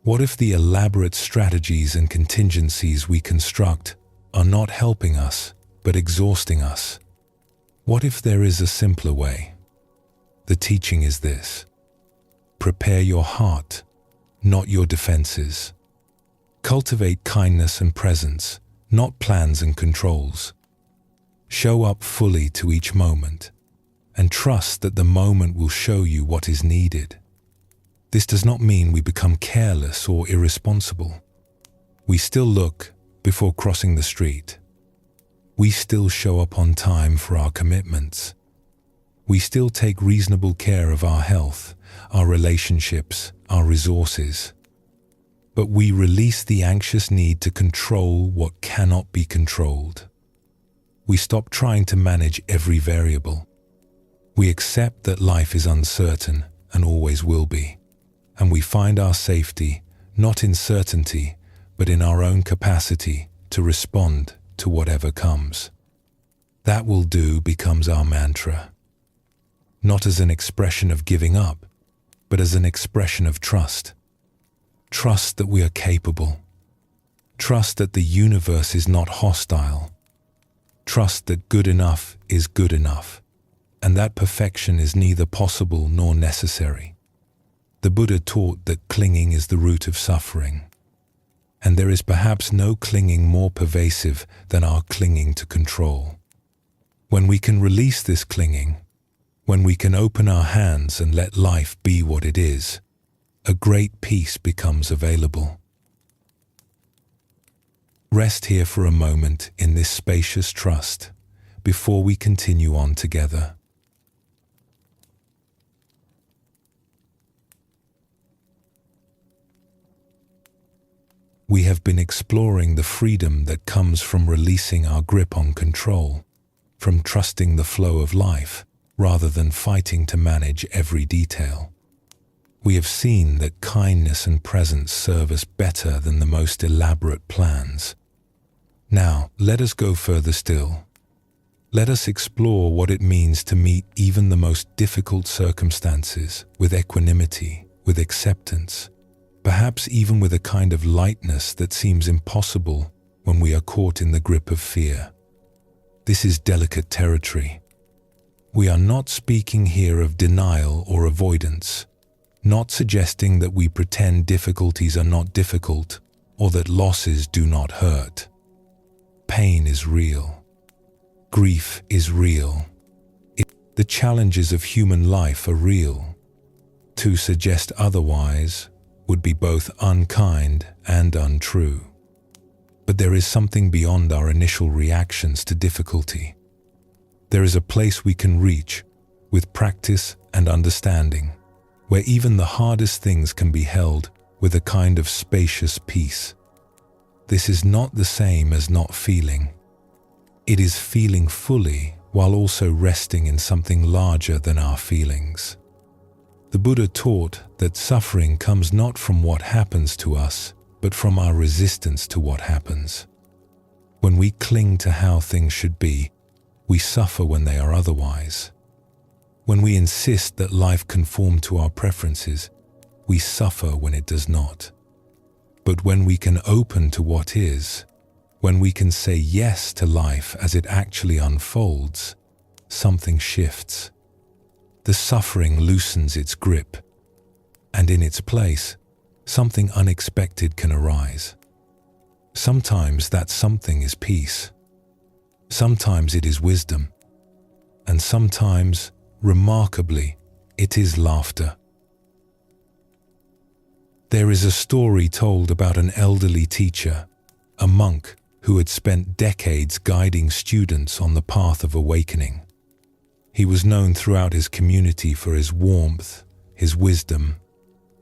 What if the elaborate strategies and contingencies we construct are not helping us, but exhausting us? What if there is a simpler way? The teaching is this: prepare your heart, not your defenses. Cultivate kindness and presence, not plans and controls. Show up fully to each moment, and trust that the moment will show you what is needed. This does not mean we become careless or irresponsible. We still look before crossing the street. We still show up on time for our commitments. We still take reasonable care of our health, our relationships, our resources. But we release the anxious need to control what cannot be controlled. We stop trying to manage every variable. We accept that life is uncertain and always will be, and we find our safety not in certainty, but in our own capacity to respond to whatever comes. That will do becomes our mantra, not as an expression of giving up, but as an expression of trust. Trust that we are capable. Trust that the universe is not hostile. Trust that good enough is good enough, and that perfection is neither possible nor necessary. The Buddha taught that clinging is the root of suffering, and there is perhaps no clinging more pervasive than our clinging to control. When we can release this clinging, when we can open our hands and let life be what it is, a great peace becomes available. Rest here for a moment in this spacious trust before we continue on together. We have been exploring the freedom that comes from releasing our grip on control, from trusting the flow of life rather than fighting to manage every detail. We have seen that kindness and presence serve us better than the most elaborate plans. Now, let us go further still. Let us explore what it means to meet even the most difficult circumstances with equanimity, with acceptance, perhaps even with a kind of lightness that seems impossible when we are caught in the grip of fear. This is delicate territory. We are not speaking here of denial or avoidance, not suggesting that we pretend difficulties are not difficult or that losses do not hurt. Pain is real. Grief is real. The challenges of human life are real. To suggest otherwise would be both unkind and untrue. But there is something beyond our initial reactions to difficulty. There is a place we can reach with practice and understanding, where even the hardest things can be held with a kind of spacious peace. This is not the same as not feeling. It is feeling fully while also resting in something larger than our feelings. The Buddha taught that suffering comes not from what happens to us, but from our resistance to what happens. When we cling to how things should be, we suffer when they are otherwise. When we insist that life conform to our preferences, we suffer when it does not. But when we can open to what is, when we can say yes to life as it actually unfolds, something shifts. The suffering loosens its grip, and in its place, something unexpected can arise. Sometimes that something is peace. Sometimes it is wisdom. And sometimes, remarkably, it is laughter. There is a story told about an elderly teacher, a monk who had spent decades guiding students on the path of awakening. He was known throughout his community for his warmth, his wisdom,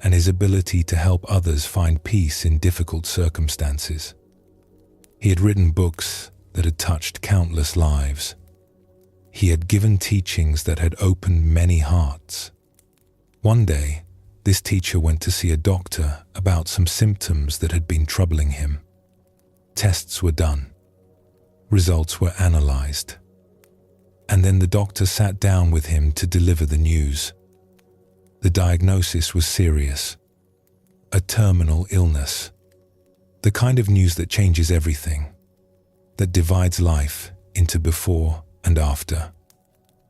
and his ability to help others find peace in difficult circumstances. He had written books that had touched countless lives. He had given teachings that had opened many hearts. One day, this teacher went to see a doctor about some symptoms that had been troubling him. Tests were done. Results were analyzed. And then the doctor sat down with him to deliver the news. The diagnosis was serious. A terminal illness. The kind of news that changes everything. That divides life into before and after.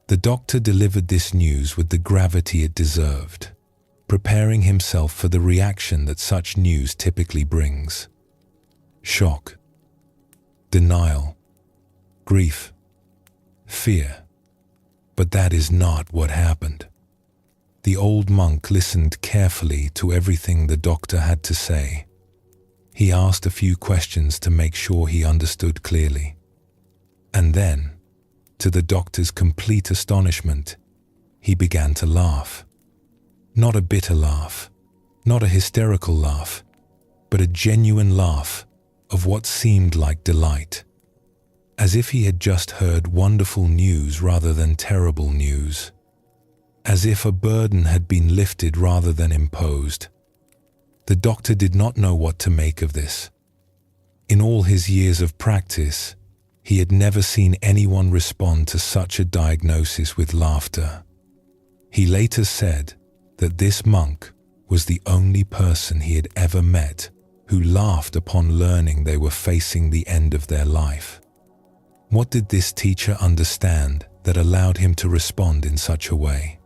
The doctor delivered this news with the gravity it deserved, preparing himself for the reaction that such news typically brings. Shock. Denial. Grief. Fear. But that is not what happened. The old monk listened carefully to everything the doctor had to say. He asked a few questions to make sure he understood clearly. And then, to the doctor's complete astonishment, he began to laugh. Not a bitter laugh, not a hysterical laugh, but a genuine laugh of what seemed like delight. As if he had just heard wonderful news rather than terrible news. As if a burden had been lifted rather than imposed. The doctor did not know what to make of this. In all his years of practice, he had never seen anyone respond to such a diagnosis with laughter. He later said that this monk was the only person he had ever met who laughed upon learning they were facing the end of their life. What did this teacher understand that allowed him to respond in such a way?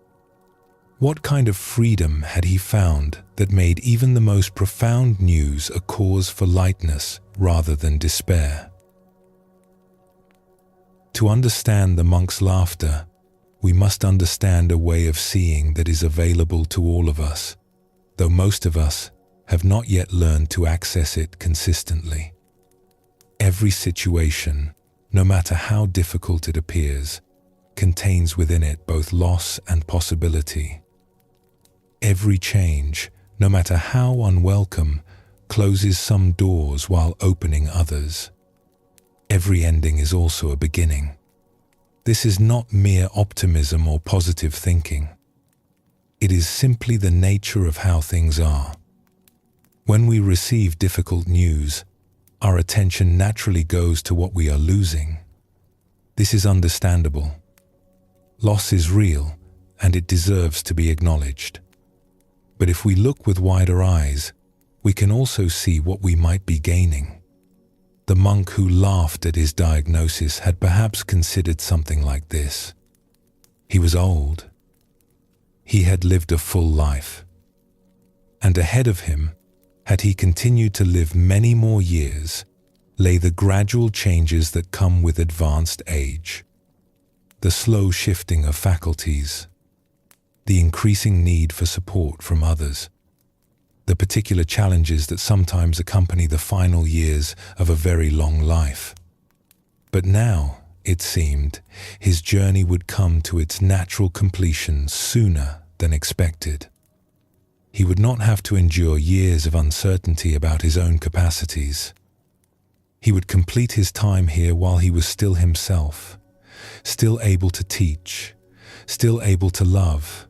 What kind of freedom had he found that made even the most profound news a cause for lightness rather than despair? To understand the monk's laughter, we must understand a way of seeing that is available to all of us, though most of us have not yet learned to access it consistently. Every situation, no matter how difficult it appears, contains within it both loss and possibility. Every change, no matter how unwelcome, closes some doors while opening others. Every ending is also a beginning. This is not mere optimism or positive thinking. It is simply the nature of how things are. When we receive difficult news, our attention naturally goes to what we are losing. This is understandable. Loss is real, and it deserves to be acknowledged. But if we look with wider eyes, we can also see what we might be gaining. The monk who laughed at his diagnosis had perhaps considered something like this. He was old. He had lived a full life. And ahead of him, had he continued to live many more years, lay the gradual changes that come with advanced age. The slow shifting of faculties. The increasing need for support from others. The particular challenges that sometimes accompany the final years of a very long life. But now, it seemed, his journey would come to its natural completion sooner than expected. He would not have to endure years of uncertainty about his own capacities. He would complete his time here while he was still himself, still able to teach, still able to love,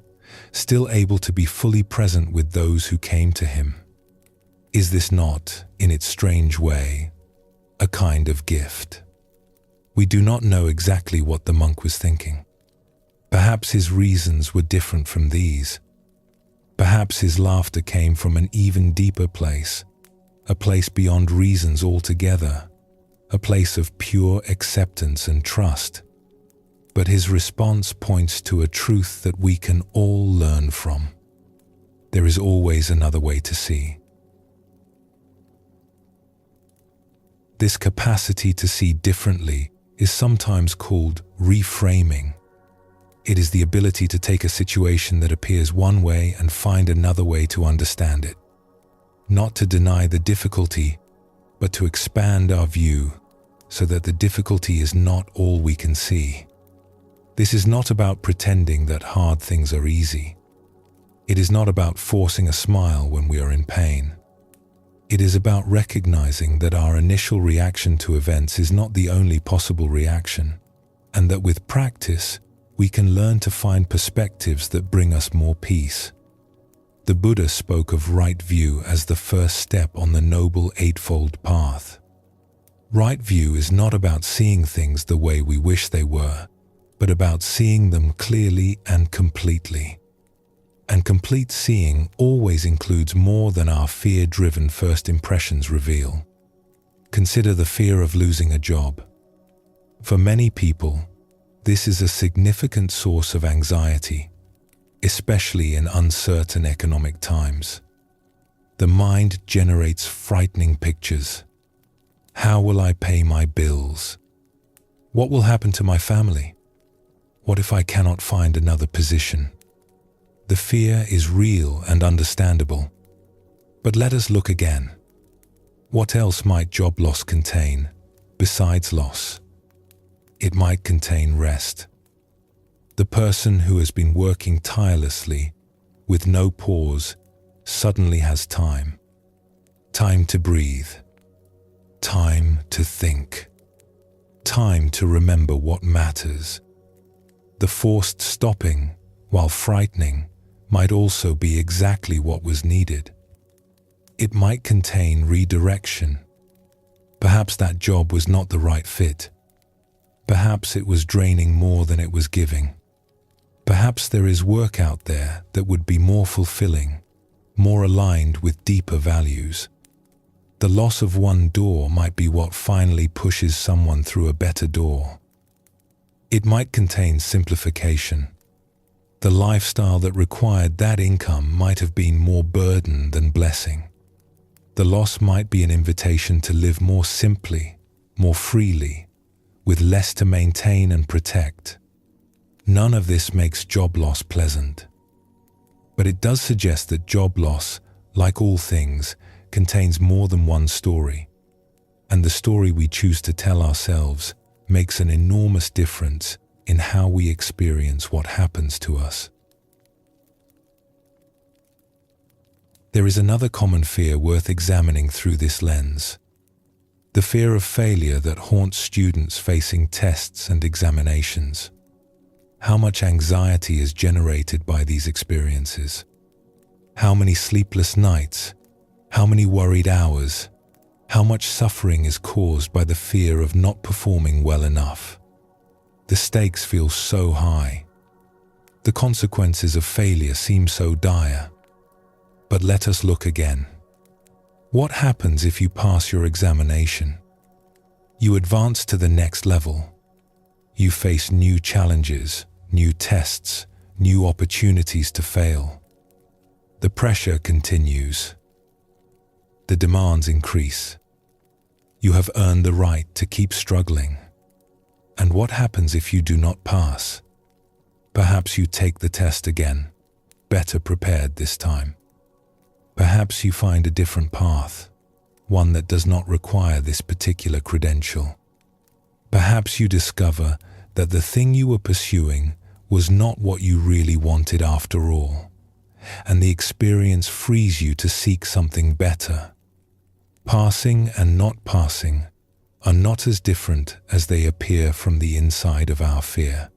still able to be fully present with those who came to him. Is this not, in its strange way, a kind of gift? We do not know exactly what the monk was thinking. Perhaps his reasons were different from these. Perhaps his laughter came from an even deeper place, a place beyond reasons altogether, a place of pure acceptance and trust. But his response points to a truth that we can all learn from. There is always another way to see. This capacity to see differently is sometimes called reframing. It is the ability to take a situation that appears one way and find another way to understand it. Not to deny the difficulty, but to expand our view so that the difficulty is not all we can see. This is not about pretending that hard things are easy. It is not about forcing a smile when we are in pain. It is about recognizing that our initial reaction to events is not the only possible reaction, and that with practice, we can learn to find perspectives that bring us more peace. The Buddha spoke of right view as the first step on the Noble Eightfold Path. Right view is not about seeing things the way we wish they were, but about seeing them clearly and completely. And complete seeing always includes more than our fear-driven first impressions reveal. Consider the fear of losing a job. For many people, this is a significant source of anxiety, especially in uncertain economic times. The mind generates frightening pictures. How will I pay my bills? What will happen to my family? What if I cannot find another position? The fear is real and understandable. But let us look again. What else might job loss contain, besides loss? It might contain rest. The person who has been working tirelessly, with no pause, suddenly has time. Time to breathe. Time to think. Time to remember what matters. The forced stopping, while frightening, might also be exactly what was needed. It might contain redirection. Perhaps that job was not the right fit. Perhaps it was draining more than it was giving. Perhaps there is work out there that would be more fulfilling, more aligned with deeper values. The loss of one door might be what finally pushes someone through a better door. It might contain simplification. The lifestyle that required that income might have been more burden than blessing. The loss might be an invitation to live more simply, more freely, with less to maintain and protect. None of this makes job loss pleasant. But it does suggest that job loss, like all things, contains more than one story. And the story we choose to tell ourselves makes an enormous difference in how we experience what happens to us. There is another common fear worth examining through this lens. The fear of failure that haunts students facing tests and examinations. How much anxiety is generated by these experiences? How many sleepless nights? How many worried hours? How much suffering is caused by the fear of not performing well enough? The stakes feel so high. The consequences of failure seem so dire. But let us look again. What happens if you pass your examination? You advance to the next level. You face new challenges, new tests, new opportunities to fail. The pressure continues. The demands increase. You have earned the right to keep struggling. And what happens if you do not pass? Perhaps you take the test again, better prepared this time. Perhaps you find a different path, one that does not require this particular credential. Perhaps you discover that the thing you were pursuing was not what you really wanted after all, and the experience frees you to seek something better. Passing and not passing are not as different as they appear from the inside of our fear.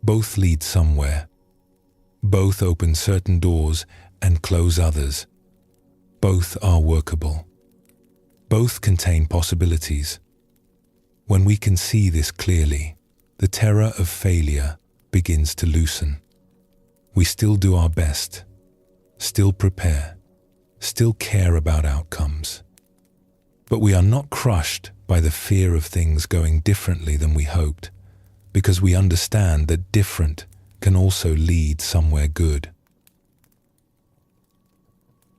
Both lead somewhere. Both open certain doors and close others. Both are workable. Both contain possibilities. When we can see this clearly, the terror of failure begins to loosen. We still do our best, still prepare, still care about outcomes. But we are not crushed by the fear of things going differently than we hoped, because we understand that different can also lead somewhere good.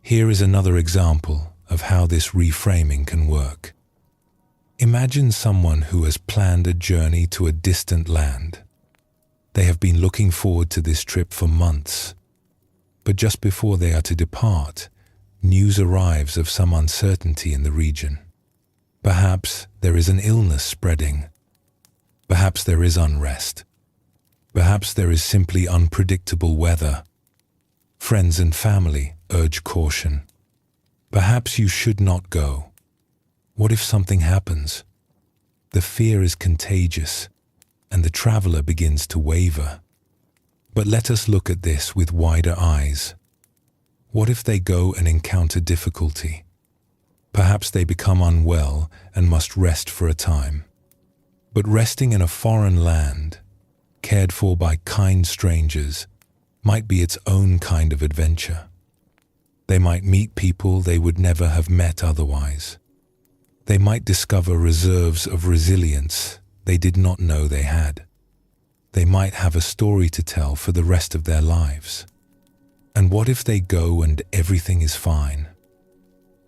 Here is another example of how this reframing can work. Imagine someone who has planned a journey to a distant land. They have been looking forward to this trip for months. But just before they are to depart, news arrives of some uncertainty in the region. Perhaps there is an illness spreading. Perhaps there is unrest. Perhaps there is simply unpredictable weather. Friends and family urge caution. Perhaps you should not go. What if something happens? The fear is contagious, and the traveler begins to waver. But let us look at this with wider eyes. What if they go and encounter difficulty? Perhaps they become unwell and must rest for a time. But resting in a foreign land, cared for by kind strangers, might be its own kind of adventure. They might meet people they would never have met otherwise. They might discover reserves of resilience they did not know they had. They might have a story to tell for the rest of their lives. And what if they go and everything is fine?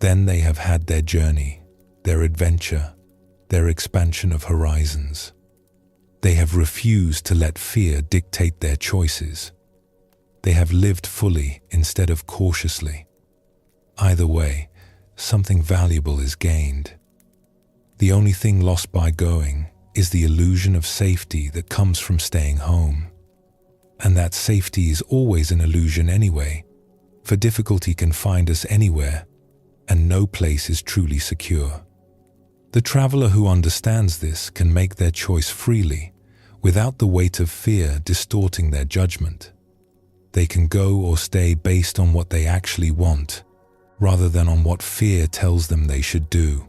Then they have had their journey, their adventure, their expansion of horizons. They have refused to let fear dictate their choices. They have lived fully instead of cautiously. Either way, something valuable is gained. The only thing lost by going is the illusion of safety that comes from staying home. And that safety is always an illusion anyway, for difficulty can find us anywhere, and no place is truly secure. The traveler who understands this can make their choice freely, without the weight of fear distorting their judgment. They can go or stay based on what they actually want, rather than on what fear tells them they should do.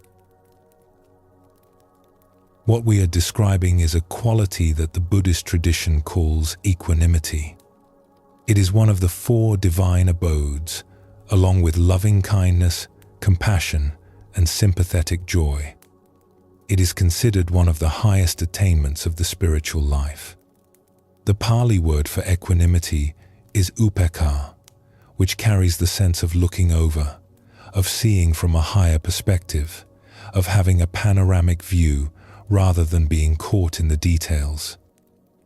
What we are describing is a quality that the Buddhist tradition calls equanimity. It is one of the 4 divine abodes, along with loving kindness, compassion, and sympathetic joy. It is considered one of the highest attainments of the spiritual life. The Pali word for equanimity is upekkha, which carries the sense of looking over, of seeing from a higher perspective, of having a panoramic view rather than being caught in the details.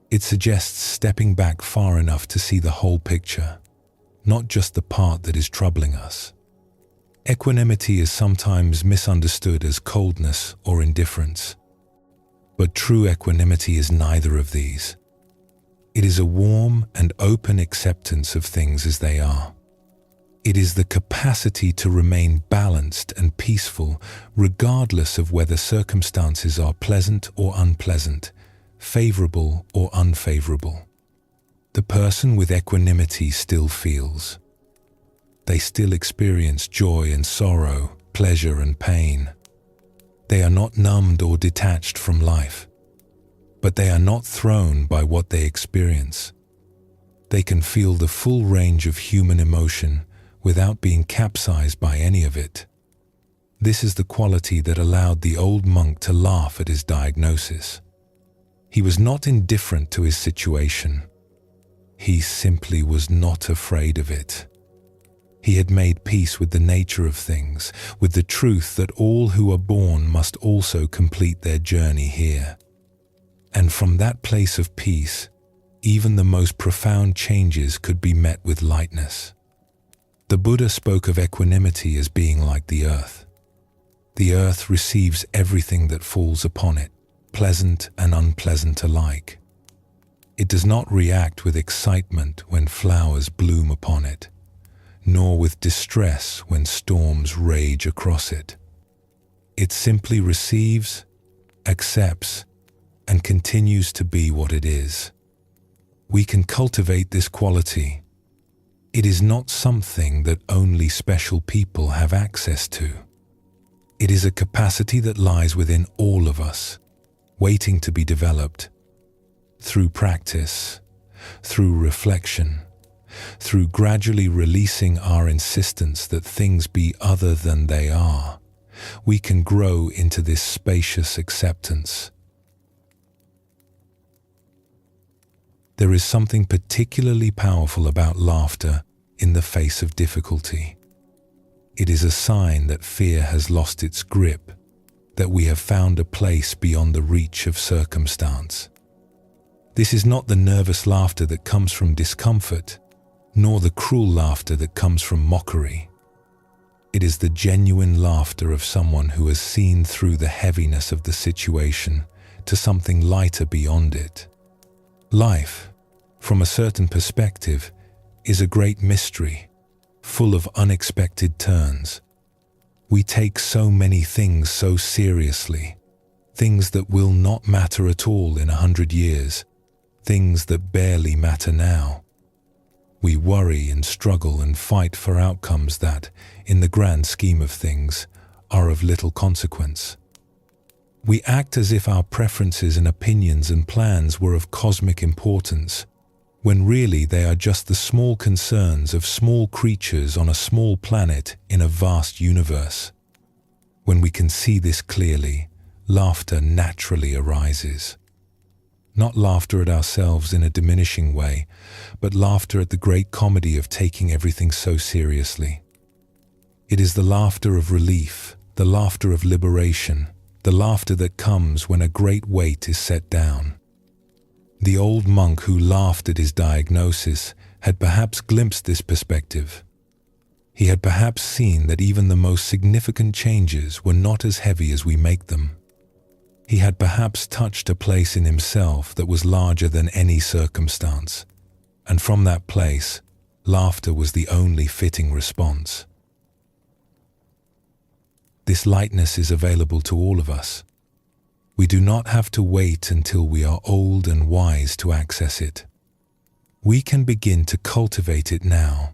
It suggests stepping back far enough to see the whole picture, not just the part that is troubling us. Equanimity is sometimes misunderstood as coldness or indifference. But true equanimity is neither of these. It is a warm and open acceptance of things as they are. It is the capacity to remain balanced and peaceful regardless of whether circumstances are pleasant or unpleasant, favorable or unfavorable. The person with equanimity still feels. They still experience joy and sorrow, pleasure and pain. They are not numbed or detached from life, but they are not thrown by what they experience. They can feel the full range of human emotion without being capsized by any of it. This is the quality that allowed the old monk to laugh at his diagnosis. He was not indifferent to his situation. He simply was not afraid of it. He had made peace with the nature of things, with the truth that all who are born must also complete their journey here. And from that place of peace, even the most profound changes could be met with lightness. The Buddha spoke of equanimity as being like the earth. The earth receives everything that falls upon it, pleasant and unpleasant alike. It does not react with excitement when flowers bloom upon it, nor with distress when storms rage across it. It simply receives, accepts, and continues to be what it is. We can cultivate this quality. It is not something that only special people have access to. It is a capacity that lies within all of us, waiting to be developed. Through practice, through reflection, through gradually releasing our insistence that things be other than they are, we can grow into this spacious acceptance. There is something particularly powerful about laughter in the face of difficulty. It is a sign that fear has lost its grip, that we have found a place beyond the reach of circumstance. This is not the nervous laughter that comes from discomfort, nor the cruel laughter that comes from mockery. It is the genuine laughter of someone who has seen through the heaviness of the situation to something lighter beyond it. Life, from a certain perspective, is a great mystery, full of unexpected turns, We take so many things so seriously, things that will not matter at all in 100 years, things that barely matter now. We worry and struggle and fight for outcomes that, in the grand scheme of things, are of little consequence. We act as if our preferences and opinions and plans were of cosmic importance, when really they are just the small concerns of small creatures on a small planet in a vast universe. When we can see this clearly, laughter naturally arises. Not laughter at ourselves in a diminishing way, but laughter at the great comedy of taking everything so seriously. It is the laughter of relief, the laughter of liberation, the laughter that comes when a great weight is set down. The old monk who laughed at his diagnosis had perhaps glimpsed this perspective. He had perhaps seen that even the most significant changes were not as heavy as we make them. He had perhaps touched a place in himself that was larger than any circumstance, and from that place, laughter was the only fitting response. This lightness is available to all of us. We do not have to wait until we are old and wise to access it. We can begin to cultivate it now,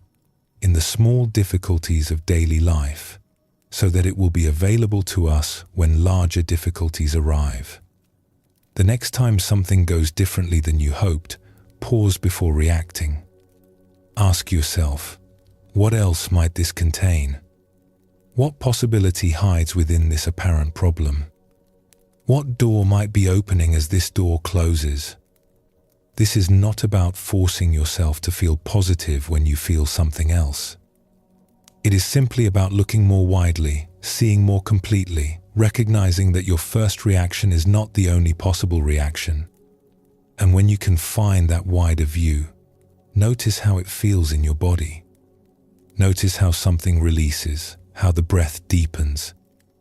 in the small difficulties of daily life, so that it will be available to us when larger difficulties arrive. The next time something goes differently than you hoped, pause before reacting. Ask yourself, what else might this contain? What possibility hides within this apparent problem? What door might be opening as this door closes? This is not about forcing yourself to feel positive when you feel something else. It is simply about looking more widely, seeing more completely, recognizing that your first reaction is not the only possible reaction. And when you can find that wider view, notice how it feels in your body. Notice how something releases, how the breath deepens,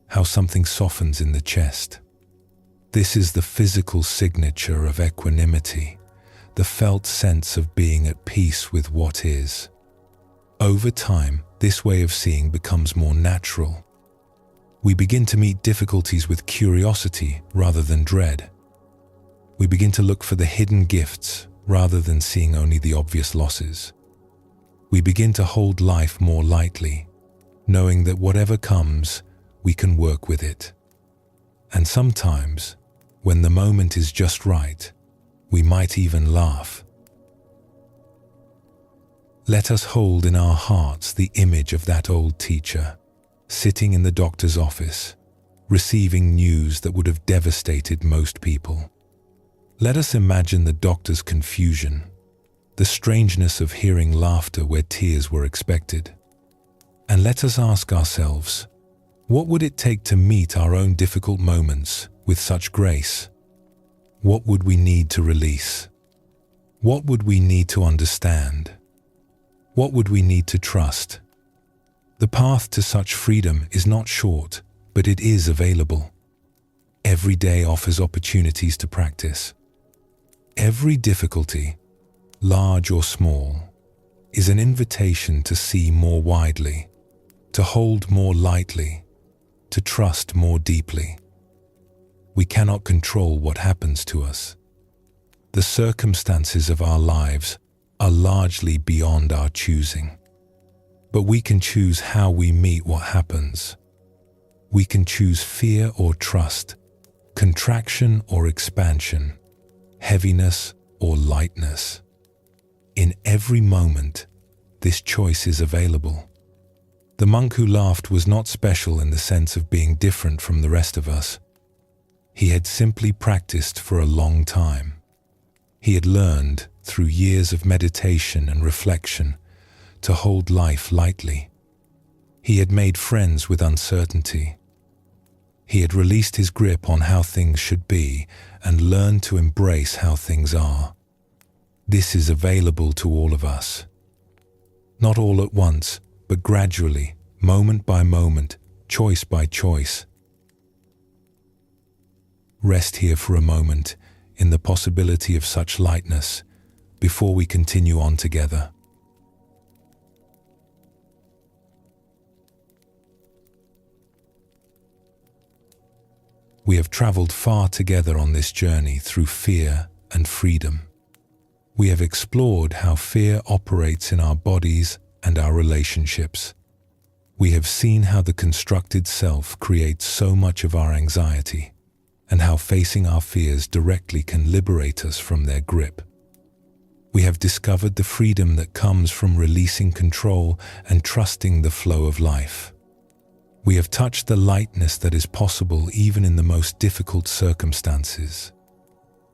how something softens in the chest. This is the physical signature of equanimity, the felt sense of being at peace with what is. Over time, this way of seeing becomes more natural. We begin to meet difficulties with curiosity rather than dread. We begin to look for the hidden gifts rather than seeing only the obvious losses. We begin to hold life more lightly, knowing that whatever comes, we can work with it. And sometimes, when the moment is just right, we might even laugh. Let us hold in our hearts the image of that old teacher, sitting in the doctor's office, receiving news that would have devastated most people. Let us imagine the doctor's confusion, the strangeness of hearing laughter where tears were expected. And let us ask ourselves, what would it take to meet our own difficult moments with such grace? What would we need to release? What would we need to understand? What would we need to trust? The path to such freedom is not short, but it is available. Every day offers opportunities to practice. Every difficulty, large or small, is an invitation to see more widely, to hold more lightly, to trust more deeply. We cannot control what happens to us. The circumstances of our lives are largely beyond our choosing. But we can choose how we meet what happens. We can choose fear or trust, contraction or expansion, heaviness or lightness. In every moment, this choice is available. The monk who laughed was not special in the sense of being different from the rest of us. He had simply practiced for a long time. He had learned, through years of meditation and reflection, to hold life lightly. He had made friends with uncertainty. He had released his grip on how things should be and learned to embrace how things are. This is available to all of us. Not all at once, but gradually, moment by moment, choice by choice. Rest here for a moment in the possibility of such lightness before we continue on together. We have traveled far together on this journey through fear and freedom. We have explored how fear operates in our bodies and our relationships. We have seen how the constructed self creates so much of our anxiety, and how facing our fears directly can liberate us from their grip. We have discovered the freedom that comes from releasing control and trusting the flow of life. We have touched the lightness that is possible even in the most difficult circumstances.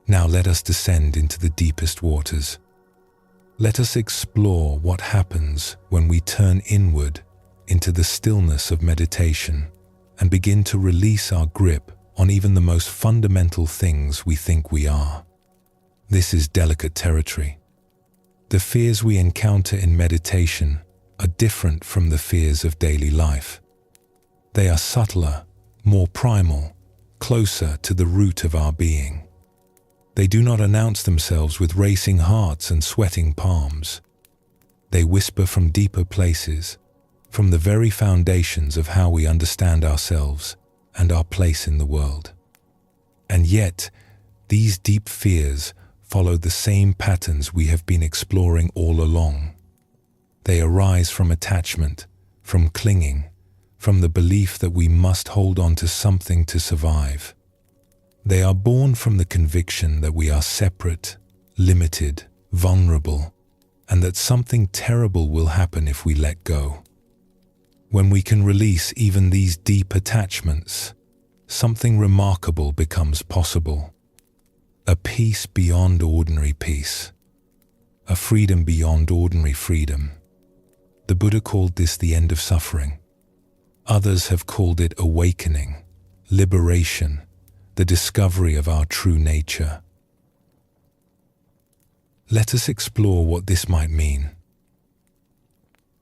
Now let us descend into the deepest waters. Let us explore what happens when we turn inward into the stillness of meditation and begin to release our grip on even the most fundamental things we think we are. This is delicate territory. The fears we encounter in meditation are different from the fears of daily life. They are subtler, more primal, closer to the root of our being. They do not announce themselves with racing hearts and sweating palms. They whisper from deeper places, from the very foundations of how we understand ourselves and our place in the world. And yet, these deep fears follow the same patterns we have been exploring all along. They arise from attachment, from clinging, from the belief that we must hold on to something to survive. They are born from the conviction that we are separate, limited, vulnerable, and that something terrible will happen if we let go. When we can release even these deep attachments, something remarkable becomes possible. A peace beyond ordinary peace. A freedom beyond ordinary freedom. The Buddha called this the end of suffering. Others have called it awakening, liberation, the discovery of our true nature. Let us explore what this might mean.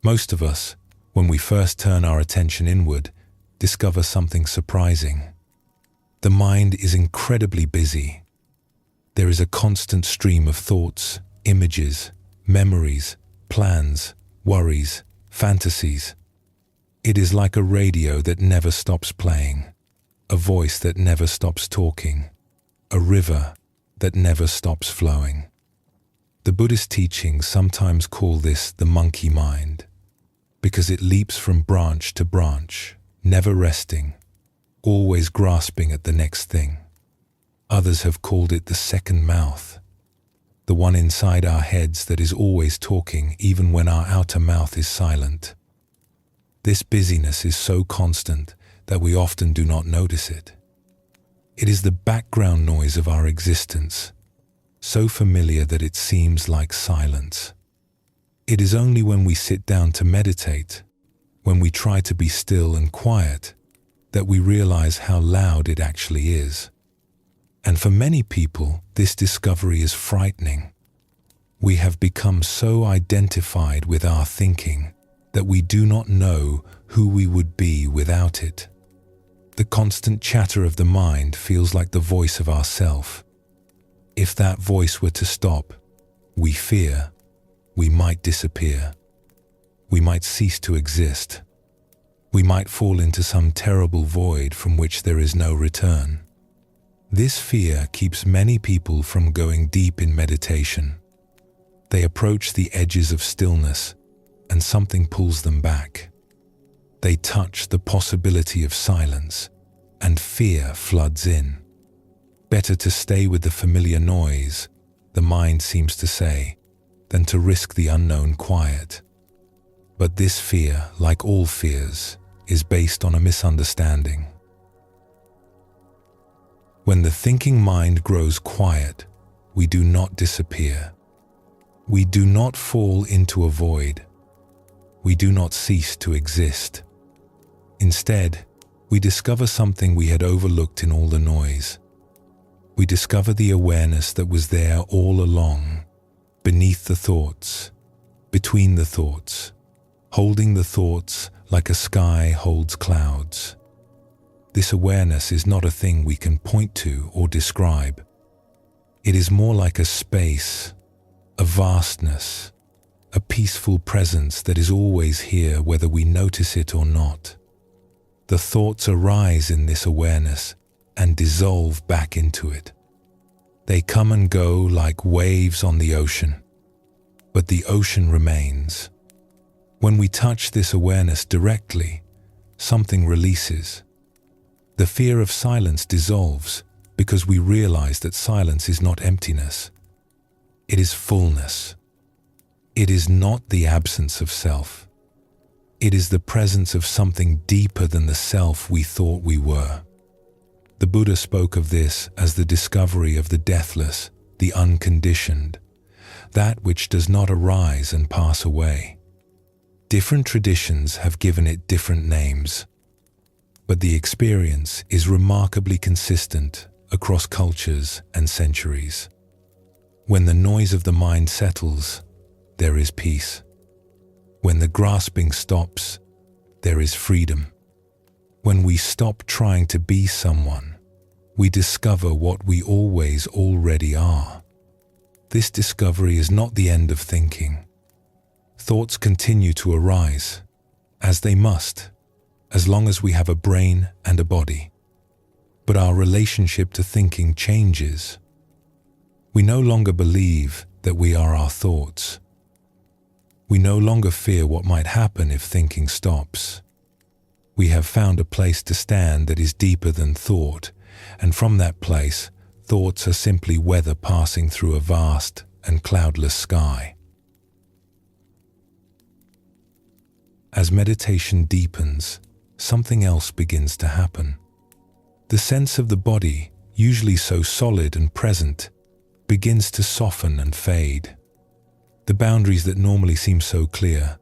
Most of us, when we first turn our attention inward, discover something surprising. The mind is incredibly busy. There is a constant stream of thoughts, images, memories, plans, worries, fantasies. It is like a radio that never stops playing, a voice that never stops talking, a river that never stops flowing. The Buddhist teachings sometimes call this the monkey mind, because it leaps from branch to branch, never resting, always grasping at the next thing. Others have called it the second mouth, the one inside our heads that is always talking even when our outer mouth is silent. This busyness is so constant that we often do not notice it. It is the background noise of our existence, so familiar that it seems like silence. It is only when we sit down to meditate, when we try to be still and quiet, that we realize how loud it actually is. And for many people, this discovery is frightening. We have become so identified with our thinking that we do not know who we would be without it. The constant chatter of the mind feels like the voice of ourself. If that voice were to stop, we fear, we might disappear. We might cease to exist. We might fall into some terrible void from which there is no return. This fear keeps many people from going deep in meditation. They approach the edges of stillness, and something pulls them back. They touch the possibility of silence, and fear floods in. Better to stay with the familiar noise, the mind seems to say, than to risk the unknown quiet. But this fear, like all fears, is based on a misunderstanding. When the thinking mind grows quiet, we do not disappear. We do not fall into a void. We do not cease to exist. Instead, we discover something we had overlooked in all the noise. We discover the awareness that was there all along, beneath the thoughts, between the thoughts, holding the thoughts like a sky holds clouds. This awareness is not a thing we can point to or describe. It is more like a space, a vastness, a peaceful presence that is always here whether we notice it or not. The thoughts arise in this awareness, and dissolve back into it. They come and go like waves on the ocean, but the ocean remains. When we touch this awareness directly, something releases. The fear of silence dissolves because we realize that silence is not emptiness. It is fullness. It is not the absence of self. It is the presence of something deeper than the self we thought we were. The Buddha spoke of this as the discovery of the deathless, the unconditioned, that which does not arise and pass away. Different traditions have given it different names, but the experience is remarkably consistent across cultures and centuries. When the noise of the mind settles, there is peace. When the grasping stops, there is freedom. When we stop trying to be someone, we discover what we always already are. This discovery is not the end of thinking. Thoughts continue to arise, as they must, as long as we have a brain and a body. But our relationship to thinking changes. We no longer believe that we are our thoughts. We no longer fear what might happen if thinking stops. We have found a place to stand that is deeper than thought, and from that place, thoughts are simply weather passing through a vast and cloudless sky. As meditation deepens, something else begins to happen. The sense of the body, usually so solid and present, begins to soften and fade. The boundaries that normally seem so clear,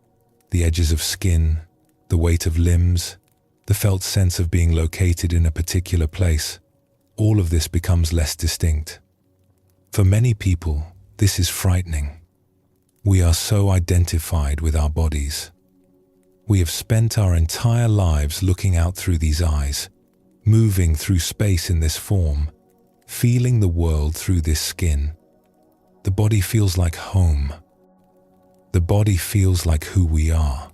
the edges of skin, the weight of limbs, the felt sense of being located in a particular place, all of this becomes less distinct. For many people, this is frightening. We are so identified with our bodies. We have spent our entire lives looking out through these eyes, moving through space in this form, feeling the world through this skin. The body feels like home. The body feels like who we are.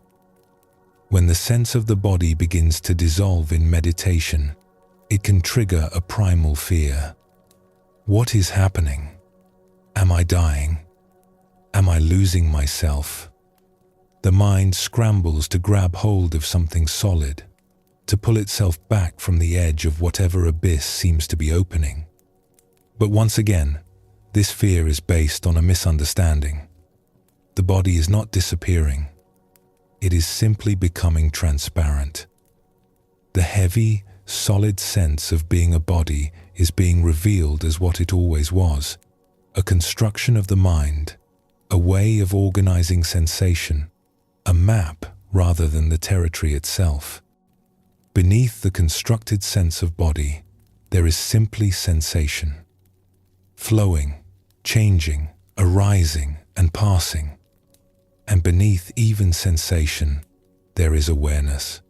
When the sense of the body begins to dissolve in meditation, it can trigger a primal fear. What is happening? Am I dying? Am I losing myself? The mind scrambles to grab hold of something solid, to pull itself back from the edge of whatever abyss seems to be opening. But once again, this fear is based on a misunderstanding. The body is not disappearing. It is simply becoming transparent. The heavy, solid sense of being a body is being revealed as what it always was, a construction of the mind, a way of organizing sensation, a map rather than the territory itself. Beneath the constructed sense of body, there is simply sensation. Flowing, changing, arising, and passing. And beneath even sensation, there is awareness.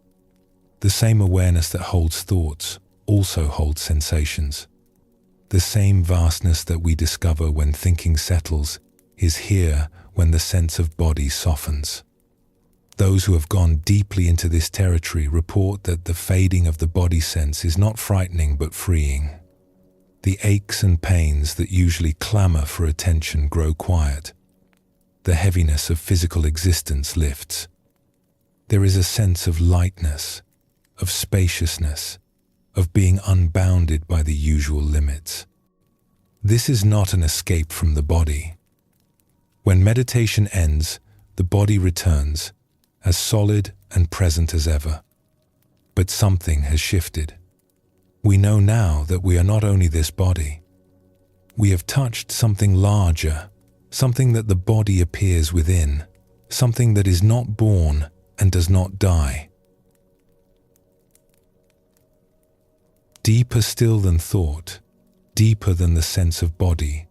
The same awareness that holds thoughts also holds sensations. The same vastness that we discover when thinking settles is here when the sense of body softens. Those who have gone deeply into this territory report that the fading of the body sense is not frightening but freeing. The aches and pains that usually clamor for attention grow quiet. The heaviness of physical existence lifts. There is a sense of lightness, of spaciousness, of being unbounded by the usual limits. This is not an escape from the body. When meditation ends, the body returns, as solid and present as ever. But something has shifted. We know now that we are not only this body. We have touched something larger, something that the body appears within, something that is not born and does not die. Deeper still than thought, deeper than the sense of body,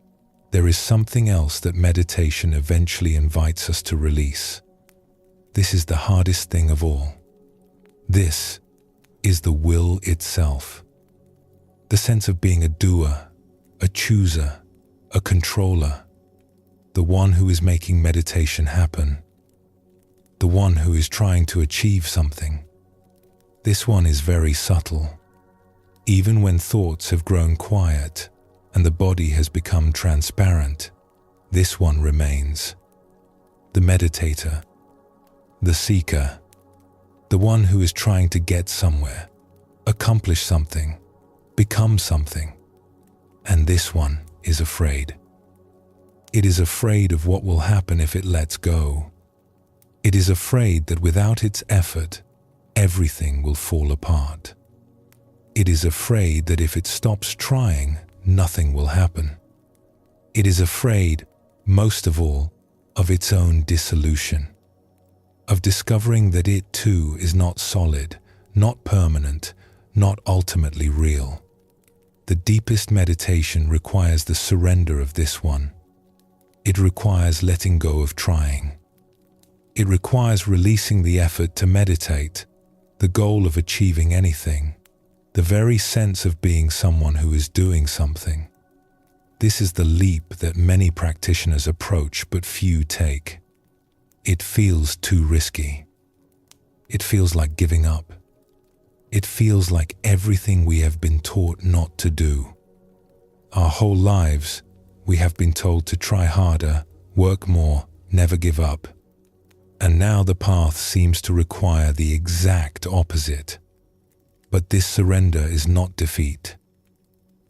there is something else that meditation eventually invites us to release. This is the hardest thing of all. This is the will itself. The sense of being a doer, a chooser, a controller, the one who is making meditation happen, the one who is trying to achieve something. This one is very subtle. Even when thoughts have grown quiet and the body has become transparent, this one remains. The meditator, the seeker, the one who is trying to get somewhere, accomplish something, become something. And this one is afraid. It is afraid of what will happen if it lets go. It is afraid that without its effort, everything will fall apart. It is afraid that if it stops trying, nothing will happen. It is afraid, most of all, of its own dissolution, of discovering that it too is not solid, not permanent, not ultimately real. The deepest meditation requires the surrender of this one. It requires letting go of trying. It requires releasing the effort to meditate, the goal of achieving anything, the very sense of being someone who is doing something. This is the leap that many practitioners approach but few take. It feels too risky. It feels like giving up. It feels like everything we have been taught not to do. Our whole lives, we have been told to try harder, work more, never give up. And now the path seems to require the exact opposite. But this surrender is not defeat.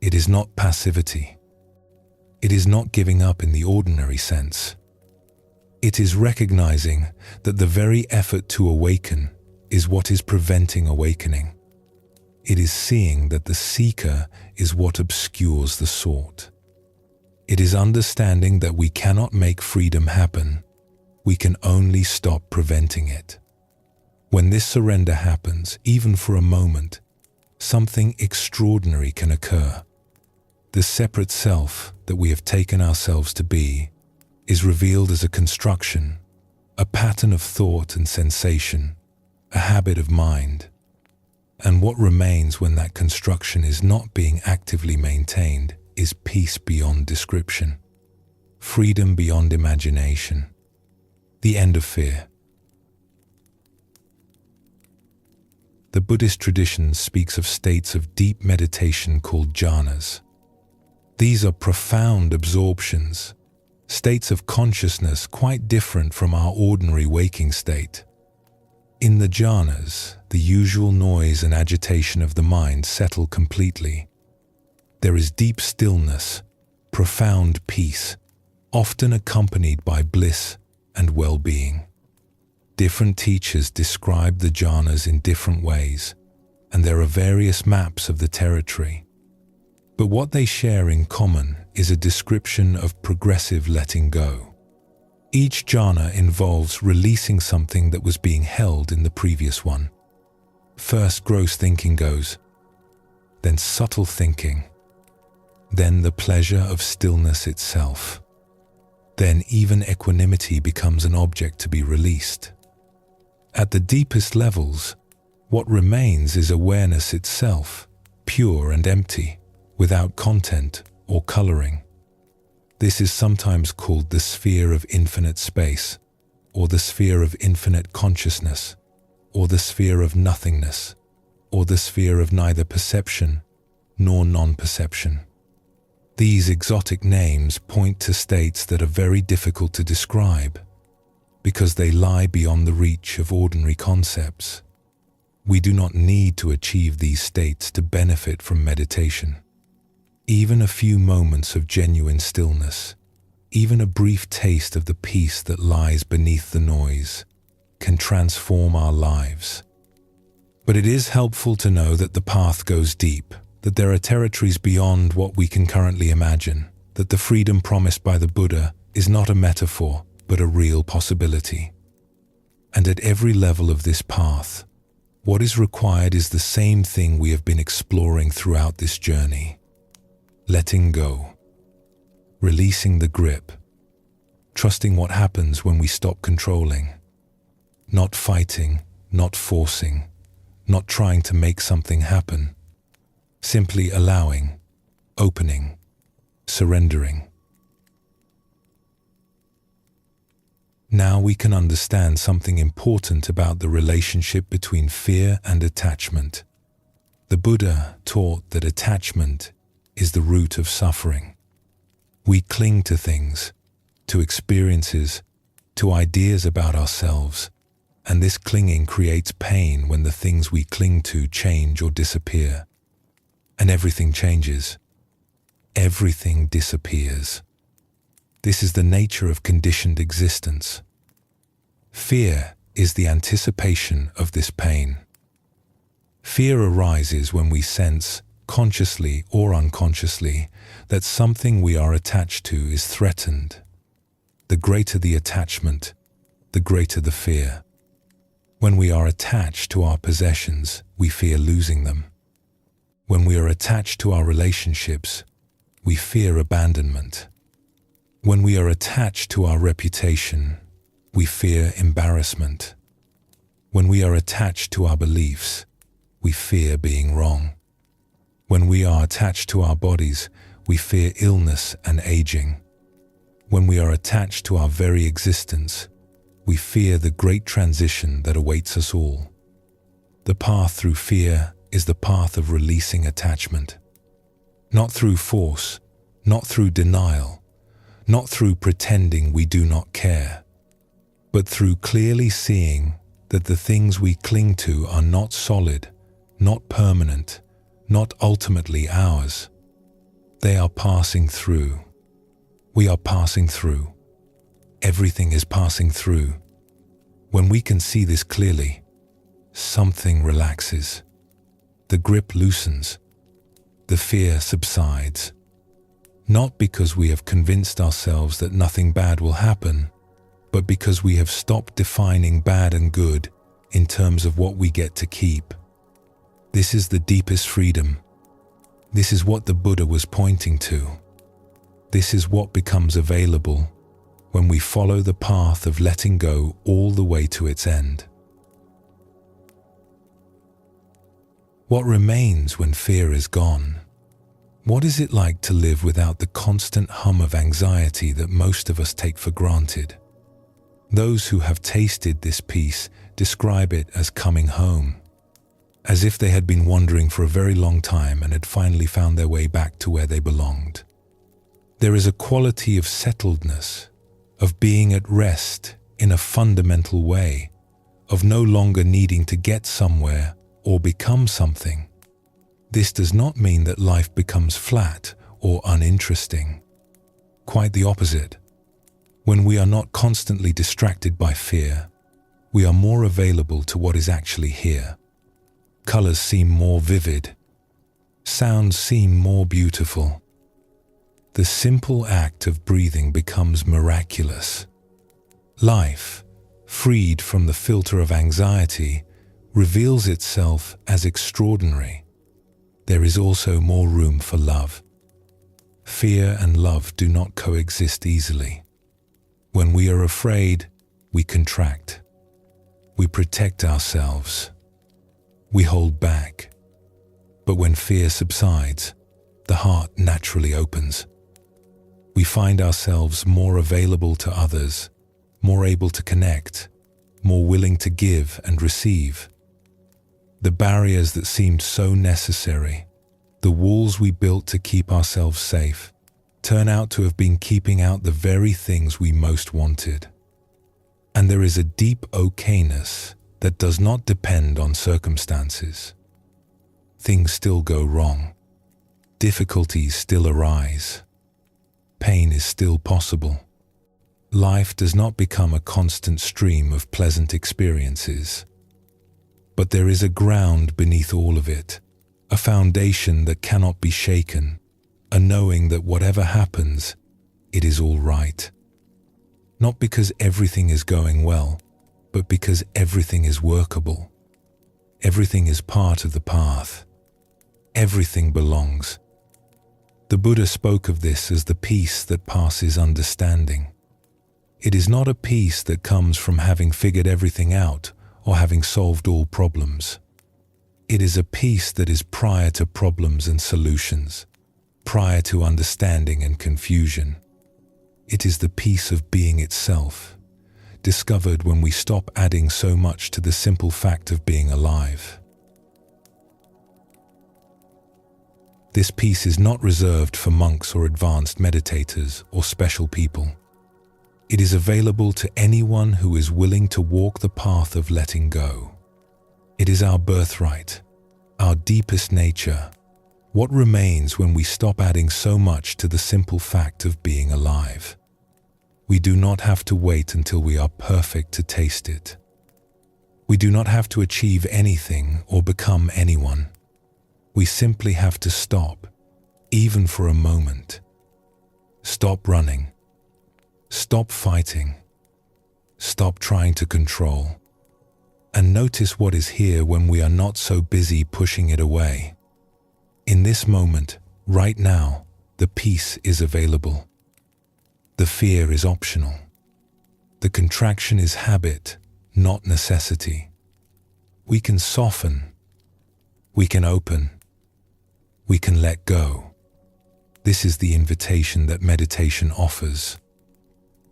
It is not passivity. It is not giving up in the ordinary sense. It is recognizing that the very effort to awaken is what is preventing awakening. It is seeing that the seeker is what obscures the sought. It is understanding that we cannot make freedom happen. We can only stop preventing it. When this surrender happens, even for a moment, something extraordinary can occur. The separate self that we have taken ourselves to be is revealed as a construction, a pattern of thought and sensation, a habit of mind. And what remains when that construction is not being actively maintained is peace beyond description, freedom beyond imagination, the end of fear. The Buddhist tradition speaks of states of deep meditation called jhanas. These are profound absorptions, states of consciousness quite different from our ordinary waking state. In the jhanas, the usual noise and agitation of the mind settle completely. There is deep stillness, profound peace, often accompanied by bliss and well-being. Different teachers describe the jhanas in different ways, and there are various maps of the territory. But what they share in common is a description of progressive letting go. Each jhana involves releasing something that was being held in the previous one. First gross thinking goes, then subtle thinking, then the pleasure of stillness itself. Then even equanimity becomes an object to be released. At the deepest levels, what remains is awareness itself, pure and empty, without content or coloring. This is sometimes called the sphere of infinite space, or the sphere of infinite consciousness, or the sphere of nothingness, or the sphere of neither perception nor non-perception. These exotic names point to states that are very difficult to describe, because they lie beyond the reach of ordinary concepts. We do not need to achieve these states to benefit from meditation. Even a few moments of genuine stillness, even a brief taste of the peace that lies beneath the noise, can transform our lives. But it is helpful to know that the path goes deep, that there are territories beyond what we can currently imagine, that the freedom promised by the Buddha is not a metaphor, but a real possibility. And at every level of this path, what is required is the same thing we have been exploring throughout this journey. Letting go, releasing the grip, trusting what happens when we stop controlling, not fighting, not forcing, not trying to make something happen, simply allowing, opening, surrendering. Now we can understand something important about the relationship between fear and attachment. The Buddha taught that attachment is the root of suffering. We cling to things, to experiences, to ideas about ourselves, and this clinging creates pain when the things we cling to change or disappear. And everything changes. Everything disappears. This is the nature of conditioned existence. Fear is the anticipation of this pain. Fear arises when we sense, consciously or unconsciously, that something we are attached to is threatened. The greater the attachment, the greater the fear. When we are attached to our possessions, we fear losing them. When we are attached to our relationships, we fear abandonment. When we are attached to our reputation, we fear embarrassment. When we are attached to our beliefs, we fear being wrong. When we are attached to our bodies, we fear illness and aging. When we are attached to our very existence, we fear the great transition that awaits us all. The path through fear is the path of releasing attachment. Not through force, not through denial, not through pretending we do not care, but through clearly seeing that the things we cling to are not solid, not permanent, not ultimately ours. They are passing through. We are passing through. Everything is passing through. When we can see this clearly, something relaxes. The grip loosens. The fear subsides. Not because we have convinced ourselves that nothing bad will happen, but because we have stopped defining bad and good in terms of what we get to keep. This is the deepest freedom. This is what the Buddha was pointing to. This is what becomes available when we follow the path of letting go all the way to its end. What remains when fear is gone? What is it like to live without the constant hum of anxiety that most of us take for granted? Those who have tasted this peace describe it as coming home, as if they had been wandering for a very long time and had finally found their way back to where they belonged. There is a quality of settledness, of being at rest in a fundamental way, of no longer needing to get somewhere or become something. This does not mean that life becomes flat or uninteresting. Quite the opposite. When we are not constantly distracted by fear, we are more available to what is actually here. Colors seem more vivid. Sounds seem more beautiful. The simple act of breathing becomes miraculous. Life, freed from the filter of anxiety, reveals itself as extraordinary. There is also more room for love. Fear and love do not coexist easily. When we are afraid, we contract. We protect ourselves. We hold back. But when fear subsides, the heart naturally opens. We find ourselves more available to others, more able to connect, more willing to give and receive. The barriers that seemed so necessary, the walls we built to keep ourselves safe, turn out to have been keeping out the very things we most wanted. And there is a deep okayness that does not depend on circumstances. Things still go wrong. Difficulties still arise. Pain is still possible. Life does not become a constant stream of pleasant experiences. But there is a ground beneath all of it, a foundation that cannot be shaken, a knowing that whatever happens, it is all right. Not because everything is going well, but because everything is workable. Everything is part of the path. Everything belongs. The Buddha spoke of this as the peace that passes understanding. It is not a peace that comes from having figured everything out or having solved all problems. It is a peace that is prior to problems and solutions, prior to understanding and confusion. It is the peace of being itself, discovered when we stop adding so much to the simple fact of being alive. This peace is not reserved for monks or advanced meditators or special people. It is available to anyone who is willing to walk the path of letting go. It is our birthright, our deepest nature, what remains when we stop adding so much to the simple fact of being alive. We do not have to wait until we are perfect to taste it. We do not have to achieve anything or become anyone. We simply have to stop, even for a moment. Stop running. Stop fighting. Stop trying to control. And notice what is here when we are not so busy pushing it away. In this moment, right now, the peace is available. The fear is optional. The contraction is habit, not necessity. We can soften. We can open. We can let go. This is the invitation that meditation offers.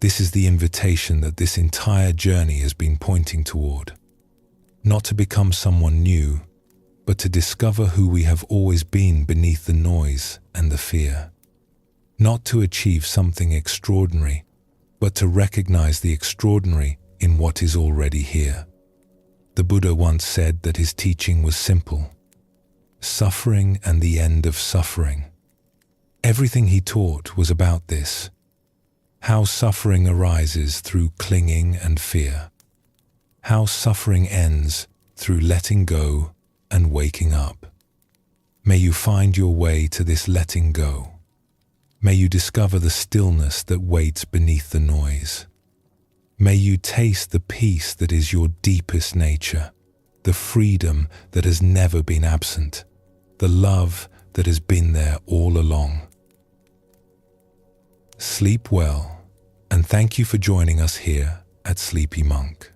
This is the invitation that this entire journey has been pointing toward. Not to become someone new, but to discover who we have always been beneath the noise and the fear. Not to achieve something extraordinary, but to recognize the extraordinary in what is already here. The Buddha once said that his teaching was simple: suffering and the end of suffering. Everything he taught was about this: how suffering arises through clinging and fear, how suffering ends through letting go and waking up. May you find your way to this letting go. May you discover the stillness that waits beneath the noise. May you taste the peace that is your deepest nature, the freedom that has never been absent, the love that has been there all along. Sleep well, and thank you for joining us here at Sleepy Monk.